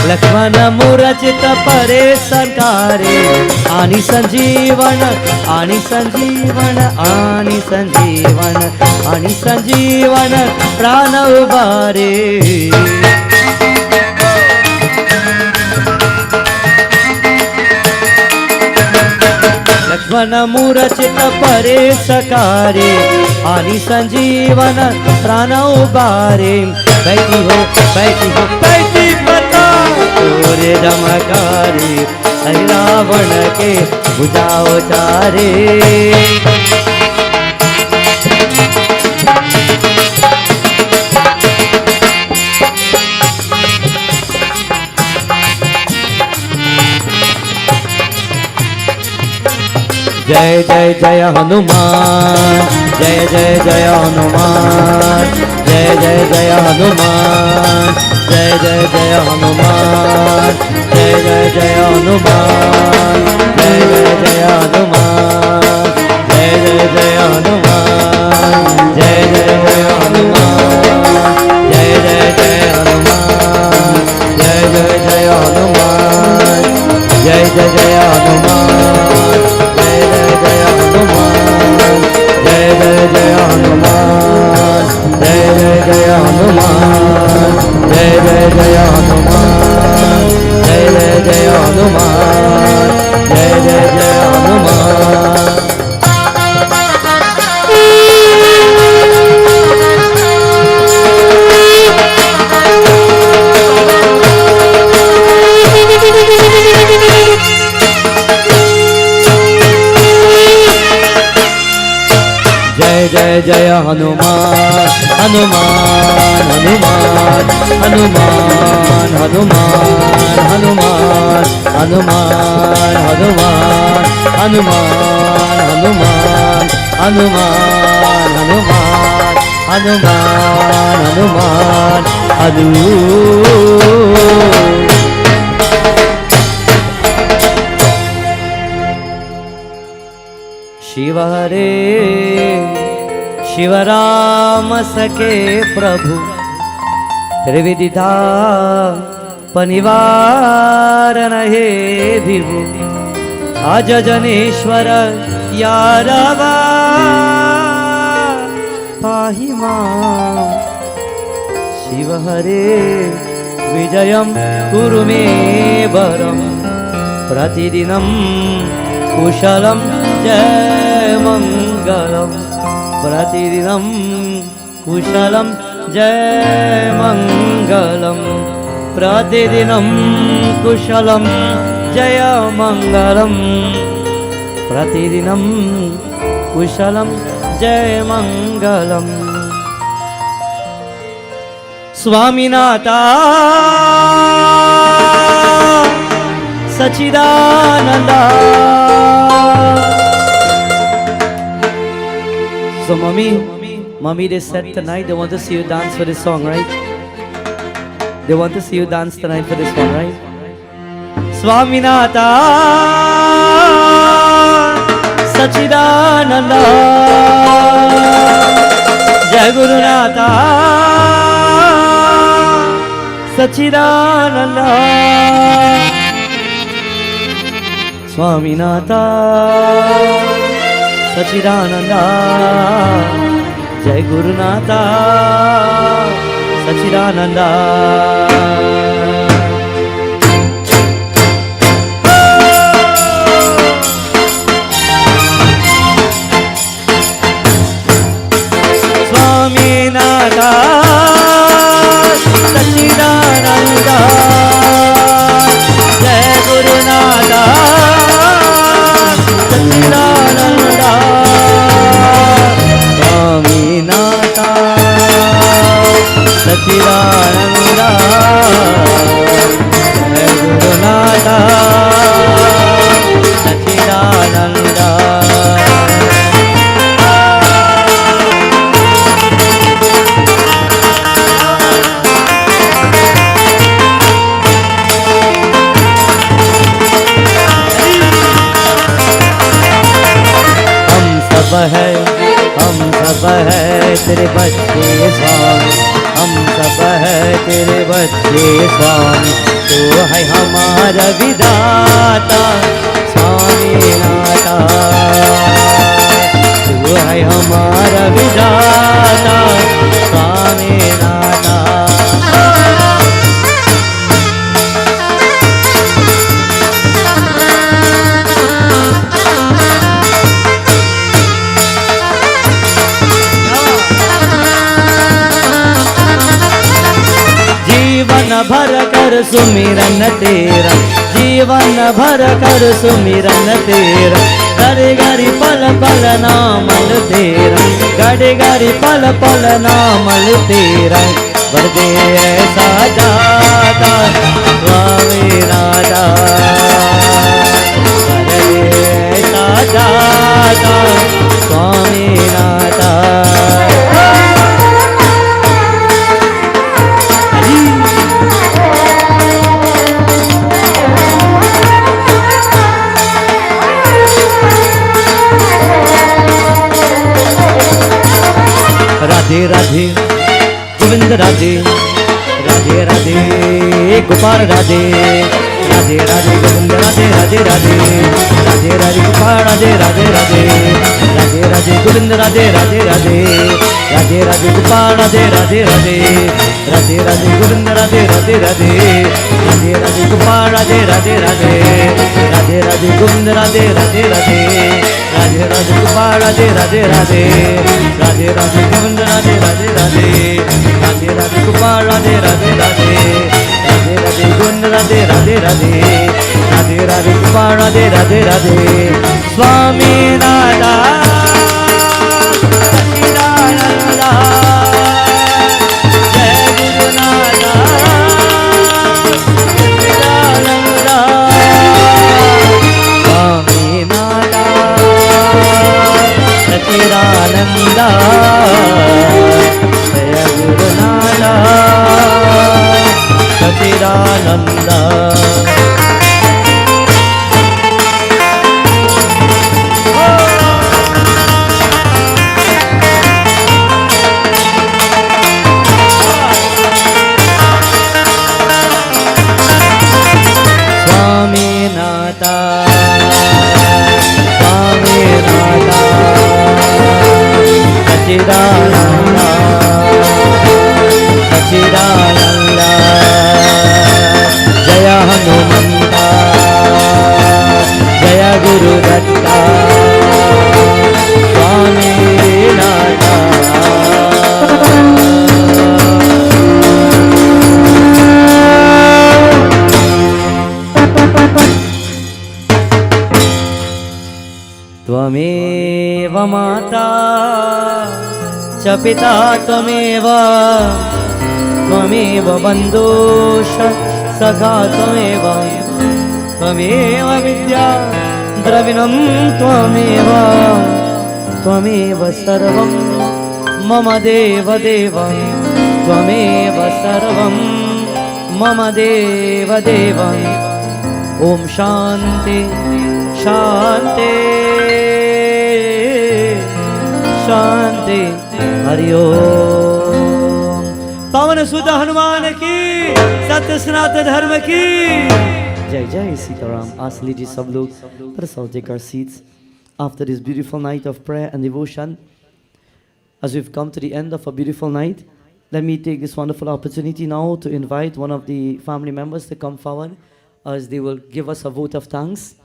लक्ष्मण मूरचित परे संकारे, आनि संजीवन आनि संजीवन आनि संजीवन आनि संजीवन प्राण उबारे। लक्ष्मण मूरचित परे सकारे, आनि संजीवन प्राण उबारे। बैठी हो बैठी पता तोरे जमकारी, रावण के बुझाओ चारे। जय जय जय हनुमान, जय जय जय हनुमान, जय जय जय हनुमान, जय जय जय हनुमान, जय जय जय हनुमान, जय जय जय हनुमान, जय जय जय हनुमान, जय जय जय हनुमान, जय जय जय हनुमान, जय जय जय हनुमान, जय जय जय हनुमान, जय जय जय हनुमान, जय जय जय हनुमान, जय जय जय हनुमान, जय जय जय हनुमान, जय जय जय हनुमान, जय जय जय हनुमान। जय जय हनुमान, हनुमान हनुमान हनुमान हनुमान हनुमान हनुमान हनुमान हनुमान हनुमान हनुमान हनुमान हनुमान हनुमान हनुमान। शिव हरे शिव राम सके प्रभु, त्रिविधिता पनिवारण हे विभु। आज जनेश्वर यारवा पाहि मां। शिव हरे विजयं कुरु मे वरं, प्रतिदिनं कुशलं जय मंगलम्। प्रतिदिनं कुशलं जय मंगलम्, प्रतिदिनं कुशलं जय मंगलम्, प्रतिदिनं कुशलं जय मंगलम्। स्वामिनाथा Sachchidananda. So mommy, they said tonight they want to see you dance for this song, right? They want to see you dance tonight for this song, right? Swaminatha Sachidananda, Jai Gurunatha Sachidananda, Swaminatha Sachidananda, Jai Gurunatha Sachidananda. Swaminatha Sachidananda, Jai Gurunatha Sachidananda. Swaminatha Sachidananda, सब है तेरे बच्चे स्वामी, हम सब है तेरे बच्चे स्वामी, तू है हमारा विधाता स्वामी नाथा, तू है हमारा विधाता स्वामी नाथा। जीवन भर कर सुमिरन तेरा, जीवन भर कर सुमिरन तेरा, घड़ी घड़ी पल पल नामल तेरा, घड़ी घड़ी पल पल नामल तेरा, वर दे ऐसा दाता स्वामी नाथा, वर दे ऐसा दाता स्वामी नाथा। राधे राधे गोविंद राधे, राधे राधे गोपाल राधे, राधे राधे गोविंद राधे, राधे राधे, राधे राधे गोपाल राधे, राधे राधे, राधे राधे गोविंद राधे, राधे राधे, राधे राधे गोपाल राधे, राधे राधे, राधे राधे गोविंद राधे, राधे राधे, राधे राधे गोपाल राधे, राधे राधे, राधे राधे गोविंद राधे, राधे राधे, राधे राधे गोपाल राधे, राधे राधे, राधे राधे गोविंद राधे, राधे राधे, राधे राधे गोपाल राधे, राधे राधे, राधे राधे गोविंद राधे, राधे राधे, राधे राधे गोपाल राधे, राधे राधे। स्वामी नाथा सच्चिदानंद, जय गुरुनाथ सच्चिदानंद, स्वामी नाथा सच्चिदानंद, जय गुरुनाथ सच्चिदानंद। स्वामी नाथा सच्चिदानंद, सच्चिदानंद, जय हनुमंत जय गुरुदत्ता स्वामी नाथा। त्वमेव माता च पिता त्वमेव, त्वमेव बन्धुश्च सखा त्वमेव, त्वमेव विद्या द्रविणं त्वमेव, त्वमेव सर्वं मम देव देव, त्वमेव सर्वं मम देव देव। ओम शांति शांति शांति, हरि ओम। पवन सुत हनुमान की, सत्य सनातन धर्म की जय जय सीताराम। Ask ladies सब लोग, let us all take our seats after this beautiful night of prayer and devotion. As we've come to the end of a beautiful night, let me take this wonderful opportunity now to invite one of the family members to come forward as they will give us a vote of thanks.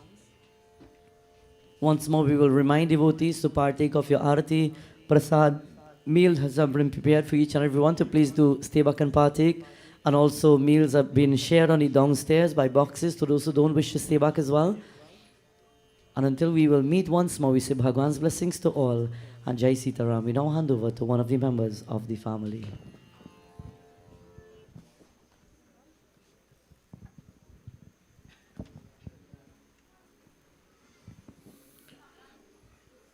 Once more, we will remind devotees to partake of your arati, prasad. Meals have been prepared for each and everyone to please do stay back and partake. And also meals have been shared on the downstairs by boxes to those who don't wish to stay back as well. And until we will meet once more, we say Bhagwan's blessings to all. And Jai Sitaram. We now hand over to one of the members of the family.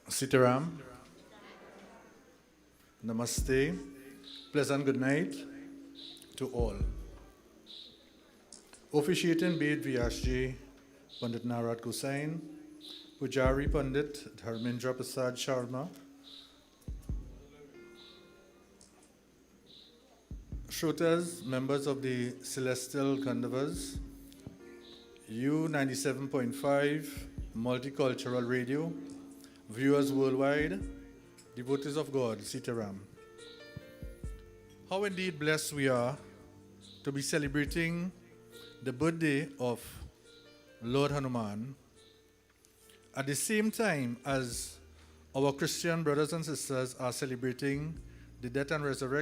Sitaram, Namaste, pleasant good night to all. Officiating Ved Vyasji, Pandit Narad Kusain, Pujari Pandit Dharmendra Prasad Sharma, Shrotas, members of the Celestial Kandavas, U97.5 Multicultural Radio, viewers worldwide, devotees of God, Sitaram. How indeed blessed we are to be celebrating the birthday of Lord Hanuman at the same time as our Christian brothers and sisters are celebrating the death and resurrection